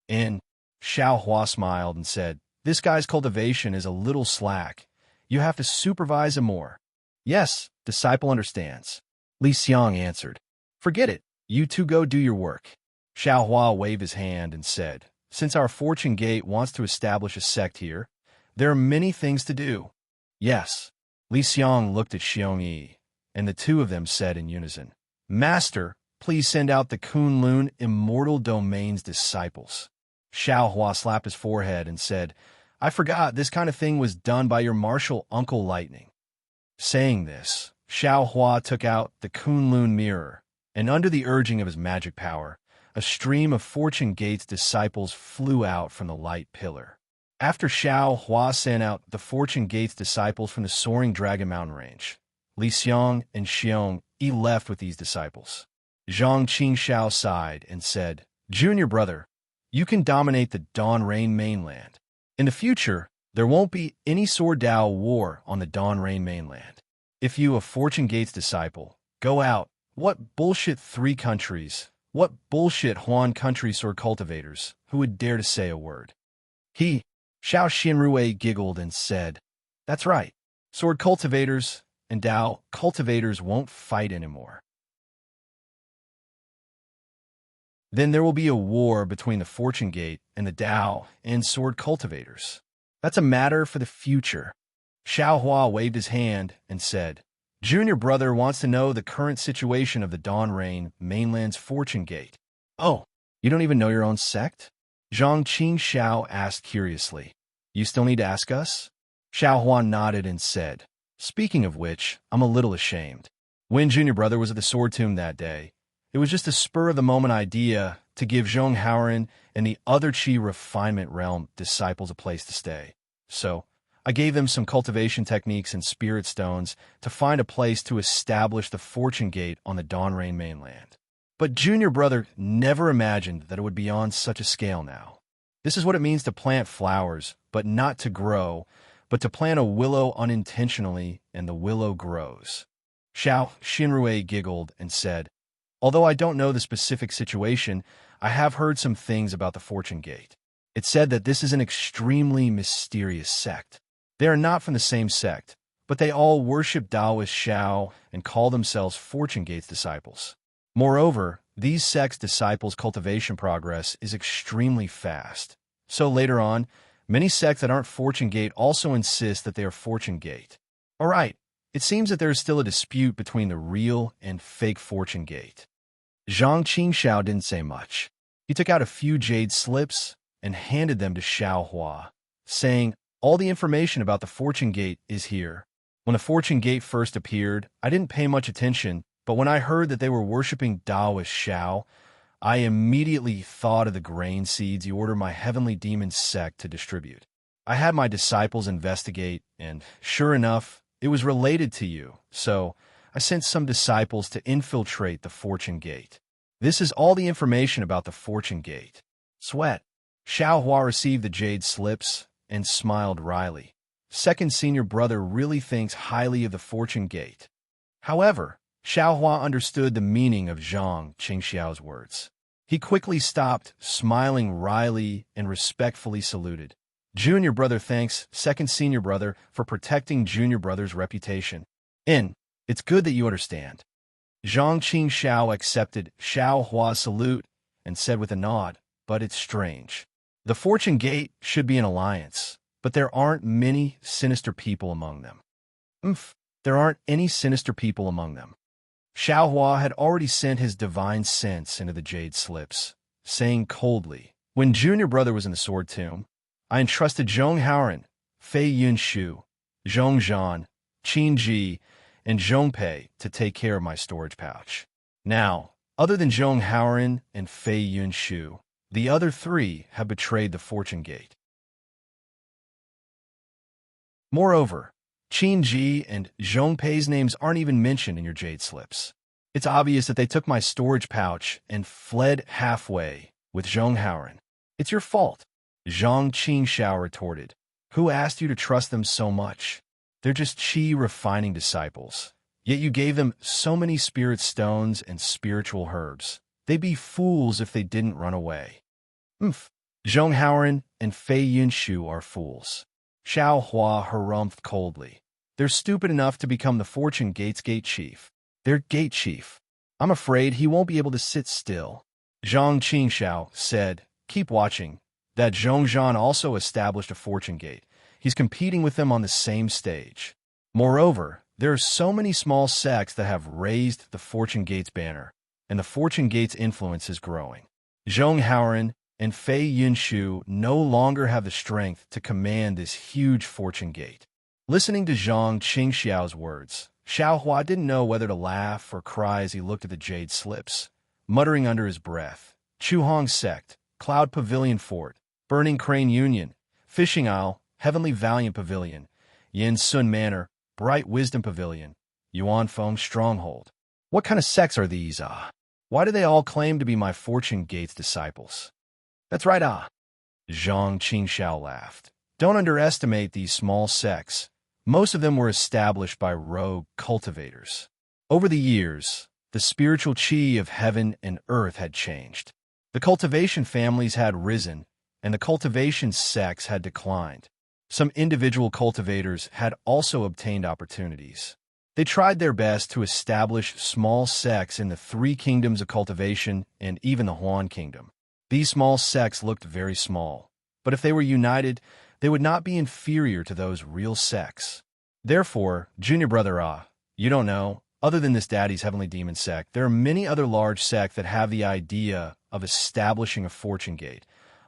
And Xiao Hua smiled and said, this guy's cultivation is a little slack. You have to supervise him more. Yes, disciple understands. Li Xiang answered. Forget it. You two go do your work. Xiao Hua waved his hand and said, since our Fortune Gate wants to establish a sect here, there are many things to do. Yes. Li Xiang looked at Xiong Yi, and the two of them said in unison, Master, please send out the Kunlun Immortal Domain's disciples. Xiao Hua slapped his forehead and said, I forgot this kind of thing was done by your martial Uncle Lightning. Saying this, Xiao Hua took out the Kunlun mirror, and under the urging of his magic power, a stream of Fortune Gate's disciples flew out from the light pillar. After Xiao Hua sent out the Fortune Gate's disciples from the soaring Dragon Mountain range, Li Xiang and Xiong Yi left with these disciples. Zhang Qingxiao sighed and said, Junior Brother, you can dominate the Dawn Rain mainland. In the future, there won't be any Sword Dao war on the Dawn Rain mainland. If you, a Fortune Gates disciple, go out, what bullshit 3 countries, what bullshit Huan country sword cultivators, who would dare to say a word? Xiao Xinrui giggled and said, that's right, sword cultivators and Dao cultivators won't fight anymore. Then there will be a war between the Fortune Gate and the Dao and sword cultivators. That's a matter for the future. Xiao Hua waved his hand and said, Junior Brother wants to know the current situation of the Dawn Rain mainland's Fortune Gate. Oh, you don't even know your own sect? Zhang Qingxiao asked curiously. You still need to ask us? Xiao Hua nodded and said, speaking of which, I'm a little ashamed. When Junior Brother was at the Sword Tomb that day, it was just a spur-of-the-moment idea to give Zhong Haoren and the other Qi Refinement Realm disciples a place to stay. So, I gave them some cultivation techniques and spirit stones to find a place to establish the Fortune Gate on the Dawn Rain mainland. But Junior Brother never imagined that it would be on such a scale now. This is what it means to plant flowers, but not to grow, but to plant a willow unintentionally, and the willow grows. Xiao Xinrui giggled and said, although I don't know the specific situation, I have heard some things about the Fortune Gate. It's said that this is an extremely mysterious sect. They are not from the same sect, but they all worship Taoist Xiao and call themselves Fortune Gate's disciples. Moreover, these sects' disciples' cultivation progress is extremely fast. So later on, Many sects that aren't Fortune Gate also insist that they are Fortune Gate. All right, it seems that there is still a dispute between the real and fake Fortune Gate. Zhang Qingxiao didn't say much. He took out a few jade slips and handed them to Xiao Hua, saying, "All the information about the Fortune Gate is here. When the Fortune Gate first appeared, I didn't pay much attention, but when I heard that they were worshipping Taoist Xiao, I immediately thought of the grain seeds you order my heavenly demon sect to distribute. I had my disciples investigate, and sure enough, it was related to you, so I sent some disciples to infiltrate the Fortune Gate. This is all the information about the Fortune Gate." Sweat. Xiao Hua received the jade slips and smiled wryly. Second senior brother really thinks highly of the Fortune Gate. However, Xiao Hua understood the meaning of Zhang Qingxiao's words. He quickly stopped, smiling wryly and respectfully saluted. Junior brother thanks second senior brother for protecting junior brother's reputation. It's good that you understand. Zhang Qingxiao accepted Xiao Hua's salute and said with a nod, "But it's strange. The Fortune Gate should be an alliance, but there aren't many sinister people among them." There aren't any sinister people among them. Xiao Hua had already sent his divine sense into the jade slips, saying coldly, "When junior brother was in the sword tomb, I entrusted Zhong Haoren, Fei Yunshu, Zhong Zhan, Qin Ji, and Zhong Pei to take care of my storage pouch. Now, other than Zhong Haoren and Fei Yunshu, the other three have betrayed the Fortune Gate. Moreover, Qin Ji and Zhong Pei's names aren't even mentioned in your jade slips. It's obvious that they took my storage pouch and fled halfway with Zhong Haoren. It's your fault." Zhang Qingxiao retorted. "Who asked you to trust them so much? They're just qi refining disciples. Yet you gave them so many spirit stones and spiritual herbs. They'd be fools if they didn't run away." Zhong Haoren and Fei Yunshu are fools. Xiao Hua harumphed coldly. "They're stupid enough to become the Fortune Gate's gate chief. Their gate chief. I'm afraid he won't be able to sit still." Zhang Qingxiao said, "Keep watching. That Zhong Zhan also established a Fortune Gate. He's competing with them on the same stage. Moreover, there are so many small sects that have raised the Fortune Gate's banner, and the Fortune Gate's influence is growing. Zhong Haoren and Fei Yunshu no longer have the strength to command this huge Fortune Gate." Listening to Zhang Qingxiao's words, Xiao Hua didn't know whether to laugh or cry as he looked at the jade slips, muttering under his breath, "Chuhong Sect, Cloud Pavilion Fort, Burning Crane Union, Fishing Isle, Heavenly Valiant Pavilion, Yin Sun Manor, Bright Wisdom Pavilion, Yuan Feng Stronghold. What kind of sects are these, Why do they all claim to be my Fortune Gate's disciples?" "That's right, Zhang Qingxiao laughed. "Don't underestimate these small sects. Most of them were established by rogue cultivators. Over the years, the spiritual qi of heaven and earth had changed. The cultivation families had risen, and the cultivation sects had declined. Some individual cultivators had also obtained opportunities. They tried their best to establish small sects in the three kingdoms of cultivation and even the Huan Kingdom. These small sects looked very small, but if they were united, they would not be inferior to those real sects. Therefore, junior brother, you don't know, other than this daddy's heavenly demon sect, there are many other large sects that have the idea of establishing a Fortune Gate,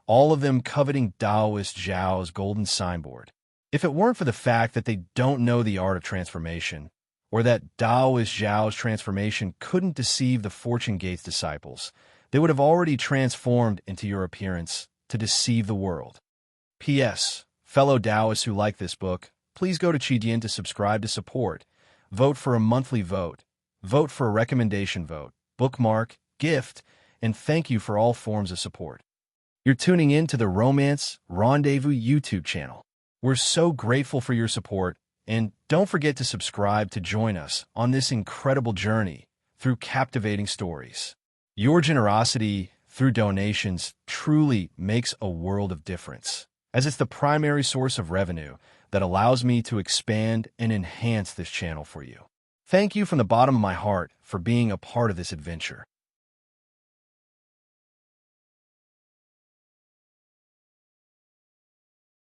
all of them coveting Taoist Zhao's golden signboard. If it weren't for the fact that they don't know the art of transformation, or that Taoist Zhao's transformation couldn't deceive the Fortune Gate's disciples, they would have already transformed into your appearance to deceive the world. P.S. Fellow Taoists who like this book, please go to Qidian to subscribe to support, vote for a monthly vote for a recommendation vote, bookmark, gift, and thank you for all forms of support. You're tuning in to the Romance Rendezvous YouTube channel. We're so grateful for your support, and don't forget to subscribe to join us on this incredible journey through captivating stories. Your generosity through donations truly makes a world of difference, as it's the primary source of revenue that allows me to expand and enhance this channel for you. Thank you from the bottom of my heart for being a part of this adventure.